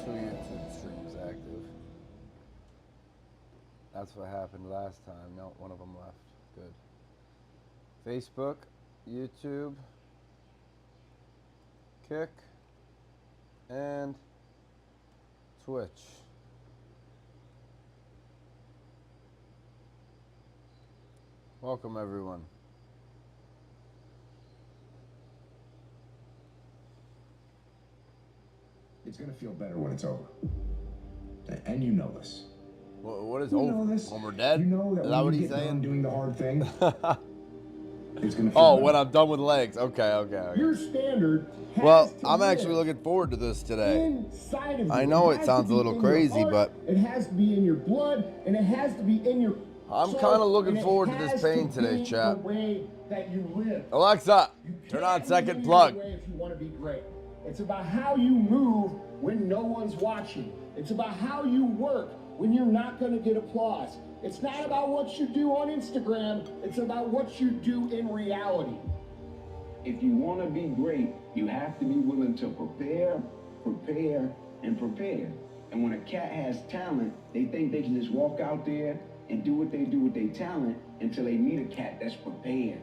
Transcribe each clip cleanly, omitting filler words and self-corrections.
2 YouTube streams active. That's what happened last time. No, one of them left. Good. Facebook, YouTube, Kick, and Twitch. Welcome, everyone. It's going to feel better when it's over. And you know this. What is you over? Know this. When we're dead? You know that is when that what you he's get saying? done doing the hard thing, it's going to feel Oh, better. when I'm done with legs. Okay. Your standard has Well, to I'm live actually looking forward to this today. inside of you. I know it has sounds to a be little in your crazy, heart, but it has to be in your blood, and it has to be in your I'm soul, kind of looking and it forward to has this pain to today, be chat. The way that you live. Alexa, You turn can't on live second any plug. other way if you want to be great. It's about how you move when no one's watching. It's about how you work when you're not going to get applause. It's not about what you do on Instagram. It's about what you do in reality. If you want to be great, you have to be willing to prepare, and prepare. And when a cat has talent, they think they can just walk out there and do what they do with their talent until they meet a cat that's prepared.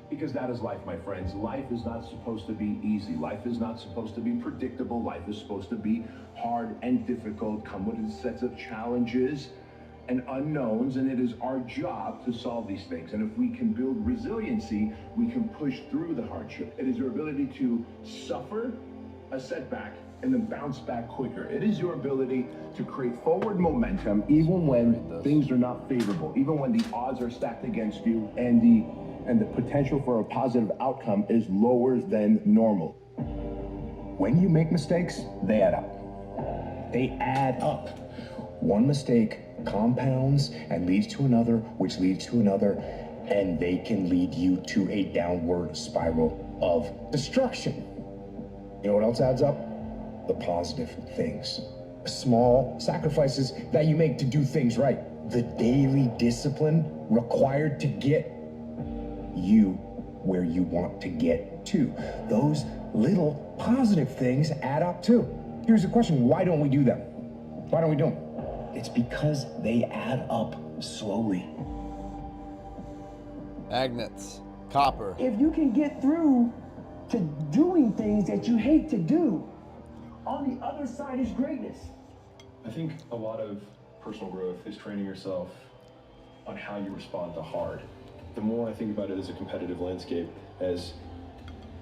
Because that is life, my friends. Life is not supposed to be easy. Life is not supposed to be predictable. Life is supposed to be hard and difficult, come with a set of challenges and unknowns, and it is our job to solve these things. And if we can build resiliency, we can push through the hardship. It is your ability to suffer a setback and then bounce back quicker. It is your ability to create forward momentum even when things are not favorable, even when the odds are stacked against you and the potential for a positive outcome is lower than normal. When you make mistakes, they add up. They add up. One mistake compounds and leads to another, which leads to another, and they can lead you to a downward spiral of destruction. You know what else adds up? The positive things. Small sacrifices that you make to do things right. The daily discipline required to get you where you want to get to. Those little positive things add up too. Here's the question, why don't we do them? Why don't we do them? It's because they add up slowly. Magnets, copper. If you can get through to doing things that you hate to do, on the other side is greatness. I think a lot of personal growth is training yourself on how you respond to hard. The more I think about it as a competitive landscape, as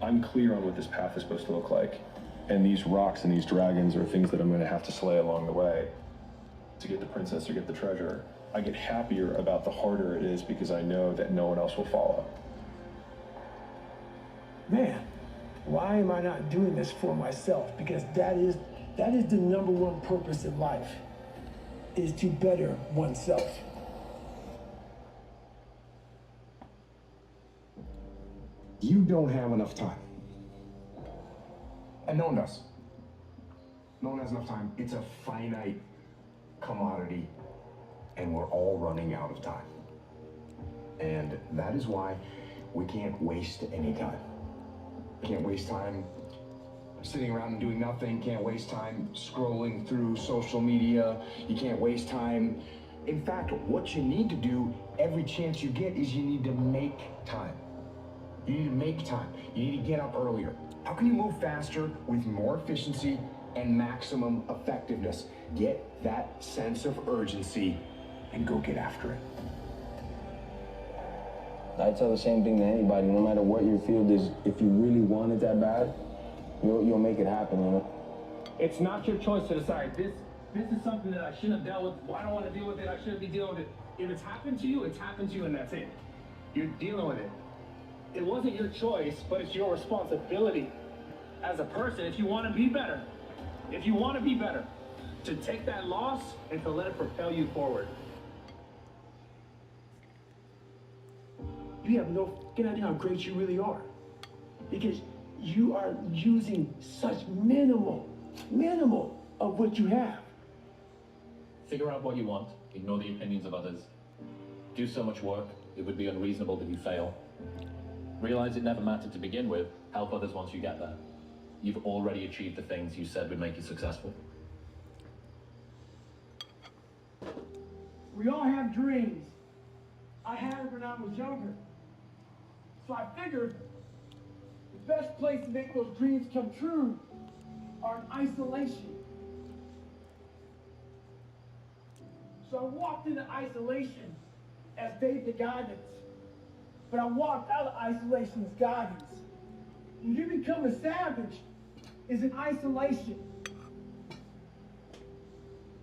I'm clear on what this path is supposed to look like, and these rocks and these dragons are things that I'm going to have to slay along the way to get the princess or get the treasure, I get happier about the harder it is because I know that no one else will follow. Man, why am I not doing this for myself? Because that is the number one purpose in life, is to better oneself. You don't have enough time. And no one does. No one has enough time. It's a finite commodity, and we're all running out of time. And that is why we can't waste any time. Can't waste time sitting around and doing nothing. Can't waste time scrolling through social media. You can't waste time. In fact, what you need to do every chance you get is you need to make time. You need to make time. You need to get up earlier. How can you move faster with more efficiency and maximum effectiveness? Get that sense of urgency and go get after it. I tell the same thing to anybody, no matter what your field is, if you really want it that bad, you'll make it happen, you know? It's not your choice to decide, this is something that I shouldn't have dealt with, well, I don't want to deal with it, I shouldn't be dealing with it. If it's happened to you, and that's it. You're dealing with it. It wasn't your choice, but it's your responsibility as a person, if you want to be better, to take that loss and to let it propel you forward. You have no fucking idea how great you really are, because you are using such minimal of what you have. Figure out what you want, ignore the opinions of others. Do so much work, it would be unreasonable that you fail. Realize it never mattered to begin with, help others once you get there. You've already achieved the things you said would make you successful. We all have dreams. I had it when I was younger. So I figured the best place to make those dreams come true are in isolation. So I walked into isolation as faith and guidance. But I walked out of isolation as guidance. When you become a savage, is in isolation.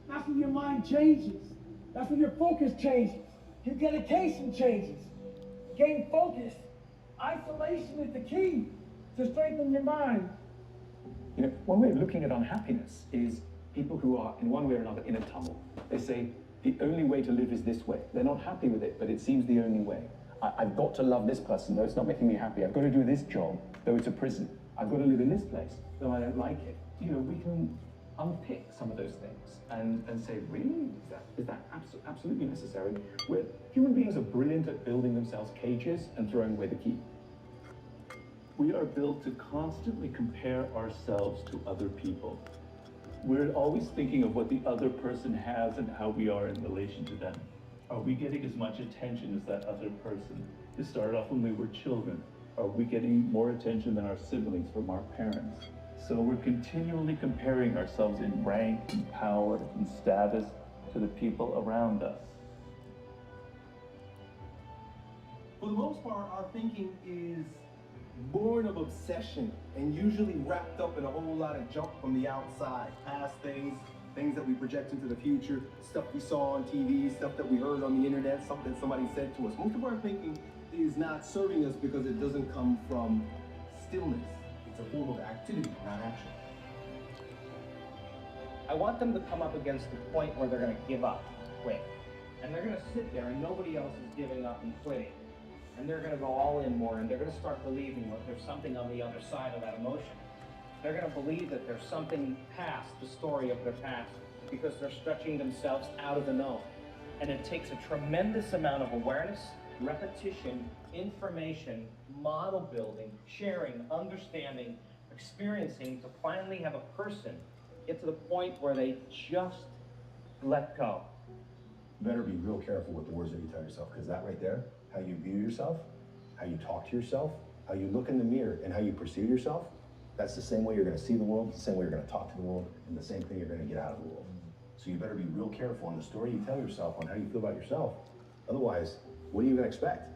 That's when your mind changes. That's when your focus changes. Your dedication changes. Gain focus. Isolation is the key to strengthen your mind. You know, one way of looking at unhappiness is people who are, in one way or another, in a tunnel. They say, the only way to live is this way. They're not happy with it, but it seems the only way. I've got to love this person, though it's not making me happy. I've got to do this job, though it's a prison. I've got to live in this place, though I don't like it. You know, we can unpick some of those things and say, really? Is that absolutely necessary? Human beings are brilliant at building themselves cages and throwing away the key. We are built to constantly compare ourselves to other people. We're always thinking of what the other person has and how we are in relation to them. Are we getting as much attention as that other person? It started off when we were children. Are we getting more attention than our siblings from our parents? So we're continually comparing ourselves in rank and power and status to the people around us. For the most part, our thinking is born of obsession and usually wrapped up in a whole lot of junk from the outside, past things that we project into the future, stuff we saw on TV, stuff that we heard on the internet, something somebody said to us. Most of our thinking is not serving us because it doesn't come from stillness. It's a form of activity, not action. I want them to come up against the point where they're going to give up, quit. And they're going to sit there and nobody else is giving up and quitting. And they're going to go all in more and they're going to start believing that there's something on the other side of that emotion. They're going to believe that there's something past the story of their past because they're stretching themselves out of the known. And it takes a tremendous amount of awareness, repetition, information, model building, sharing, understanding, experiencing to finally have a person get to the point where they just let go. You better be real careful with the words that you tell yourself, because that right there, how you view yourself, how you talk to yourself, how you look in the mirror, and how you perceive yourself, that's the same way you're going to see the world, the same way you're going to talk to the world, and the same thing you're going to get out of the world. So you better be real careful on the story you tell yourself on how you feel about yourself. Otherwise, what are you going to expect?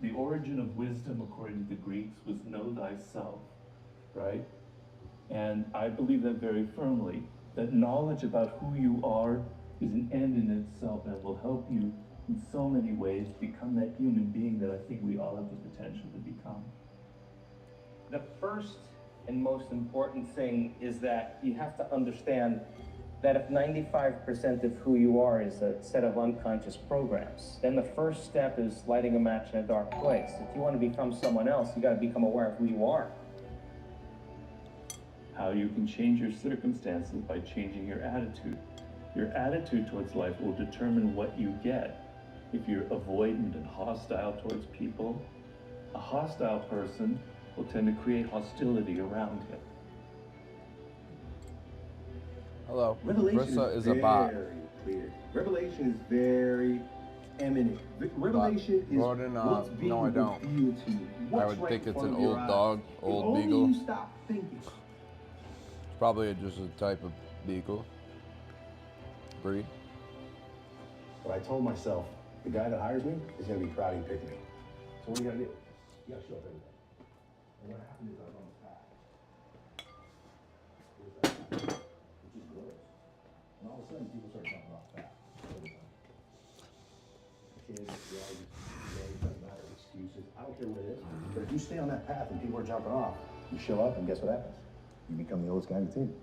The origin of wisdom, according to the Greeks, was know thyself, right? And I believe that very firmly, that knowledge about who you are is an end in itself and will help you in so many ways become that human being that I think we all have the potential to become. The first and most important thing is that you have to understand that if 95% of who you are is a set of unconscious programs, then the first step is lighting a match in a dark place. If you want to become someone else, you got to become aware of who you are. How you can change your circumstances by changing your attitude. Your attitude towards life will determine what you get. If you're avoidant and hostile towards people, a hostile person will tend to create hostility around him. Hello. Revelation Brissa is a bot. very clear. Revelation is very eminent. Revelation is what's being no, I don't. revealed to you. What's I would right think in it's front an of your old eyes. dog, If old only beagle. you stop thinking. It's probably just a type of beagle. Breed. But I told myself, the guy that hires me is going to be proud he picked me. So what do you got to do? You got to show up every day. And what happened is I was on this path. Here's that path, which is gross. And all of a sudden, people start jumping off the path. Every time. Kids, drugs, doesn't matter, excuses. I don't care what it is. But if you stay on that path and people are jumping off, you show up and guess what happens? You become the oldest guy in the team.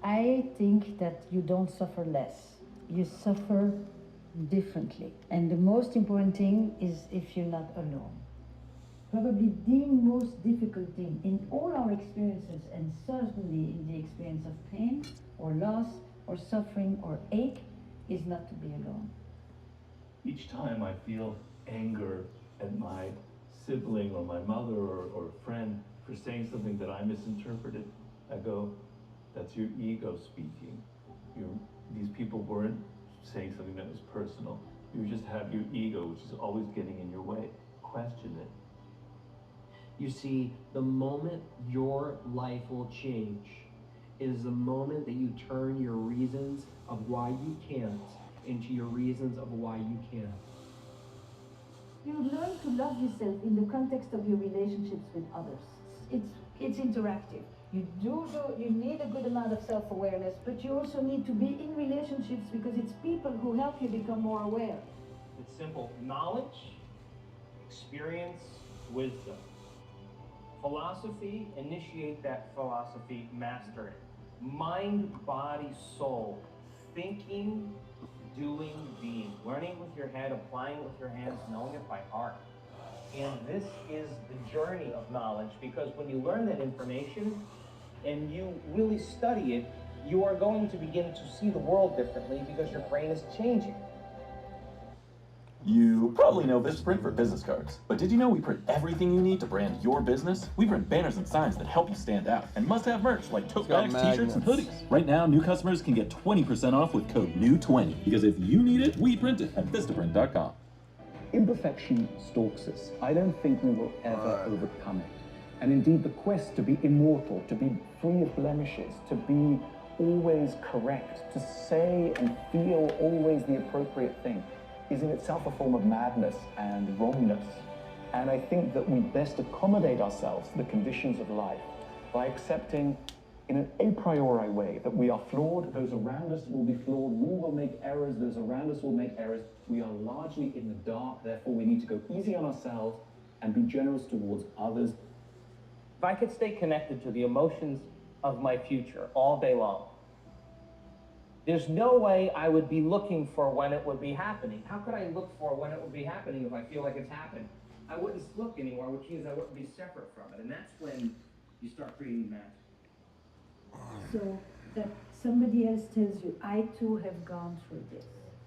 I think that you don't suffer less. You suffer differently. And the most important thing is if you're not alone. Probably the most difficult thing in all our experiences, and certainly in the experience of pain or loss or suffering or ache, is not to be alone. Each time I feel anger at my sibling or my mother or friend for saying something that I misinterpreted. I go, that's your ego speaking. These people weren't saying something that was personal. You just have your ego, which is always getting in your way. Question it. You see, the moment your life will change is the moment that you turn your reasons of why you can't into your reasons of why you can. You learn to love yourself in the context of your relationships with others. It's interactive. You need a good amount of self-awareness, but you also need to be in relationships because it's people who help you become more aware. It's simple. Knowledge, experience, wisdom. Philosophy, initiate that philosophy, master it. Mind, body, soul. Thinking, doing, being. Learning with your head, applying with your hands, knowing it by heart. And this is the journey of knowledge, because when you learn that information and you really study it, you are going to begin to see the world differently because your brain is changing. You probably know Vistaprint for business cards, but did you know we print everything you need to brand your business? We print banners and signs that help you stand out, and must-have merch like tote bags, t-shirts, and hoodies. Right now, new customers can get 20% off with code NEW20, because if you need it, we print it at Vistaprint.com. Imperfection stalks us. I don't think we will ever overcome it. And indeed, the quest to be immortal, to be free of blemishes, to be always correct, to say and feel always the appropriate thing, is in itself a form of madness and wrongness. And I think that we best accommodate ourselves to the conditions of life by accepting in an a priori way that we are flawed, those around us will be flawed, we will make errors, those around us will make errors. We are largely in the dark, therefore we need to go easy on ourselves and be generous towards others. If I could stay connected to the emotions of my future all day long, there's no way I would be looking for when it would be happening. How could I look for when it would be happening if I feel like it's happened? I wouldn't look anymore, which means I wouldn't be separate from it. And that's when you start creating magic. So that somebody else tells you, I too have gone through this.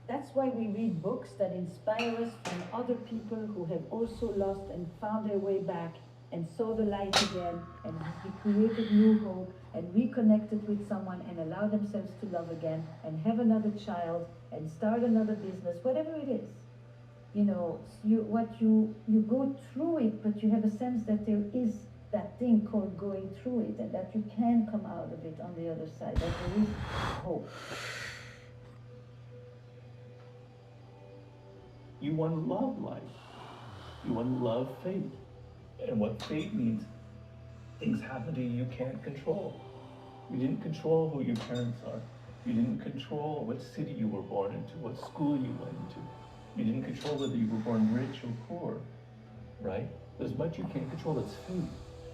That's why we read books that inspire us from other people who have also lost and found their way back and saw the light again and created new hope and reconnected with someone and allow themselves to love again and have another child and start another business, whatever it is. You know, you go through it, but you have a sense that there is that thing called going through it, and that you can come out of it on the other side, that there is hope. You want to love life. You want to love fate. And what fate means, things happen to you you can't control. You didn't control who your parents are. You didn't control what city you were born into, what school you went into. You didn't control whether you were born rich or poor, right? There's much you can't control. It's fate.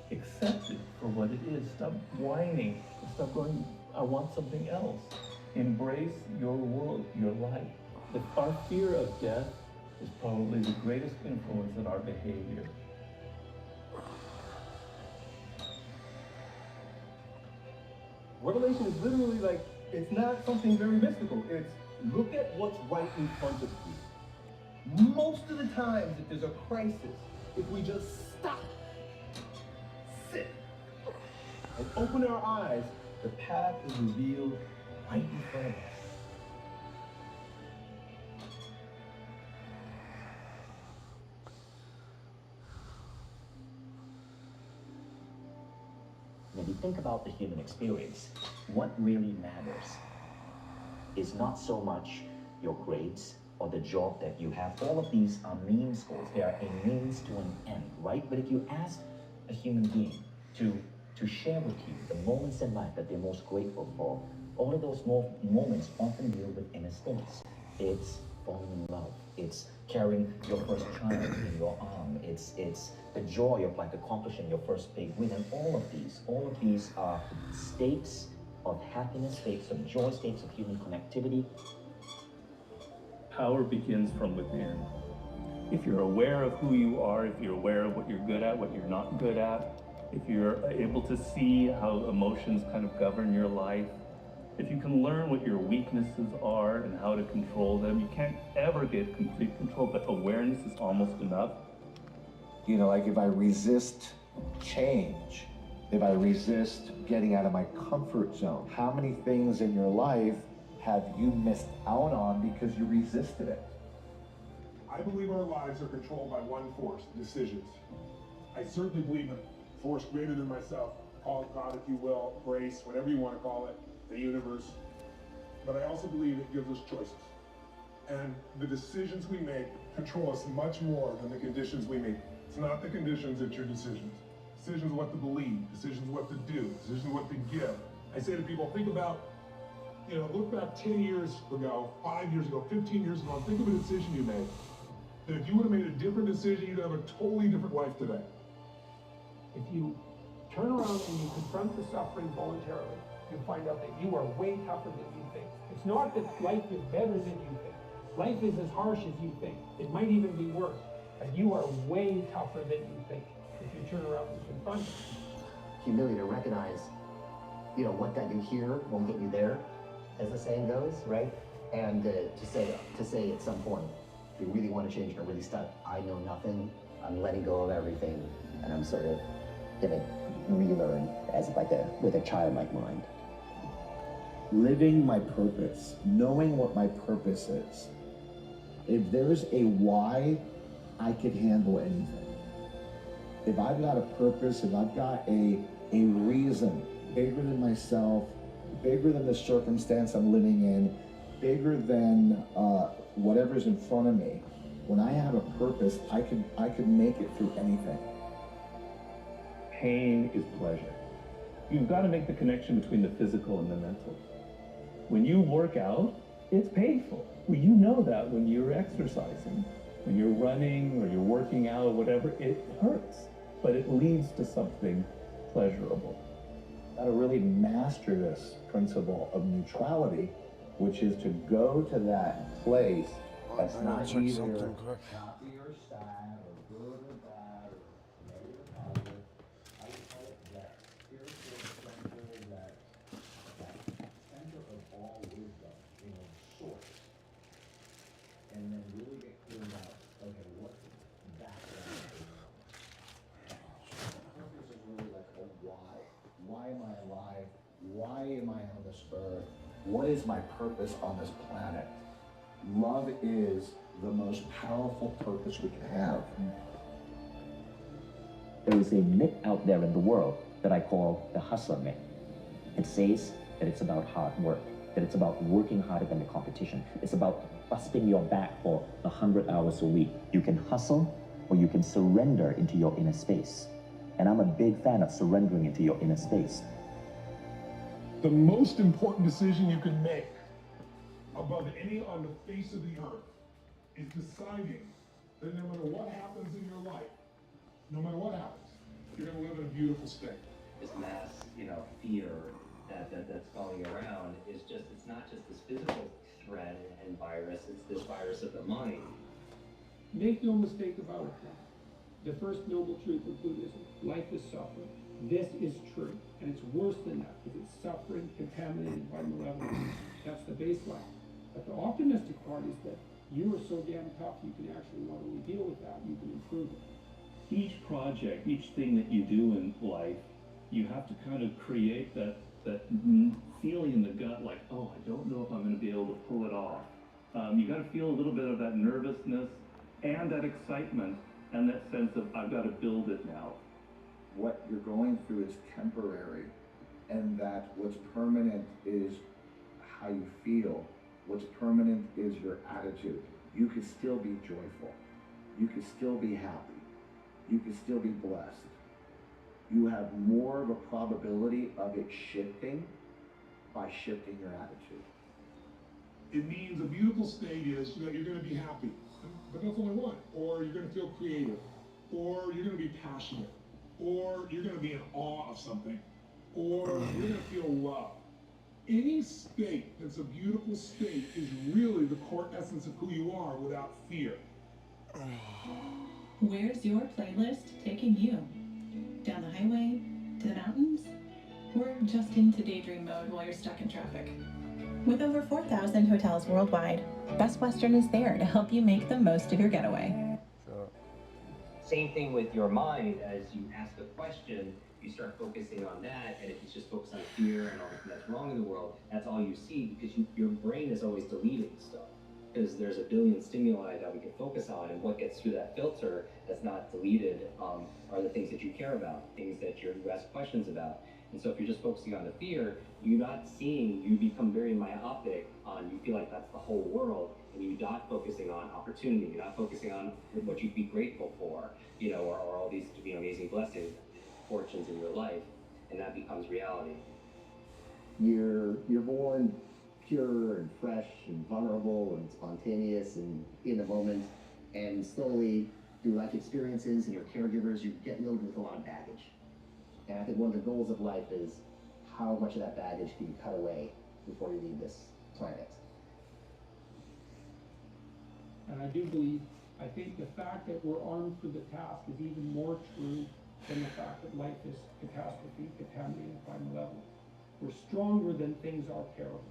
Accept it for what it is. Stop whining. Stop going, I want something else. Embrace your world, your life. Our fear of death is probably the greatest influence in our behavior. Revelation is literally like, it's not something very mystical. It's look at what's right in front of you. Most of the times, if there's a crisis, if we just stop, sit, and open our eyes, the path is revealed right in front of us. When you think about the human experience, what really matters is not so much your grades or the job that you have. All of these are means goals. They are a means to an end, right? But if you ask a human being to share with you the moments in life that they're most grateful for, all of those moments often deal with inner states. It's falling in love. It's carrying your first child in your arm. It's the joy of like accomplishing your first big win. And all of these are states of happiness, states of joy, states of human connectivity. Power begins from within. If you're aware of who you are, if you're aware of what you're good at, what you're not good at, if you're able to see how emotions kind of govern your life, If you can learn what your weaknesses are and how to control them, you can't ever get complete control, but awareness is almost enough. You know, like if I resist change, if I resist getting out of my comfort zone, how many things in your life have you missed out on because you resisted it? I believe our lives are controlled by one force, decisions. I certainly believe in a force greater than myself. Call it God, if you will, grace, whatever you want to call it, the universe. But I also believe it gives us choices. And the decisions we make control us much more than the conditions we make. It's not the conditions, it's your decisions. Decisions what to believe, decisions what to do, decisions what to give. I say to people, think about, you know, look back 10 years ago, 5 years ago, 15 years ago, and think of a decision you made. That if you would have made a different decision, you'd have a totally different life today. If you turn around and you confront the suffering voluntarily, you'll find out that you are way tougher than you think. It's not that life is better than you think. Life is as harsh as you think. It might even be worse. But you are way tougher than you think if you turn around and confront it. Humility to recognize, you know, what got you here won't get you there, as the saying goes, right? And to say at some point, if you really want to change, you're really stuck. I know nothing. I'm letting go of everything, and I'm sort of gonna relearn as like with a childlike mind. Living my purpose, knowing what my purpose is. If there's a why, I could handle anything. If I've got a purpose, if I've got a reason bigger than myself, bigger than the circumstance I'm living in, bigger than whatever's in front of me, when I have a purpose, I could make it through anything. Pain is pleasure. You've got to make the connection between the physical and the mental. When you work out, it's painful. Well, you know that when you're exercising, when you're running or you're working out or whatever, it hurts, but it leads to something pleasurable. Got to really master this principle of neutrality, which is to go to that place that's not either happy or sad or good or bad or negative or positive. I would call it that spiritual center, that center of all wisdom, you know, source. And then really get clear about, okay, what's that? Purpose is really like a why. Why am I alive? Why am I on this earth? What is my purpose on this planet? Love is the most powerful purpose we can have. There is a myth out there in the world that I call the hustler myth. It says that it's about hard work, that it's about working harder than the competition. It's about busting your back for 100 hours a week. You can hustle or you can surrender into your inner space. And I'm a big fan of surrendering into your inner space. The most important decision you can make above any on the face of the earth is deciding that no matter what happens in your life, no matter what happens, you're going to live in a beautiful state. This mass, fear that's going around is it's not just this physical threat and virus, it's this virus of the mind. Make no mistake about it. The first noble truth of Buddhism, life is suffering. This is true, and it's worse than that because it's suffering contaminated by malevolence. That's the baseline. But the optimistic part is that you are so damn tough you can actually not only deal with that, you can improve it. Each project, each thing that you do in life, you have to kind of create that feeling in the gut like, oh, I don't know if I'm going to be able to pull it off. You got to feel a little bit of that nervousness and that excitement and that sense of I've got to build it now. What you're going through is temporary, and that what's permanent is how you feel. What's permanent is your attitude. You can still be joyful. You can still be happy. You can still be blessed. You have more of a probability of it shifting by shifting your attitude. It means a beautiful state is that you're going to be happy, but that's only one. Or you're going to feel creative, or you're going to be passionate, or you're going to be in awe of something, or you're going to feel love. Any state that's a beautiful state is really the core essence of who you are without fear. Where's your playlist taking you? Down the highway? To the mountains? We're just into daydream mode while you're stuck in traffic. With over 4,000 hotels worldwide, Best Western is there to help you make the most of your getaway. Same thing with your mind. As you ask a question, you start focusing on that, and if you just focus on fear and all that's wrong in the world, that's all you see, because your brain is always deleting stuff. Because there's a billion stimuli that we can focus on, and what gets through that filter that's not deleted are the things that you care about, things that you ask questions about. And so if you're just focusing on the fear, you're not seeing, you become very myopic on, you feel like that's the whole world, and you're not focusing on opportunity, you're not focusing on what you'd be grateful for, you know, or all these, you know, amazing blessings, fortunes in your life, and that becomes reality. You're born pure and fresh and vulnerable and spontaneous and in the moment, and slowly through life experiences and your caregivers, you get loaded with a lot of baggage. And I think one of the goals of life is how much of that baggage can you cut away before you leave this planet. And I do believe, I think the fact that we're armed for the task is even more true than the fact that life is catastrophe, contaminated by malevolence. We're stronger than things are terrible.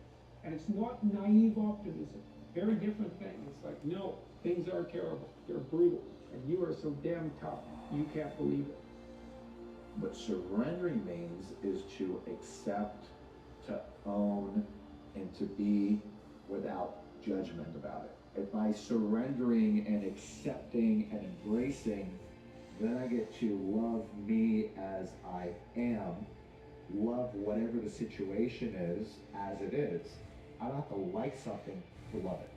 And it's not naive optimism. Very different thing. It's like, no, things are terrible. They're brutal. And you are so damn tough, you can't believe it. What surrendering means is to accept, to own, and to be without judgment about it. And by surrendering and accepting and embracing, then I get to love me as I am, love whatever the situation is as it is. I don't have to like something to love it.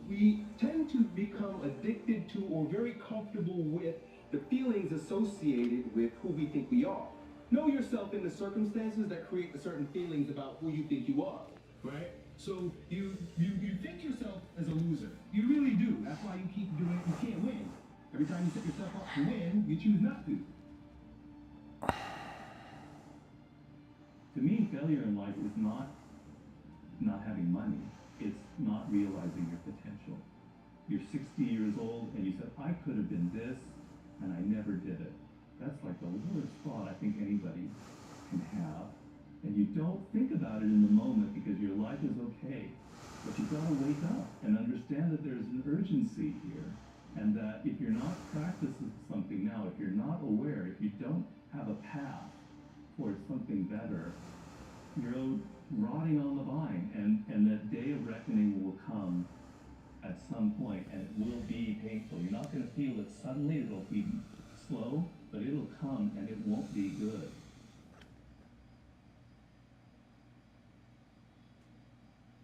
We tend to become addicted to or very comfortable with the feelings associated with who we think we are. Know yourself in the circumstances that create the certain feelings about who you think you are, right? So you think yourself as a loser. You really do. That's why you keep doing it. You can't win. Every time you set yourself up to win, you choose not to. To me, failure in life is not having money. It's not realizing your potential. You're 60 years old and you said, I could have been this, and I never did it. That's like the worst thought I think anybody can have. And you don't think about it in the moment because your life is okay. But you've got to wake up and understand that there's an urgency here. And that if you're not practicing something now, if you're not aware, if you don't have a path towards something better, you're rotting on the vine, and that day of reckoning will come at some point, and it will be painful. You're not going to feel it suddenly, it'll be slow, but it'll come and it won't be good.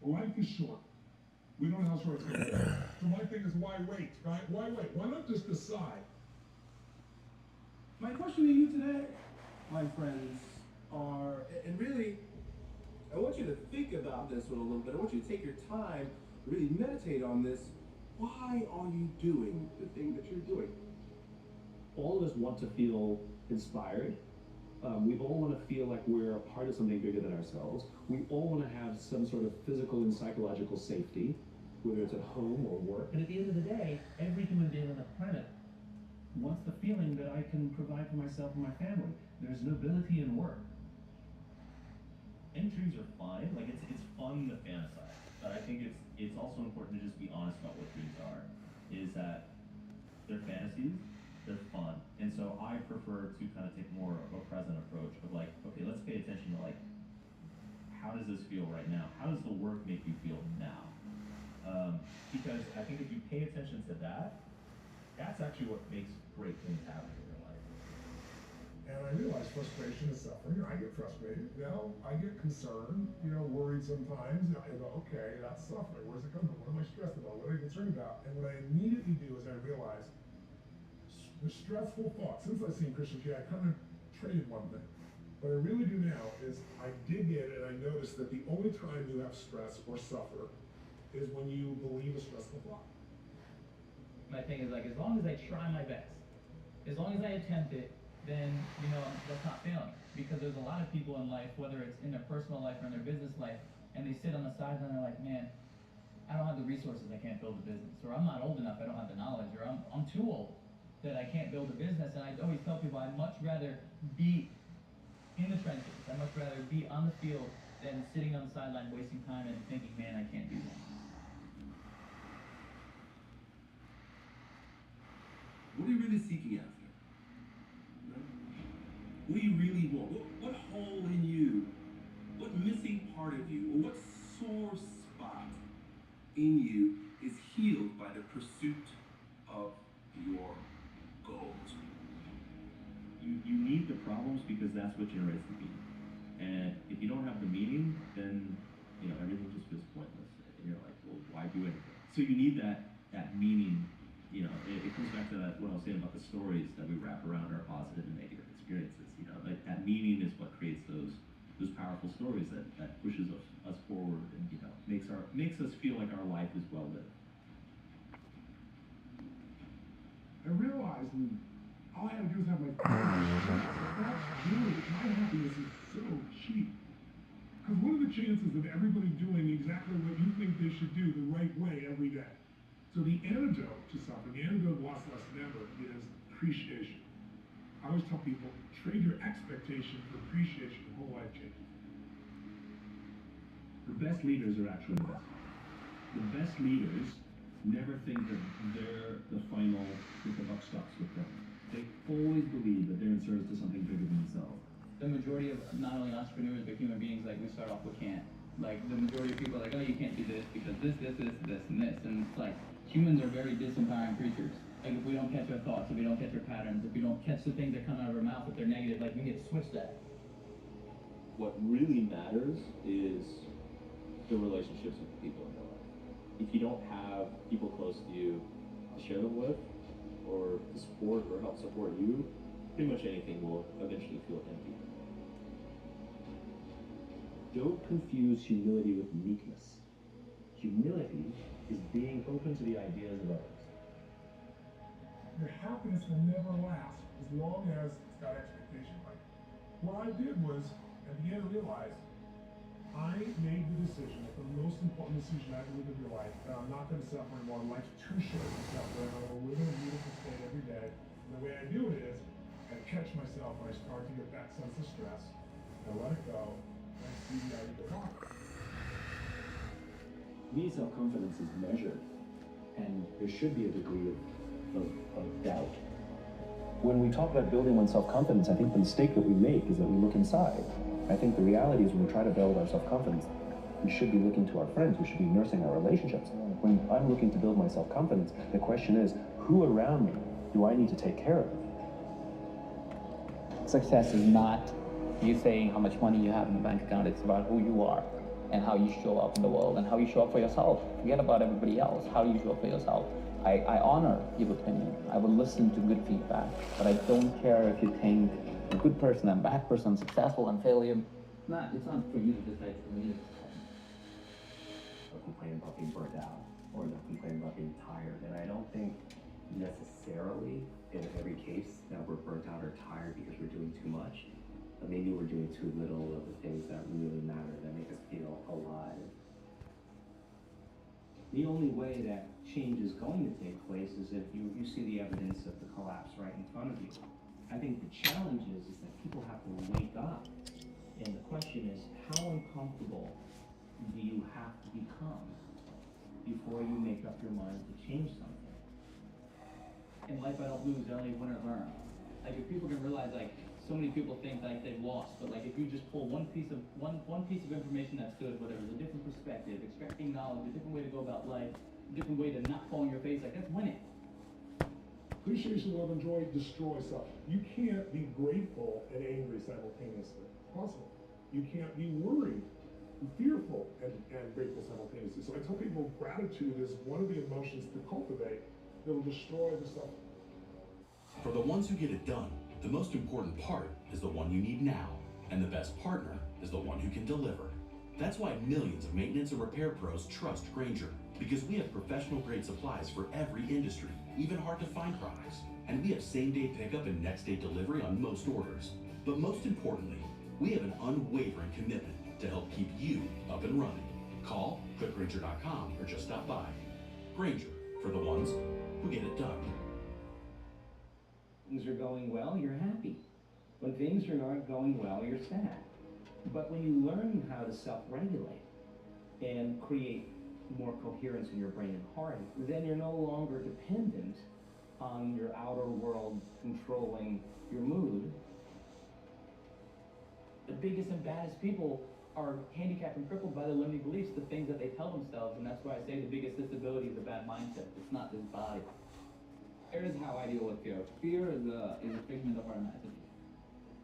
Life is short. We don't know how short it's going to be. So my thing is, why wait, right? Why wait? Why not just decide? My question to you today, my friends, are, and really, I want you to think about this one a little bit. I want you to take your time, really meditate on this. Why are you doing the thing that you're doing? All of us want to feel inspired. We all want to feel like we're a part of something bigger than ourselves. We all want to have some sort of physical and psychological safety, whether it's at home or work. And at the end of the day, every human being on the planet wants the feeling that I can provide for myself and my family. There's nobility in work. And dreams are fine, like it's fun to fantasize, but I think it's also important to just be honest about what dreams are. Is that they're fantasies, they're fun, and so I prefer to kind of take more of a present approach of like, okay, let's pay attention to like, how does this feel right now? How does the work make you feel now? Because I think if you pay attention to that, that's actually what makes great things happen in your life. And I realize frustration is suffering. I get frustrated, I get concerned, worried sometimes. I go, okay, that's suffering. Where's it coming from? What am I stressed about? What am I concerned about? And what I immediately do is I realize the stressful thoughts. Since I've seen Christian Key, I kind of traded one thing. What I really do now is I dig in and I notice that the only time you have stress or suffer is when you believe a stressful thought. My thing is like, as long as I try my best, as long as I attempt it, then, that's not failing. Because there's a lot of people in life, whether it's in their personal life or in their business life, and they sit on the sides and they're like, man, I don't have the resources, I can't build a business. Or I'm not old enough, I don't have the knowledge. Or I'm too old that I can't build a business. And I always tell people I'd much rather be in the trenches. I'd much rather be on the field than sitting on the sideline wasting time and thinking, man, I can't do that. What are you really seeking after? What do you really want? What hole in you, what missing part of you, or what sore spot in you is healed by the pursuit of your goals? You need the problems because that's what generates the meaning. And if you don't have the meaning, then everything just feels pointless. And you're like, well, why do anything? So you need that meaning. It comes back to what I was saying about the stories that we wrap around our positive and negative experiences. Like that meaning is what creates those powerful stories that pushes us forward and makes us feel like our life is well lived. I realized all I had to do was have my that's really, my happiness is so cheap. Because what are the chances of everybody doing exactly what you think they should do the right way every day? So the antidote to suffering, the antidote of loss less than ever is appreciation. I always tell people, trade your expectation for appreciation, your whole life changes. The best leaders are actually the best. The best leaders never think that they're the final, that the buck stops with them. They always believe that they're in service to something bigger than themselves. The majority of not only entrepreneurs but human beings, like we start off with can't. Like the majority of people are like, oh, you can't do this because this, and this. And it's like humans are very disempowering creatures. Like if we don't catch our thoughts, if we don't catch our patterns, if we don't catch the things that come out of our mouth, if they're negative, like we get switched at. What really matters is the relationships with the people in your life. If you don't have people close to you to share them with, or to support or help support you, pretty much anything will eventually feel empty. Don't confuse humility with meekness. Humility is being open to the ideas of others. Your happiness will never last as long as it's got expectation. Like, what I did was, I began to realize, I made the decision, that the most important decision I ever lived in your life, that I'm not going to suffer anymore. Life's too short to suffer, and I'm going to live in a beautiful state every day. And the way I do it is, I catch myself when I start to get that sense of stress, and I let it go, and I see the idea go on. To me, self-confidence is measured, and there should be a degree of doubt. When we talk about building one's self-confidence, I think the mistake that we make is that we look inside. I think the reality is when we try to build our self-confidence, we should be looking to our friends, we should be nursing our relationships. When I'm looking to build my self-confidence, the question is, who around me do I need to take care of? Success is not you saying how much money you have in the bank account. It's about who you are and how you show up in the world and how you show up for yourself. Forget about everybody else. How do you show up for yourself? I honor your opinion. I will listen to good feedback, but I don't care if you think a good person, a bad person, successful and failure. It's not for you to decide, for me to decide. They'll complain about being burnt out, or they'll complain about being tired, and I don't think necessarily in every case that we're burnt out or tired because we're doing too much, but maybe we're doing too little of the things that really matter, that make us feel alive. The only way that change is going to take place is if you see the evidence of the collapse right in front of you. I think the challenge is that people have to wake up. And the question is, how uncomfortable do you have to become before you make up your mind to change something? In life, I don't lose, I only win or learn. Like if people can realize, like so many people think like they've lost, but like if you just pull one piece of information that's good, whether it's a different perspective, extracting knowledge, a different way to go about life, a different way to not fall in your face, like that's winning. Appreciation, love, and joy destroy suffering. You can't be grateful and angry simultaneously. It's possible. You can't be worried, fearful, and grateful simultaneously. So I tell people gratitude is one of the emotions to cultivate that will destroy the suffering. For the ones who get it done, the most important part is the one you need now, and the best partner is the one who can deliver. That's why millions of maintenance and repair pros trust Grainger, because we have professional grade supplies for every industry, even hard to find products. And we have same-day pickup and next-day delivery on most orders. But most importantly, we have an unwavering commitment to help keep you up and running. Call, click Grainger.com, or just stop by. Grainger, for the ones who get it done. Things are going well, you're happy. When things are not going well, you're sad. But when you learn how to self-regulate and create more coherence in your brain and heart, then you're no longer dependent on your outer world controlling your mood. The biggest and baddest people are handicapped and crippled by their limiting beliefs, the things that they tell themselves, and that's why I say the biggest disability is a bad mindset. It's not this body. Here's how I deal with fear. Fear is a figment of our imagination,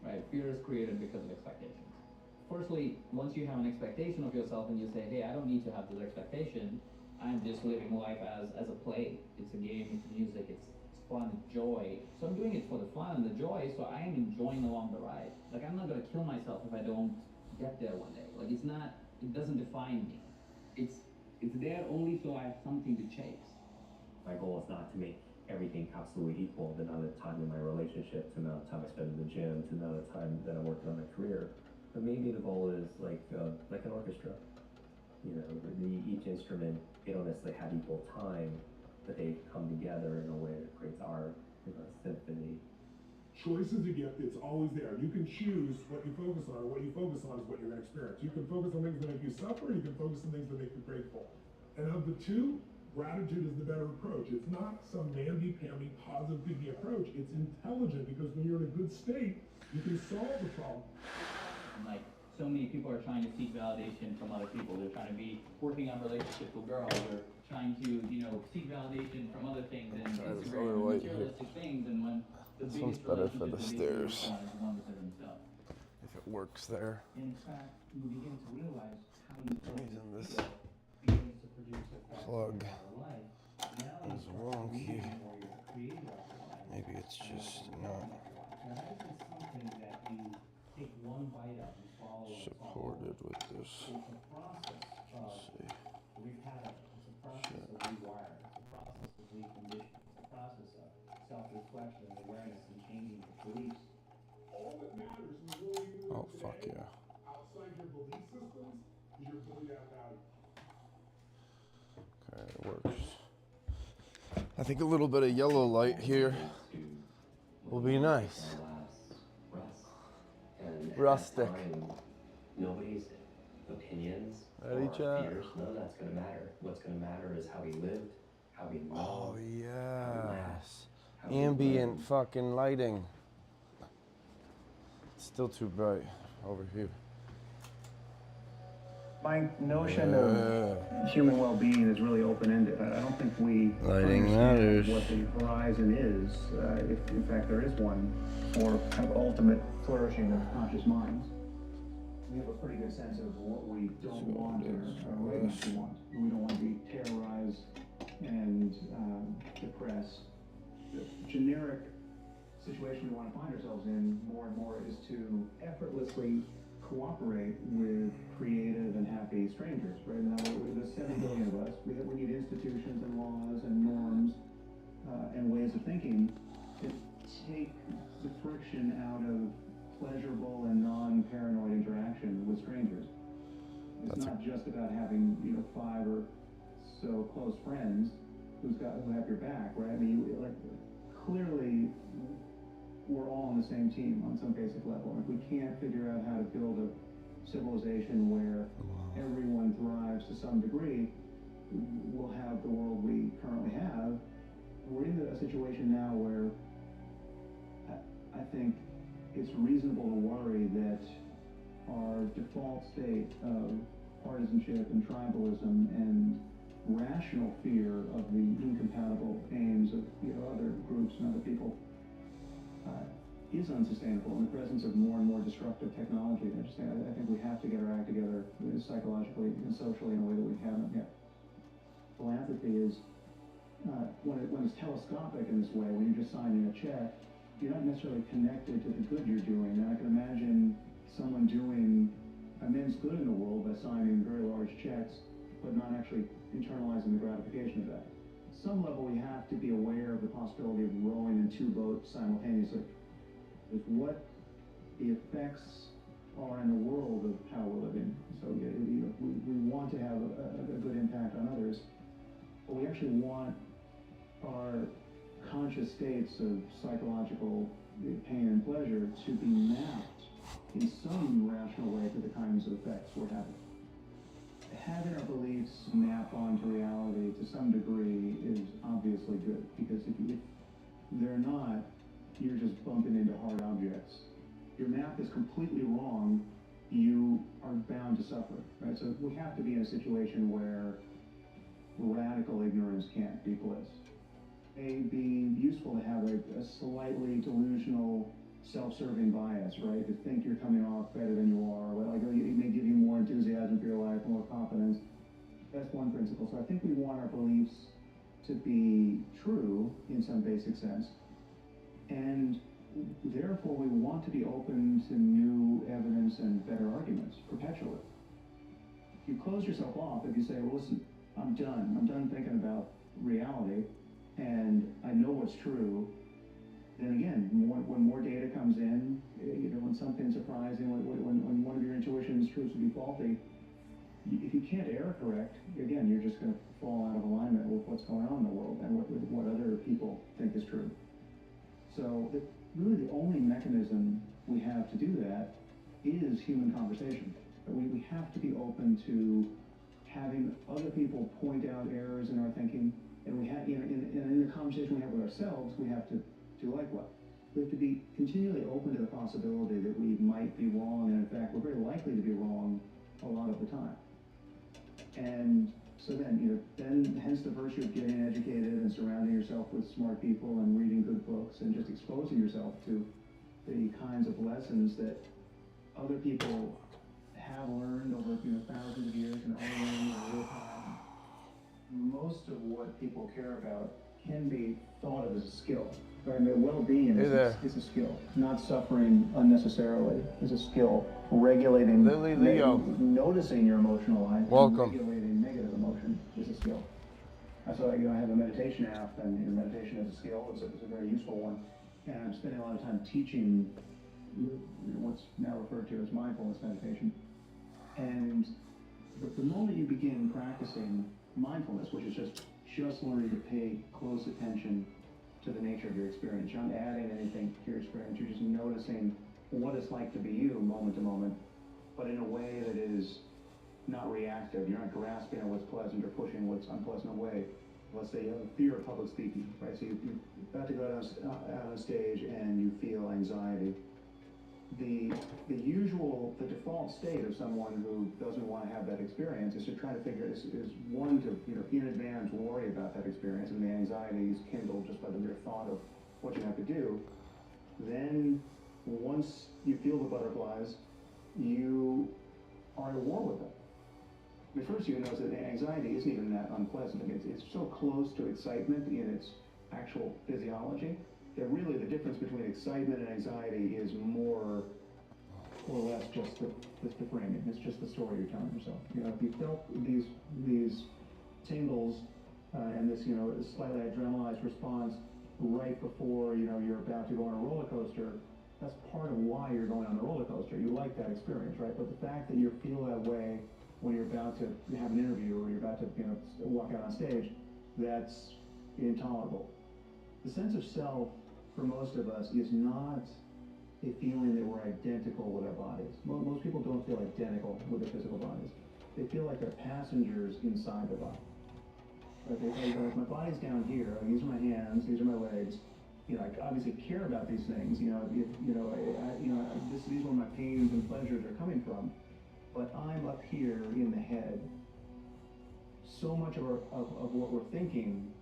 right? Fear is created because of expectations. Firstly, once you have an expectation of yourself and you say, hey, I don't need to have this expectation, I'm just living life as a play. It's a game, it's music, it's fun, it's joy. So I'm doing it for the fun and the joy, so I am enjoying along the ride. Like, I'm not gonna kill myself if I don't get there one day. Like, it doesn't define me. It's there only so I have something to chase. My goal is not to make everything absolutely equal, the amount of time in my relationship, to the amount of time I spend in the gym, to the amount of time that I'm working on my career. But maybe the goal is like an orchestra. You know, each instrument, they don't necessarily have equal time, but they come together in a way that creates art, symphony. Choice is a gift, it's always there. You can choose what you focus on, and what you focus on is what you're going to experience. You can focus on things that make you suffer, you can focus on things that make you grateful. And of the two, gratitude is the better approach. It's not some namby-pamby, positive thinking approach. It's intelligent, because when you're in a good state, you can solve the problem. Like, so many people are trying to seek validation from other people. They're trying to be working on relationships with girls, or trying to, seek validation from other things and Instagram and materialistic things. And when the This one's biggest better for the relationship that they stairs. can is one within themselves. If it works there. In fact, you begin to realize how you Using this begins to produce effects plug in your life. Now is wonky. where you're the creator of your life. Maybe it's just not Now, that isn't something that you take one bite of and swallow and supported with this. It's a process of repattern. It's a process of rewiring. It's a process of reconditioning. It's a process of self-reflection and awareness and changing your beliefs. All that matters in the world you live Oh, today, fuck yeah. outside your belief systems, is your ability to add value. Okay, it works. I think a little bit of yellow light here will be nice. Rustic. Nobody's opinions Ready, or chat? fears, none of that's going to matter. What's going to matter is how we lived, how we loved, Oh, yes. how we Ambient learned. fucking lighting. It's still too bright over here. My notion of human well-being is really open-ended. I don't think we Lighting understand matters. what the horizon is, if in fact there is one, for kind of ultimate flourishing of conscious minds. We have a pretty good sense of what we don't want or what we actually want. We don't want to be terrorized and depressed. The generic situation we want to find ourselves in more and more is to effortlessly cooperate with creative and happy strangers, right? Now, there's 7 billion of us. We need institutions and laws and norms and ways of thinking to take the friction out of pleasurable and non-paranoid interaction with strangers. It's not just about having 5 or so close friends who have your back, right? I mean, clearly we're all on the same team on some basic level. If we can't figure out how to build a civilization where everyone thrives to some degree, we'll have the world we currently have. We're in a situation now where I think it's reasonable to worry that our default state of partisanship and tribalism and rational fear of the incompatible aims of other groups and other people is unsustainable in the presence of more and more destructive technology. I think we have to get our act together psychologically and socially in a way that we haven't yet. Philanthropy is, when it's telescopic in this way, when you're just signing a check, you're not necessarily connected to the good you're doing. And I can imagine someone doing immense good in the world by signing very large checks, but not actually internalizing the gratification of that. At some level, we have to be aware of the possibility of rowing in 2 boats simultaneously. Is what the effects are in the world of how we're living. So we want to have a good impact on others, but we actually want our conscious conscious states of psychological pain and pleasure to be mapped in some rational way to the kinds of effects we're having. Having our beliefs map onto reality to some degree is obviously good, because if they're not, you're just bumping into hard objects. Your map is completely wrong, you are bound to suffer, right? So we have to be in a situation where radical ignorance can't be bliss. It may be useful to have a slightly delusional, self-serving bias, right? To think you're coming off better than you are, like it may give you more enthusiasm for your life, more confidence. That's one principle. So I think we want our beliefs to be true in some basic sense, and therefore we want to be open to new evidence and better arguments perpetually. If you close yourself off, if you say, well, listen, I'm done thinking about reality, and I know what's true, then again, when more data comes in, when something's surprising, when one of your intuitions proves to be faulty, if you can't error correct, again, you're just going to fall out of alignment with what's going on in the world and what other people think is true. So really the only mechanism we have to do that is human conversation. We have to be open to having other people point out errors in our thinking, and we have, in the conversation we have with ourselves, we have to do likewise. We have to be continually open to the possibility that we might be wrong, and in fact, we're very likely to be wrong a lot of the time. And so then, hence the virtue of getting educated and surrounding yourself with smart people and reading good books and just exposing yourself to the kinds of lessons that other people have learned over thousands of years and are learning in real time. Most of what people care about can be thought of as a skill. Right? I mean, well-being is a skill. Not suffering unnecessarily is a skill. Regulating, noticing your emotional life, and regulating negative emotion is a skill. So I have a meditation app, and meditation is a skill. It's a very useful one. And I'm spending a lot of time teaching what's now referred to as mindfulness meditation. And the moment you begin practicing mindfulness, which is just learning to pay close attention to the nature of your experience. You're not adding anything to your experience. You're just noticing what it's like to be you moment to moment, but in a way that is not reactive. You're not grasping at what's pleasant or pushing what's unpleasant away. Let's say you have a fear of public speaking, right? So you're about to go out on stage and you feel anxiety. The default state of someone who doesn't want to have that experience is to try to figure is one to in advance worry about that experience, and the anxiety is kindled just by the mere thought of what you have to do. Then once you feel the butterflies, you are at war with them. At first you notice that anxiety isn't even that unpleasant. I mean, it's so close to excitement in its actual physiology that really the difference between excitement and anxiety is more or less just the framing. It's just the story you're telling yourself. If you felt these tingles and this slightly adrenalized response right before you're about to go on a roller coaster, that's part of why you're going on the roller coaster. You like that experience, right? But the fact that you feel that way when you're about to have an interview or you're about to walk out on stage, that's intolerable. The sense of self for most of us is not a feeling that we're identical with our bodies. Most people don't feel identical with their physical bodies. They feel like they're passengers inside the body. Right? My body's down here. These are my hands. These are my legs. I obviously care about these things. This is where my pains and pleasures are coming from. But I'm up here in the head. So much of what we're thinking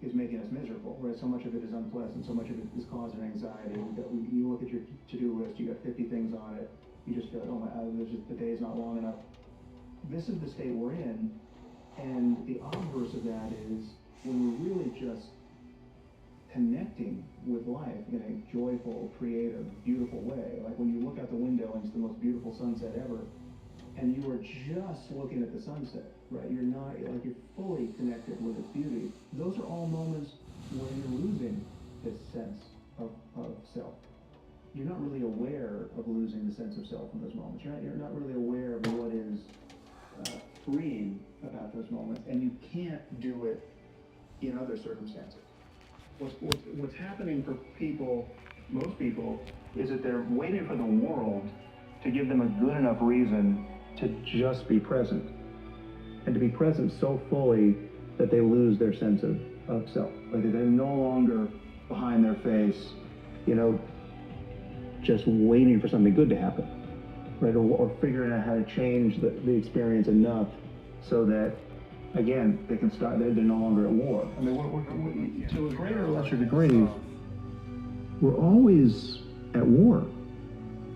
is making us miserable, right? So much of it is unpleasant, so much of it is causing anxiety. You look at your to-do list, you got 50 things on it, you just feel like, oh my God, the day's not long enough. This is the state we're in, and the obverse of that is when we're really just connecting with life in a joyful, creative, beautiful way. Like when you look out the window and it's the most beautiful sunset ever, and you are just looking at the sunset, right? You're not, you're fully connected with its beauty. Those are all moments when you're losing this sense of self. You're not really aware of losing the sense of self in those moments. You're not really aware of what is freeing about those moments, and you can't do it in other circumstances. What's happening for people, most people, is that they're waiting for the world to give them a good enough reason to just be present. And to be present so fully that they lose their sense of self. Like they're no longer behind their face, just waiting for something good to happen, right? Or figuring out how to change the experience enough so that, again, they can start, they're no longer at war. I mean, we're to a greater or lesser degree, we're always at war.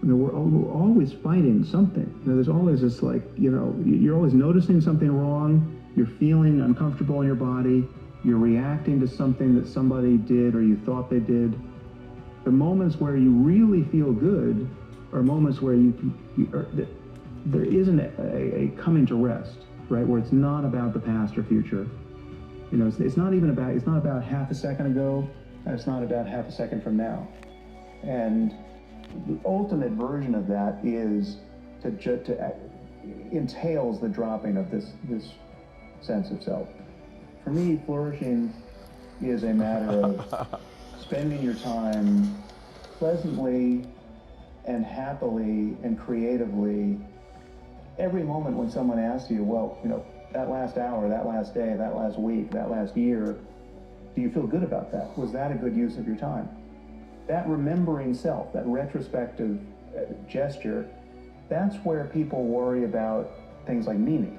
I mean, we're always fighting something. There's always this you're always noticing something wrong, you're feeling uncomfortable in your body, you're reacting to something that somebody did or you thought they did. The moments where you really feel good are moments where there isn't a coming to rest, right? Where it's not about the past or future. It's not about half a second ago, and it's not about half a second from now. And the ultimate version of that is entails the dropping of this sense of self. For me, flourishing is a matter of spending your time pleasantly and happily and creatively. Every moment when someone asks you, that last hour, that last day, that last week, that last year, do you feel good about that? Was that a good use of your time? That remembering self, that retrospective gesture, that's where people worry about things like meaning.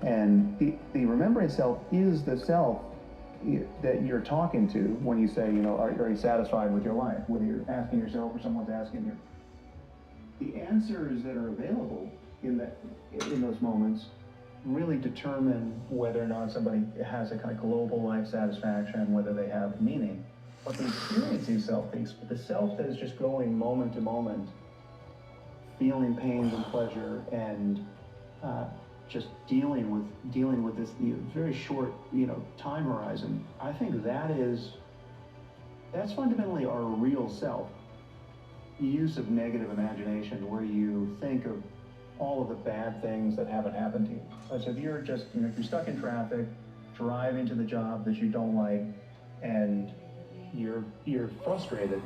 And the remembering self is the self that you're talking to when you say, are you satisfied with your life? Whether you're asking yourself or someone's asking you. The answers that are available in those moments really determine whether or not somebody has a kind of global life satisfaction, whether they have meaning. But the experiencing self, the self that is just going moment to moment, feeling pains and pleasure, and just dealing with this very short, time horizon. I think that's fundamentally our real self. Use of negative imagination, where you think of all of the bad things that haven't happened to you. So if you're just, if you're stuck in traffic, driving to the job that you don't like, and you're frustrated,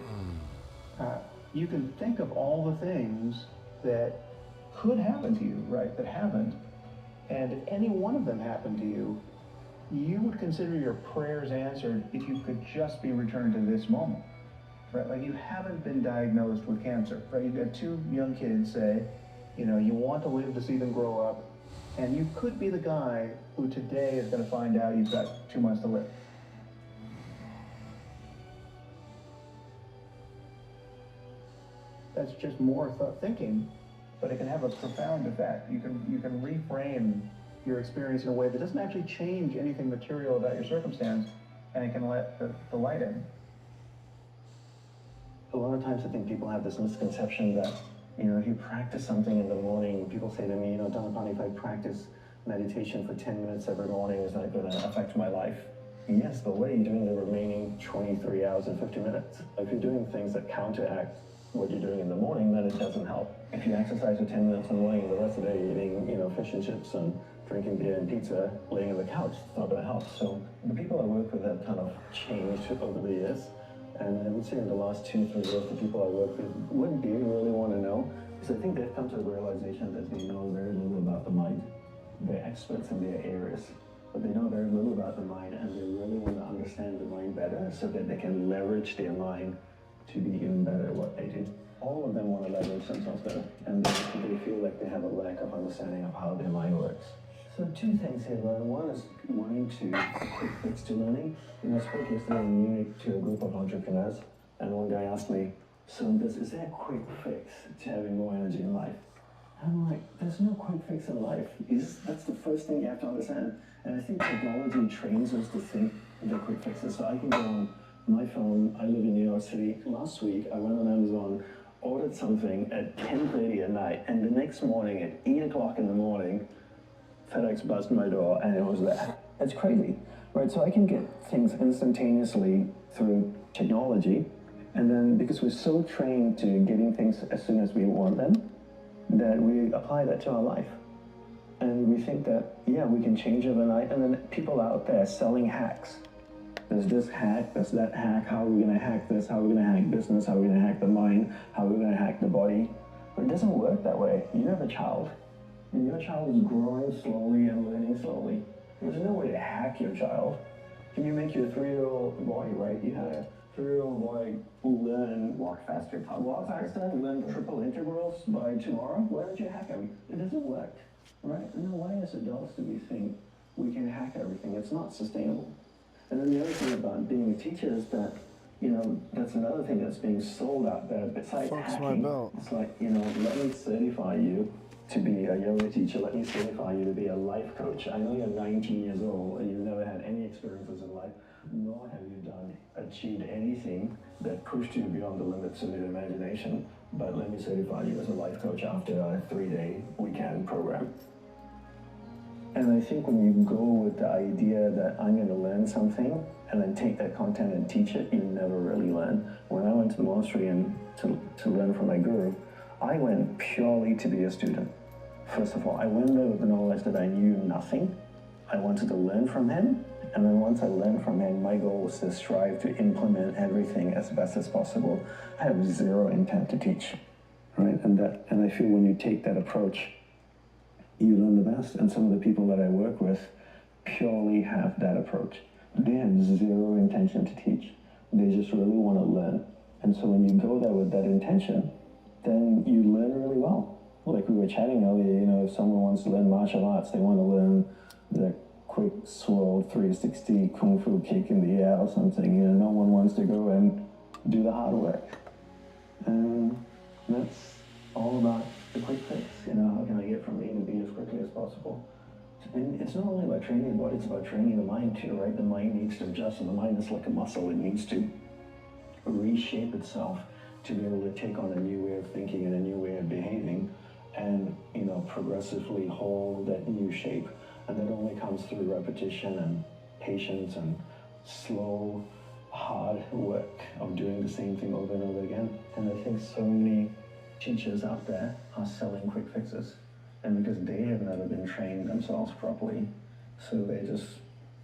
you can think of all the things that could happen to you, right, that haven't, and if any one of them happened to you, you would consider your prayers answered if you could just be returned to this moment, right? Like you haven't been diagnosed with cancer, right? You've got two young kids, say, you want to live to see them grow up, and you could be the guy who today is going to find out you've got 2 months to live. That's just more thinking, but it can have a profound effect. You can reframe your experience in a way that doesn't actually change anything material about your circumstance, and it can let the light in. A lot of times I think people have this misconception that, if you practice something in the morning, people say to me, Donapani, if I practice meditation for 10 minutes every morning, is that going to affect my life? Yes, but what are you doing the remaining 23 hours and 50 minutes? If you're doing things that counteract what you're doing in the morning, then it doesn't help. If you exercise for 10 minutes in the morning and the rest of the day you're eating, fish and chips and drinking beer and pizza, laying on the couch, it's not going to help. So the people I work with have kind of changed over the years. And I would say in the last 2-3 years, the people I work with, what do you really want to know? Because I think they've come to the realization that they know very little about the mind. They're experts in their areas, but they know very little about the mind, and they really want to understand the mind better so that they can leverage their mind to be even better at what they do. All of them want to leverage themselves better, and they feel like they have a lack of understanding of how their mind works. So 2 things here, Ron. One is wanting to quick fix to learning. I spoke yesterday in Munich to a group of entrepreneurs, and one guy asked me, so is there a quick fix to having more energy in life? I'm like, there's no quick fix in life. That's the first thing you have to understand. And I think technology trains us to think the quick fixes. So I can go on my phone, I live in New York City. Last week, I went on Amazon, ordered something at 10:30 at night, and the next morning at 8 o'clock in the morning, FedEx buzzed my door and it was there. It's crazy, right? So I can get things instantaneously through technology, and then because we're so trained to getting things as soon as we want them, that we apply that to our life. And we think that, we can change overnight, and then people out there selling hacks. There's this hack, there's that hack. How are we going to hack this? How are we going to hack business? How are we going to hack the mind? How are we going to hack the body? But it doesn't work that way. You have a child, and your child is growing slowly and learning slowly. There's no way to hack your child. Can you make your 3-year-old boy, right? You had a 3-year-old boy learn walk faster, learn triple integrals by tomorrow. Why don't you hack him? It doesn't work, right? And then why as adults do we think we can hack everything? It's not sustainable. And then the other thing about being a teacher is that, you know, that's another thing that's being sold out there. Besides hacking, it's like, you know, let me certify you to be a yoga teacher. Let me certify you to be a life coach. I know you're 19 years old and you've never had any experiences in life, nor have you achieved anything that pushed you beyond the limits of your imagination. But let me certify you as a life coach after a 3-day weekend program. And I think when you go with the idea that I'm going to learn something and then take that content and teach it, you never really learn. When I went to the monastery and to learn from my guru, I went purely to be a student. First of all, I went there with the knowledge that I knew nothing. I wanted to learn from him, and then once I learned from him, my goal was to strive to implement everything as best as possible. I have zero intent to teach, right? And I feel when you take that approach, you learn the best. And some of the people that I work with purely have that approach. They have zero intention to teach. They just really want to learn. And so when you go there with that intention, then you learn really well. Like we were chatting earlier, you know, if someone wants to learn martial arts, they want to learn the quick swirl 360 kung fu kick in the air or something. You know, no one wants to go and do the hard work. And that's all about the quick fix. You know, how can I get from A to B as quickly as possible? And it's not only about training the body, it's about training the mind too, right? The mind needs to adjust, and the mind is like a muscle. It needs to reshape itself to be able to take on a new way of thinking and a new way of behaving, and, you know, progressively hold that new shape. And that only comes through repetition and patience and slow, hard work of doing the same thing over and over again. And I think so many teachers out there are selling quick fixes, and because they have never been trained themselves properly, so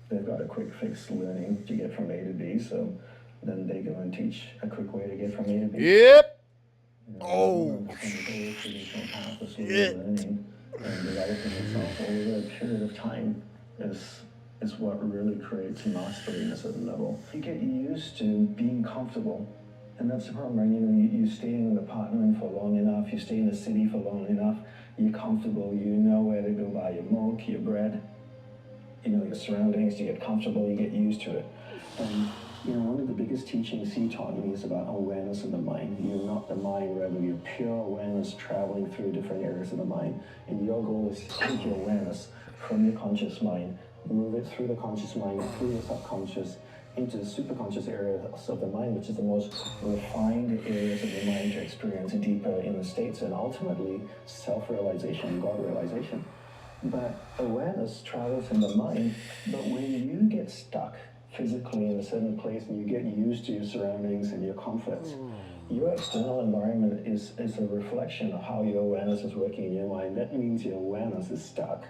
they've got a quick fix learning to get from A to B, so then they go and teach a quick way to get from A to B. Yep. You know, Oh, shit. Learning and developing itself over a period of time is what really creates mastery in a certain level. You get used to being comfortable. And that's the problem, right? You know, you stay in an apartment for long enough, you stay in the city for long enough, you're comfortable, you know where to go buy your milk, your bread, you know, your surroundings, you get comfortable, you get used to it. And, you know, one of the biggest teachings he taught me is about awareness of the mind. You're not the mind, rather you're pure awareness traveling through different areas of the mind. And your goal is to take your awareness from your conscious mind, move it through the conscious mind, through your subconscious, into the superconscious areas of the mind, which is the most refined areas of the mind to experience deeper in the states, and ultimately self-realization, God-realization. But awareness travels in the mind, but when you get stuck physically in a certain place and you get used to your surroundings and your comforts, your external environment is a reflection of how your awareness is working in your mind. That means your awareness is stuck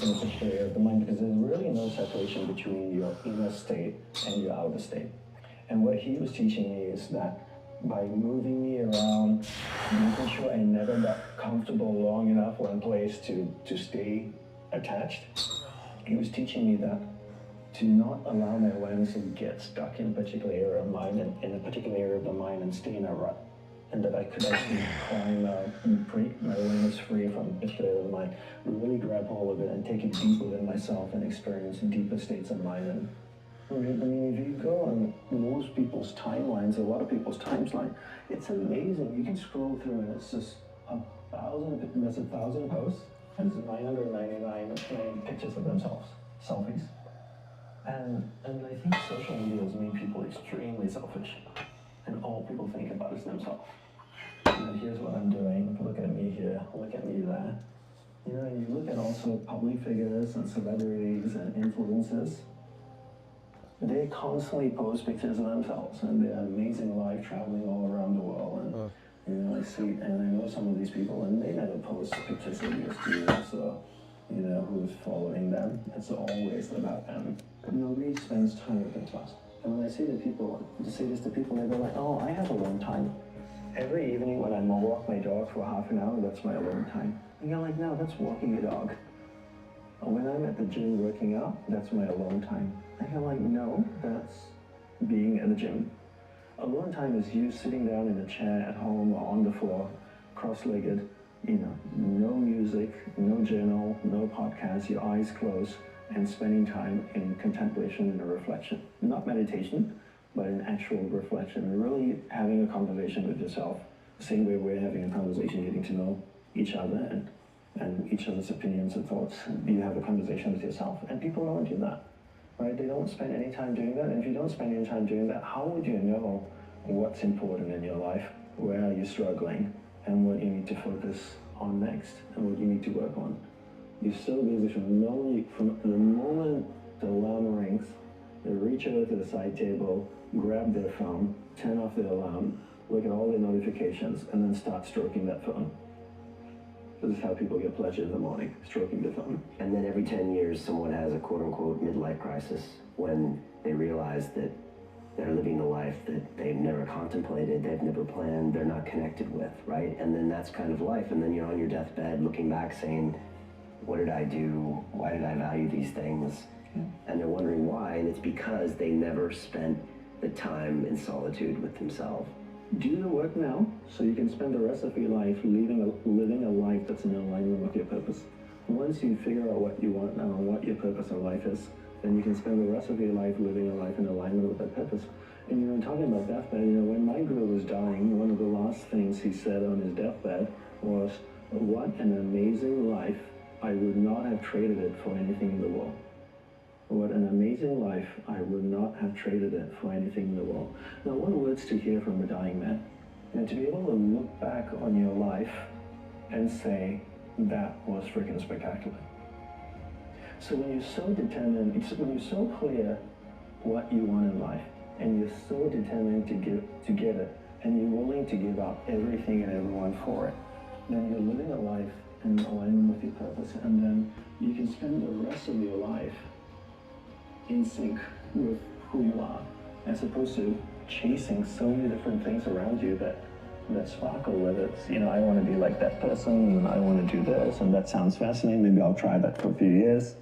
in a particular area of the mind, because there's really no separation between your inner state and your outer state. And what he was teaching me is that by moving me around, making sure I never got comfortable long enough one place to stay attached, he was teaching me that to not allow my awareness to get stuck in a particular area of mind and in a particular area of the mind and stay in a rut. And that I could actually climb out, break my awareness free from a particular area of the mind, really grab hold of it and take it deep within myself and experience deeper states of mind. And I mean, if you go on most people's timelines, a lot of people's timeline, it's amazing. You can scroll through and it's just there's 1,000 posts, and there's 999 pictures of themselves, selfies. And I think social media has made people extremely selfish, and all people think about is themselves. You know, here's what I'm doing, look at me here, look at me there. You know, and you look at also public figures and celebrities and influencers. They constantly post pictures of themselves and their amazing life traveling all around the world. And you know, I see, and I know some of these people, and they never post pictures of their students or, you know, who's following them. It's always about them. Nobody spends time with themselves. And when I say this to people, they go like, oh, I have alone time. Every evening when I walk my dog for half an hour, that's my alone time. And you're like, no, that's walking your dog. Or when I'm at the gym working out, that's my alone time. And you're like, no, that's being at the gym. Alone time is you sitting down in a chair at home or on the floor, cross-legged, no music, no journal, no podcast, your eyes closed, and spending time in contemplation and a reflection. Not meditation, but an actual reflection, really having a conversation with yourself, the same way we're having a conversation, getting to know each other and each other's opinions and thoughts. You have a conversation with yourself, and people don't do that, right? They don't spend any time doing that, and if you don't spend any time doing that, how would you know what's important in your life? Where are you struggling? And what you need to focus on next, and what you need to work on. You're so busy from the moment the alarm rings, they reach over to the side table, grab their phone, turn off the alarm, look at all their notifications, and then start stroking that phone. This is how people get pleasure in the morning, stroking the phone. And then every 10 years, someone has a quote-unquote midlife crisis when they realize that they're living a life that they've never contemplated, they've never planned, they're not connected with, right? And then that's kind of life. And then you're on your deathbed looking back saying, what did I do? Why did I value these things? And they're wondering why, and it's because they never spent the time in solitude with themselves. Do the work now so you can spend the rest of your life living a life that's in alignment with your purpose. Once you figure out what you want now and what your purpose in life is, then you can spend the rest of your life living a life in alignment with that purpose. And talking about deathbed, when my guru was dying, one of the last things he said on his deathbed was, what an amazing life. I would not have traded it for anything in the world. What an amazing life. I would not have traded it for anything in the world. Now, what words to hear from a dying man? And to be able to look back on your life and say, that was freaking spectacular. So when you're so determined, when you're so clear what you want in life, and you're so determined to get it, and you're willing to give up everything and everyone for it, then you're living a life in alignment with your purpose, and then you can spend the rest of your life in sync with who you are, as opposed to chasing so many different things around you that sparkle, whether it's, I want to be like that person, and I want to do this, and that sounds fascinating, maybe I'll try that for a few years.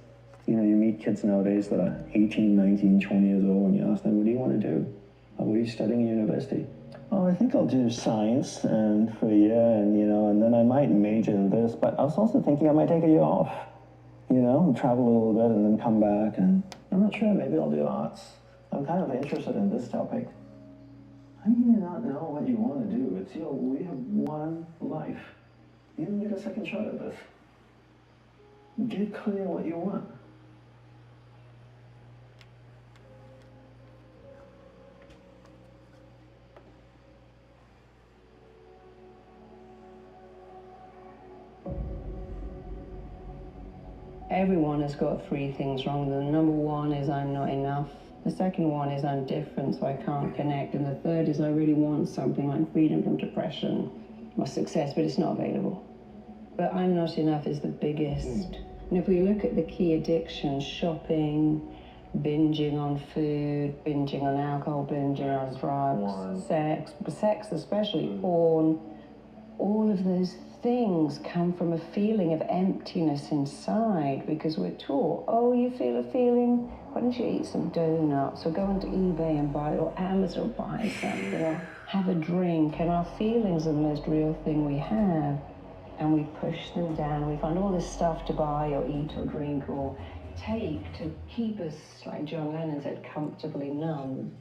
You meet kids nowadays that are 18, 19, 20 years old, and you ask them, what do you want to do? What are you studying in university? Oh, I think I'll do science and for a year, and then I might major in this, but I was also thinking I might take a year off, travel a little bit and then come back, and I'm not sure, maybe I'll do arts. I'm kind of interested in this topic. How do you not know what you want to do? It's, we have one life. You don't get a second shot at this. Get clear what you want. Everyone has got three things wrong. The number one is I'm not enough. The second one is I'm different, so I can't connect. And the third is I really want something like freedom from depression or success, but it's not available. But I'm not enough is the biggest. And if we look at the key addictions, shopping, binging on food, binging on alcohol, binging on drugs, sex especially, porn, all of those things come from a feeling of emptiness inside, because we're taught, oh, you feel a feeling, why don't you eat some donuts, or go onto eBay and buy, or Amazon buy something, or have a drink, and our feelings are the most real thing we have, and we push them down. We find all this stuff to buy or eat or drink or take to keep us, like John Lennon said, comfortably numb.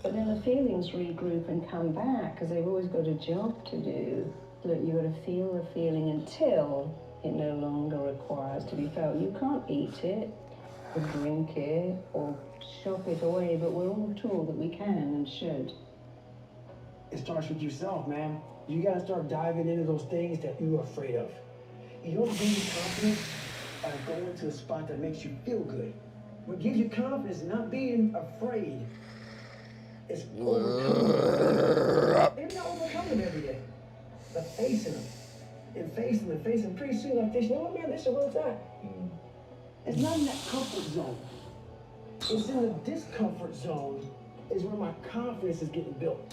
But then the feelings regroup and come back, because they've always got a job to do. That you've got to feel the feeling until it no longer requires to be felt. You can't eat it, or drink it, or shop it away, but we're all taught that we can and should. It starts with yourself, man. You gotta start diving into those things that you're afraid of. You don't gain confidence by going to a spot that makes you feel good. What gives you confidence is not being afraid. It's overcoming. Maybe not overcoming every day, but facing them. And facing them, facing pretty soon like this. You know what, man, this is where it's at. It's not in that comfort zone. It's in the discomfort zone is where my confidence is getting built.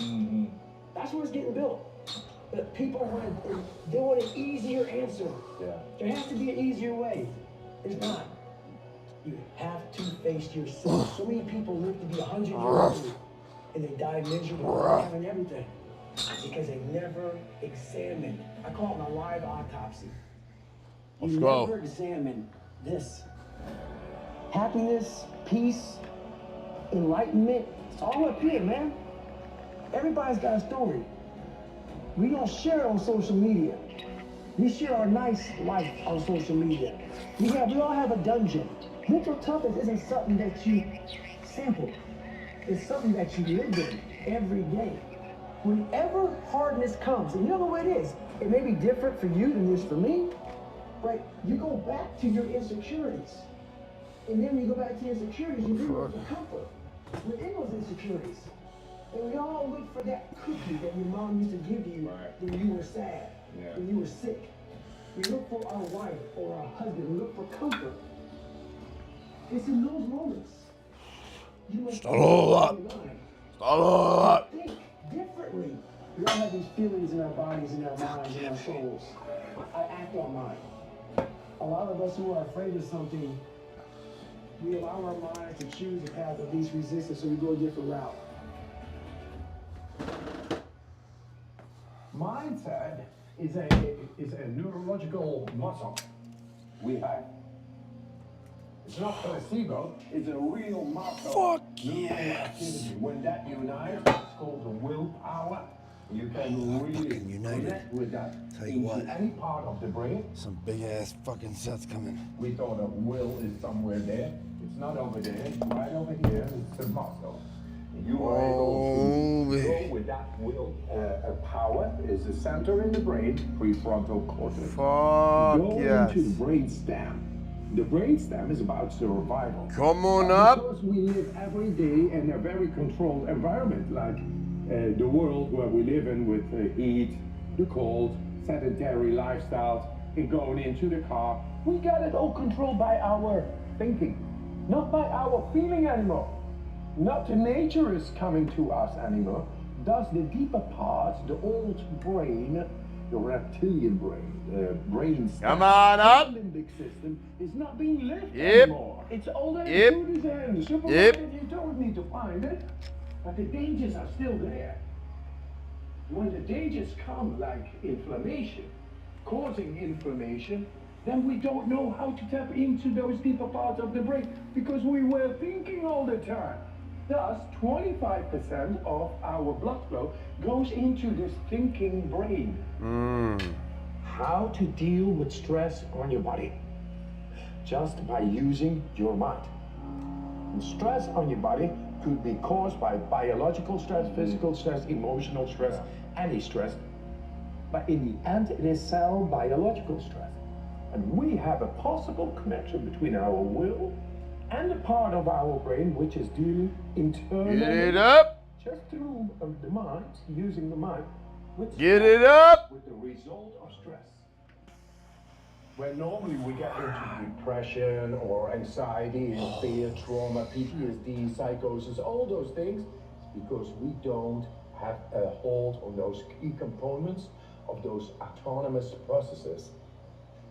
That's where it's getting built. But people they want an easier answer. Yeah. There has to be an easier way. There's not. You have to face yourself. So many people live to be 100 years old and they die miserable and everything because they never examined. I call it my live autopsy. You never examine this. Happiness, peace, enlightenment, it's all up here, man. Everybody's got a story. We don't share it on social media. We share our nice life on social media. We all have a dungeon. Mental toughness isn't something that you sample. It's something that you live in every day. Whenever hardness comes, and you know what it is, it may be different for you than it is for me, but you go back to your insecurities. And then when you go back to your insecurities, you bring the comfort within those insecurities. And we all look for that cookie that your mom used to give you when you were sad, when you were sick. We look for our wife or our husband. We look for comfort. It's in those moments. You must think differently. We all have these feelings in our bodies, in our minds, in our souls. I act on mine. A lot of us who are afraid of something, we allow our minds to choose the path of least resistance, so we go a different route. Mindset is a neurological muscle we have. It's not placebo, it's a real muscle. Fuck activity. When that unites, it's called the willpower. You can really connect with that into any part of the brain. Some big ass fucking sets coming. We thought that will is somewhere there. It's not over there, it's right over here. It's the muscle. You are able to go with that will. Power is the center in the brain, prefrontal cortex. Fuck yes. Into the brainstem. The brainstem is about survival. Come on up. Because we live every day in a very controlled environment, like the world where we live in with the heat, the cold, sedentary lifestyles, and going into the car. We got it all controlled by our thinking, not by our feeling anymore. Not the nature is coming to us anymore. Thus, the deeper parts, the old brain, the reptilian brain, the brain come on up. limbic system is not being lived Yep. anymore. It's all there Yep. to the end. Yep. You don't need to find it, but the dangers are still there. When the dangers come, like inflammation, causing inflammation, then we don't know how to tap into those deeper parts of the brain because we were thinking all the time. Thus, 25% of our blood flow goes into this thinking brain. How to deal with stress on your body? Just by using your mind. And stress on your body could be caused by biological stress, physical stress, emotional stress, any stress. But in the end, it is cell biological stress. And we have a possible connection between our will and the part of our brain which is dealing internally. Get it up. Just through the mind, using the mind. Get it up. With the result of stress. Where normally we get into depression or anxiety and fear, trauma, PTSD, psychosis, all those things, it's because we don't have a hold on those key components of those autonomous processes.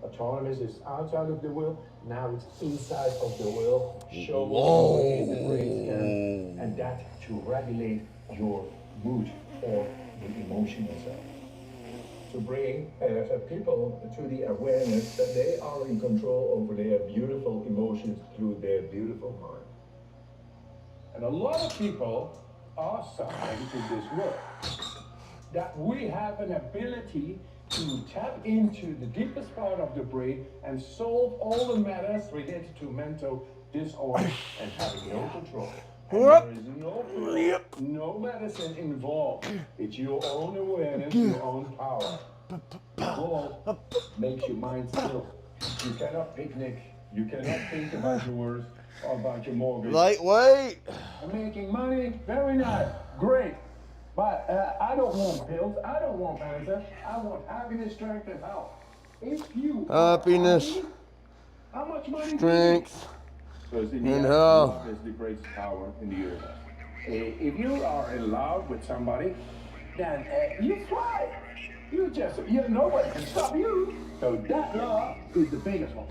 Autonomous is outside of the will, now it's inside of the will, shown in the brainstem, and that to regulate your mood or the emotional self. To bring people to the awareness that they are in control over their beautiful emotions through their beautiful mind. And a lot of people are suffering in this world. That we have an ability to tap into the deepest part of the brain and solve all the matters related to mental disorder and having no control. And there is no pill, no medicine involved. It's your own awareness, your own power. All makes your mind still. You cannot picnic. You cannot think about yours or about your mortgage. Lightweight. I'm making money. Very nice. Great. But I don't want pills. I don't want medicine. I want happiness, strength, and health. If you happiness, happy, how much money strength, do you need? and health. Love is the greatest power in the universe. If you are in love with somebody, then you fly. Nobody can stop you. So that love is the biggest one.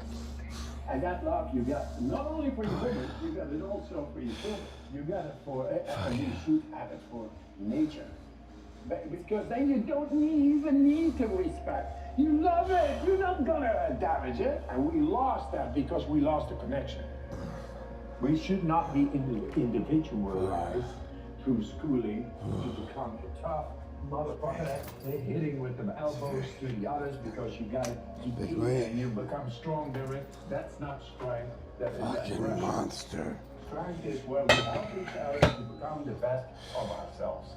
And that love you got not only for your woman, you got it also for your children. You got it for, and you should have it for nature. Because then you don't even need to respect. You love it. You're not gonna damage it. And we lost that because we lost the connection. We should not be individualized through schooling to become a tough motherfucker hitting with the elbows to the others because you got it and you become strong during. That's not strength. That is Fucking monster. Strength is where we help each other to become the best of ourselves.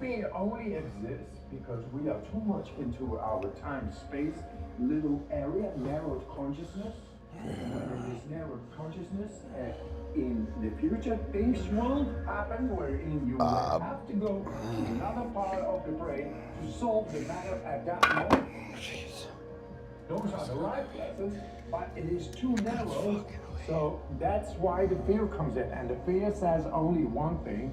Fear only exists because we are too much into our time-space little area, narrowed consciousness. When in this narrowed consciousness, in the future, things will happen wherein you will have to go to another part of the brain to solve the matter at that moment. Those are the right lessons, but it is too narrow. So that's why the fear comes in. And the fear says only one thing.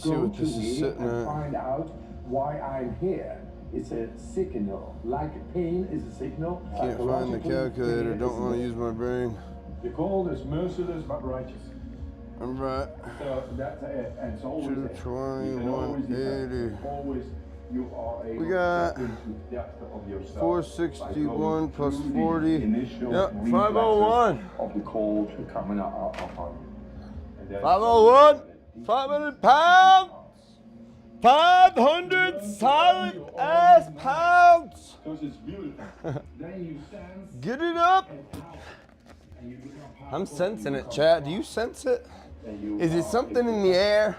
Go to me and find out why I'm here. It's a signal. Like pain is a signal. Can't find the calculator, don't want to use my brain. The cold is merciless but righteous. I'm right. So that's it. And it's always 220, 180. Always you are able We got to get into the depth of yourself. 461 plus 40. Yep, 501. Of the cold coming up on you. 501. 500 pounds. 500 solid ass pounds. Because it's beautiful. Then you sense. Get it up. I'm sensing it, Chad. Do you sense it? Is it something in the air?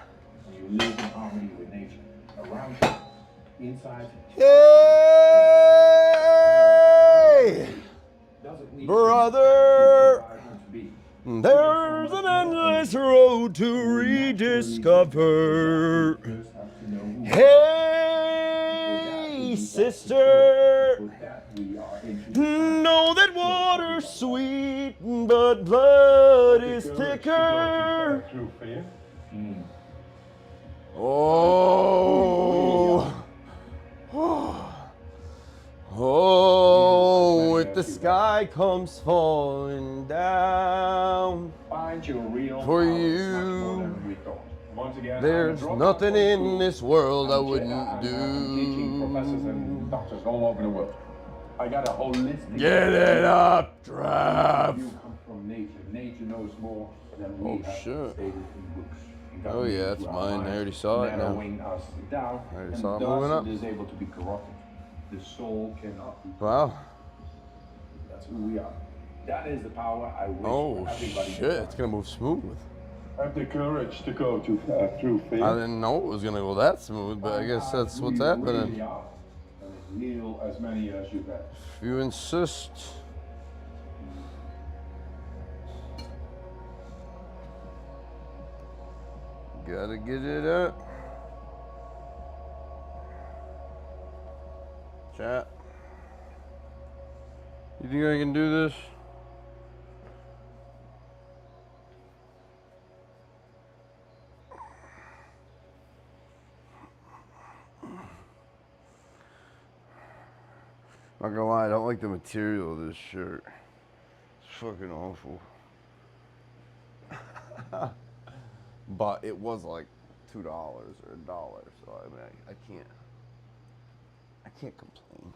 You live in harmony with nature. Around you, inside. Hey, brother. There's an endless road to rediscover. Hey, sister. Know that water's sweet, but blood is thicker. Oh. Oh, if the sky comes falling down for you, there's nothing in this world I wouldn't do. Professors and doctors all over the world. I got a holistic. Get it up, Trav. You come from nature. Nature knows more than we have stated in books. Oh yeah, that's mine. I already saw it now. Narrowing us down, I already and saw it moving up. It is able to be corrupted. The soul cannot be. Wow. That's who we are. That is the power I wish Oh everybody shit, it's gonna move smooth. have the courage to go to through fear. I didn't know it was gonna go that smooth, but I guess that's what's happening. Really are, and heal as many as you can. If you insist. Gotta get it up. Chat. You think I can do this? Not gonna lie, I don't like the material of this shirt. It's fucking awful. But it was like $2 or $1, so I mean, I can't complain.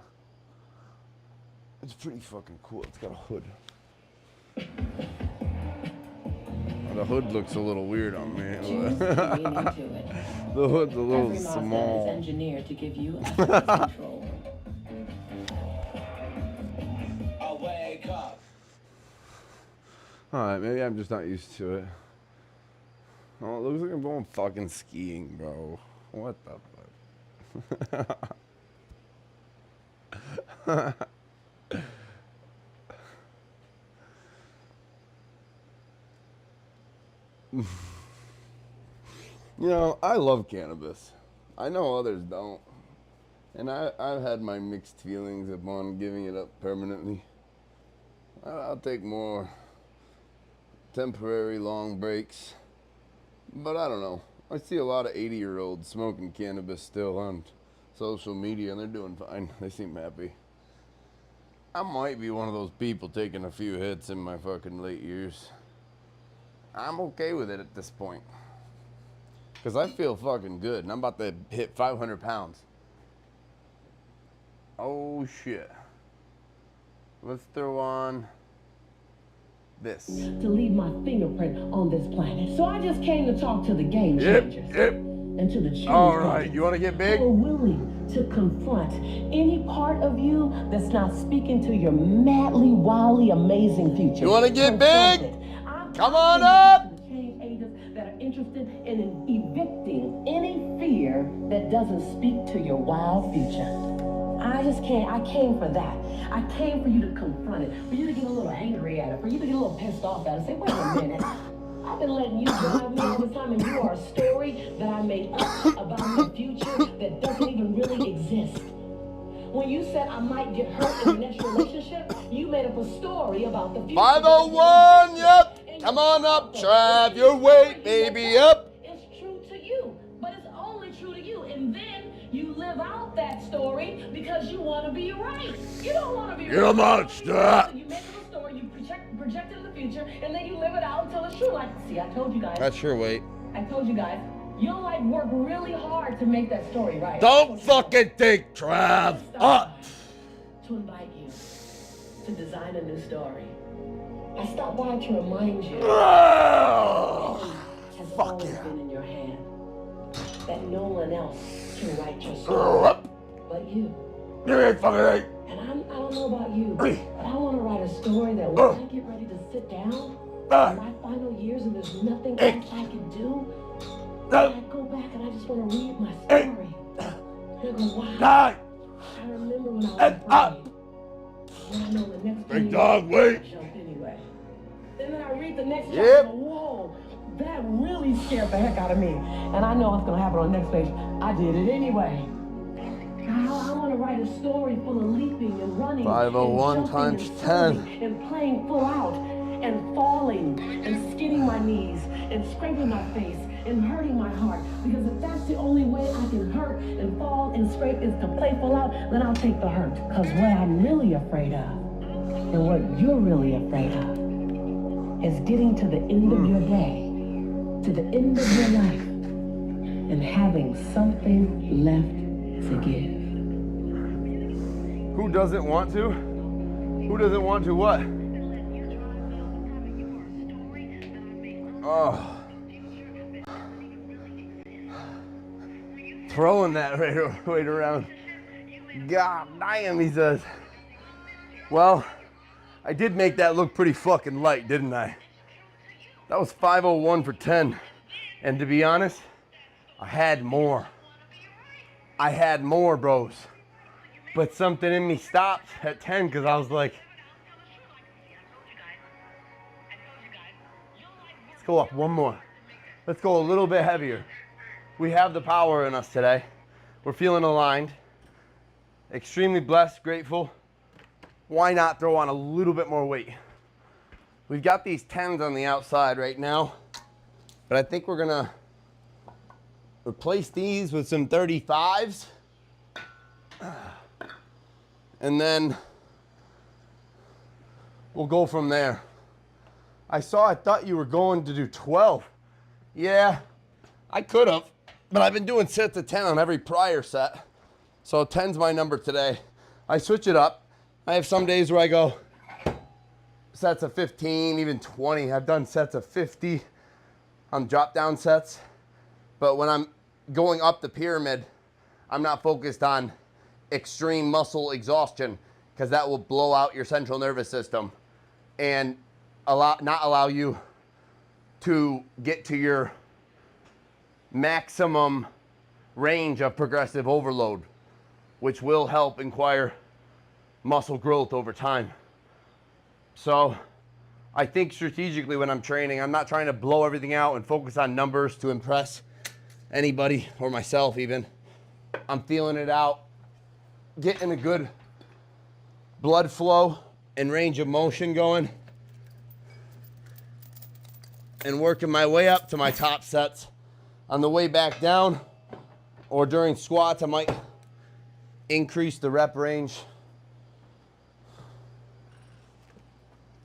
It's pretty fucking cool. It's got a hood. The hood looks a little weird on me. The hood's a little small. Is engineered to give you effortless control. Wake up. Alright, maybe I'm just not used to it. Oh, it looks like I'm going fucking skiing, bro. What the fuck? You know, I love cannabis. I know others don't. And I've had my mixed feelings upon giving it up permanently. I'll take more temporary long breaks. But I don't know. I see a lot of 80-year-olds smoking cannabis still on social media, and they're doing fine. They seem happy. I might be one of those people taking a few hits in my fucking late years. I'm okay with it at this point. Because I feel fucking good, and I'm about to hit 500 pounds. Oh, shit. Let's throw on this. To leave my fingerprint on this planet. So I just came to talk to the game changers. And to the change All right, you want to get big? who are willing to confront any part of you that's not speaking to your madly, wildly amazing future. You want to get Confront big? it. Come on up! To the change agents that are interested in evicting any fear that doesn't speak to your wild future. I came for that. I came for you to confront it, for you to get a little angry at it, for you to get a little pissed off at it, say, wait a minute. I've been letting you drive me all the time, and you are a story that I made up about the future that doesn't even really exist. When you said I might get hurt in the next relationship, you made up a story about the future. 501, yep. Come on up, Trav. Your weight, baby, up. It's true to you, but it's only true to you. And then you live out that story because you want to be right. You don't want to be right. You're a monster. You make up a story, you project it in the future, and then you live it out until it's true. Like, see, I told you guys. That's your weight. I told you guys. You'll like work really hard to make that story right. Don't fucking think, Trav. Up. To invite you to design a new story. I stopped by to remind you has always been in your hand. That no one else can write your story but you. Give me a fucking eight. And I don't know about you, but I want to write a story that when I get ready to sit down in my final years and there's nothing else I can do, I go back and I just want to read my story. And I go, wow. I remember when I was afraid. And I know the next Big dog, wait. I jumped anyway. And then I read the next chapter and go, whoa, that really scared the heck out of me. And I know what's going to happen on the next page. I did it anyway. I want to write a story full of leaping and running 501 and times and 10. And playing full out and falling and skinning my knees and scraping my face and hurting my heart. Because if that's the only way I can hurt and fall and scrape is to play full out, then I'll take the hurt. Because what I'm really afraid of and what you're really afraid of is getting to the end of your day, to the end of your life, and having something left to give. Who doesn't want to? Who doesn't want to what? Oh. Throwing that right around. God damn, he says. Well, I did make that look pretty fucking light, didn't I? That was 501 for 10. And to be honest, I had more. I had more, bros. But something in me stopped at 10 because I was like, let's go up one more. Let's go a little bit heavier. We have the power in us today. We're feeling aligned. Extremely blessed, grateful. Why not throw on a little bit more weight? We've got these 10s on the outside right now, but I think we're gonna replace these with some 35s. And then we'll go from there. I thought you were going to do 12. Yeah, I could have, but I've been doing sets of 10 on every prior set. So 10's my number today. I switch it up. I have some days where I go sets of 15, even 20. I've done sets of 50 on drop down sets. But when I'm going up the pyramid, I'm not focused on extreme muscle exhaustion because that will blow out your central nervous system and not allow you to get to your maximum range of progressive overload, which will help acquire muscle growth over time. So I think strategically when I'm training, I'm not trying to blow everything out and focus on numbers to impress anybody or myself even. I'm feeling it out, getting a good blood flow and range of motion going, and working my way up to my top sets On the way back down or during squats, I might increase the rep range.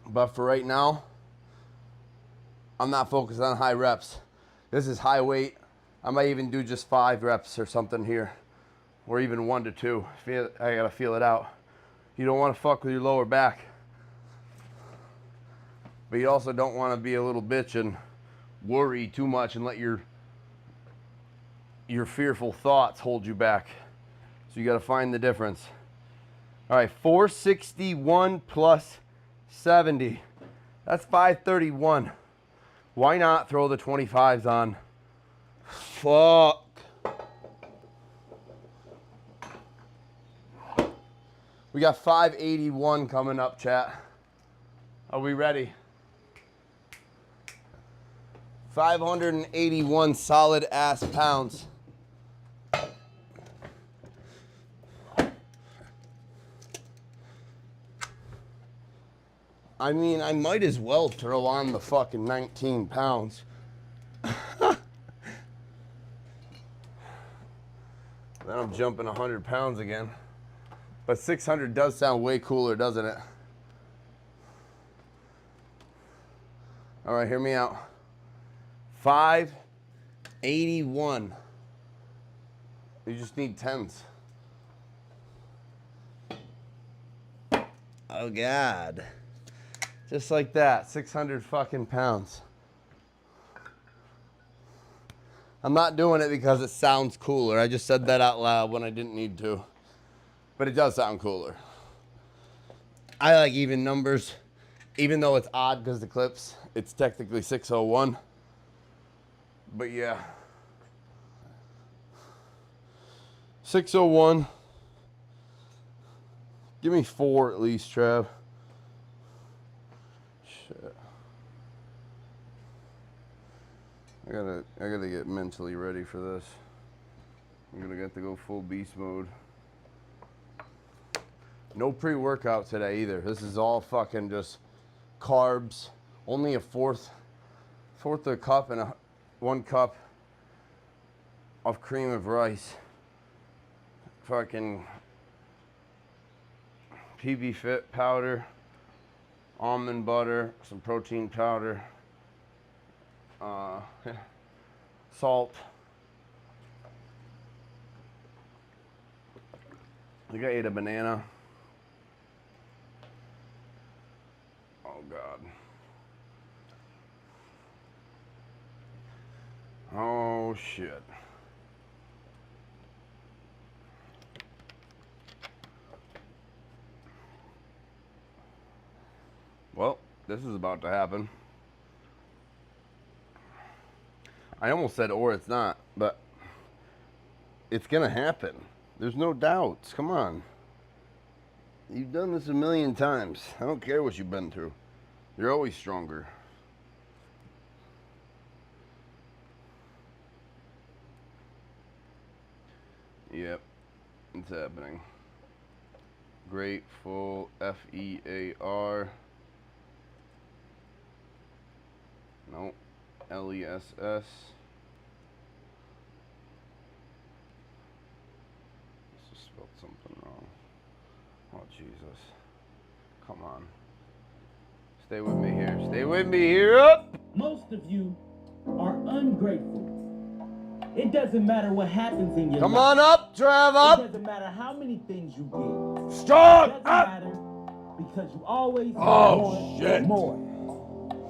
But for right now, I'm not focused on high reps. This is high weight. I might even do just 5 reps or something here, or even 1 to 2. I gotta feel it out. You don't want to fuck with your lower back, but you also don't want to be a little bitch and worry too much and let your fearful thoughts hold you back. So you gotta find the difference. All right, 461 plus 70. That's 531. Why not throw the 25s on? Fuck. We got 581 coming up, chat. Are we ready? 581 solid ass pounds. I mean, I might as well throw on the fucking 19 pounds. Then I'm jumping 100 pounds again. But 600 does sound way cooler, doesn't it? All right, hear me out. 581. You just need 10s. Oh, God. Just like that, 600 fucking pounds. I'm not doing it because it sounds cooler. I just said that out loud when I didn't need to. But it does sound cooler. I like even numbers, even though it's odd because the clips, it's technically 601. But yeah. 601. Give me 4 at least, Trav. Shit. I gotta get mentally ready for this. I'm gonna get to go full beast mode. No pre-workout today either. This is all fucking just carbs. Only a fourth a cup and 1 cup of cream of rice. Fucking PB Fit powder, almond butter, some protein powder, salt. I think I ate a banana. Oh God. Oh shit. Well, this is about to happen. I almost said or it's not, but it's gonna happen. There's no doubts. Come on. You've done this a million times. I don't care what you've been through. You're always stronger. Yep, it's happening. Grateful, F-E-A-R. No, L-E-S-S. Just spelled something wrong. Oh, Jesus. Come on. Stay with me here. Stay with me here. Up! Most of you are ungrateful. It doesn't matter what happens in your life. Come on up, Trav, up! It doesn't matter how many things you get. Strong! It doesn't matter because you always want shit. More.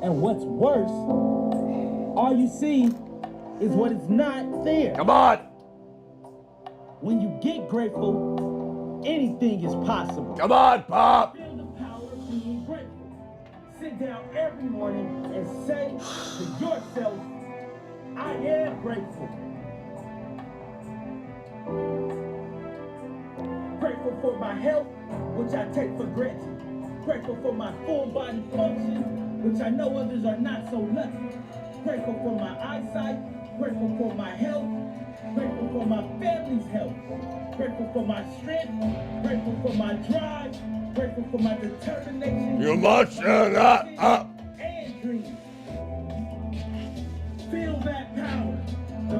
And what's worse, all you see is what is not there. Come on! When you get grateful, anything is possible. Come on, Pop! Feel the power of being grateful. Sit down every morning and say to yourself, I am grateful. Grateful for my health, which I take for granted. Grateful for my full body function, which I know others are not so lucky. Grateful for my eyesight, grateful for my health, grateful for my family's health, grateful for my strength, grateful for my drive, grateful for my determination. You must shut up! And dreams. Feel that power. The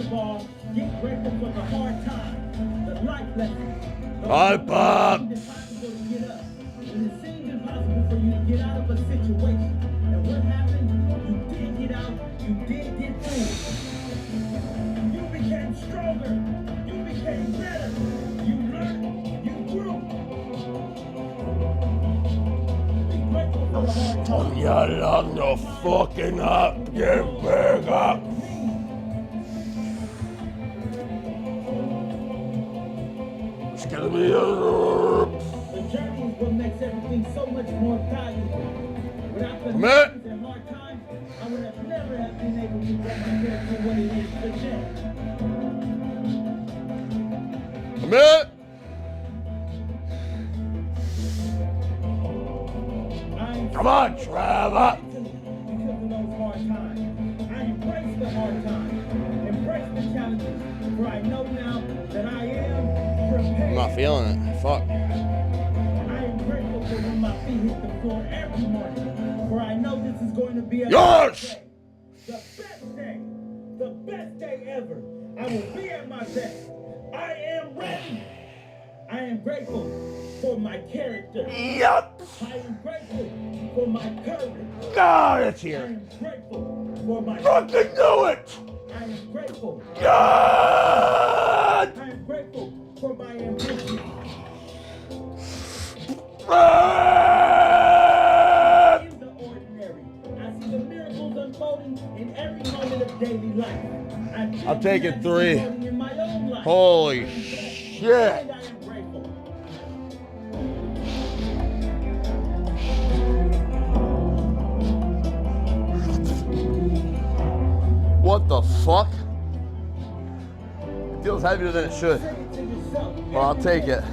of all, get grateful for the hard times, the life lessons. Hi, Bob. When it seemed impossible to get up, when it seemed impossible for you to get out of a situation, and what happened? You did get out, you did get through it. You became stronger, you became better, you learned, you grew. Be grateful for the hard times. You're not no fucking up. Get back up. It's gonna be a... The journey is what makes everything so much more valuable. Without the lessons and hard times, I would have never have been able to grow my character what it is today. Come on, Trevor. Because of those hard times, I embrace the hard times, embrace the challenges, for I know now that I am prepared. I'm not feeling it. Fuck. I am grateful for when my feet hit the floor every morning, for I know this is going to be a Yes! day, the best day ever. I will be at my best. I am ready. I am grateful for my character. Yep. I am grateful for my courage. God, it's I here. am grateful for my Fucking do it. I am grateful. God. I am grateful for my ambition. In the ordinary, I see the miracles unfolding in every moment of daily life. I'll take it 3. In my own life. Holy shit. And I am grateful. What the fuck? It feels heavier than it should. Say it to yourself. Well, I'll take it.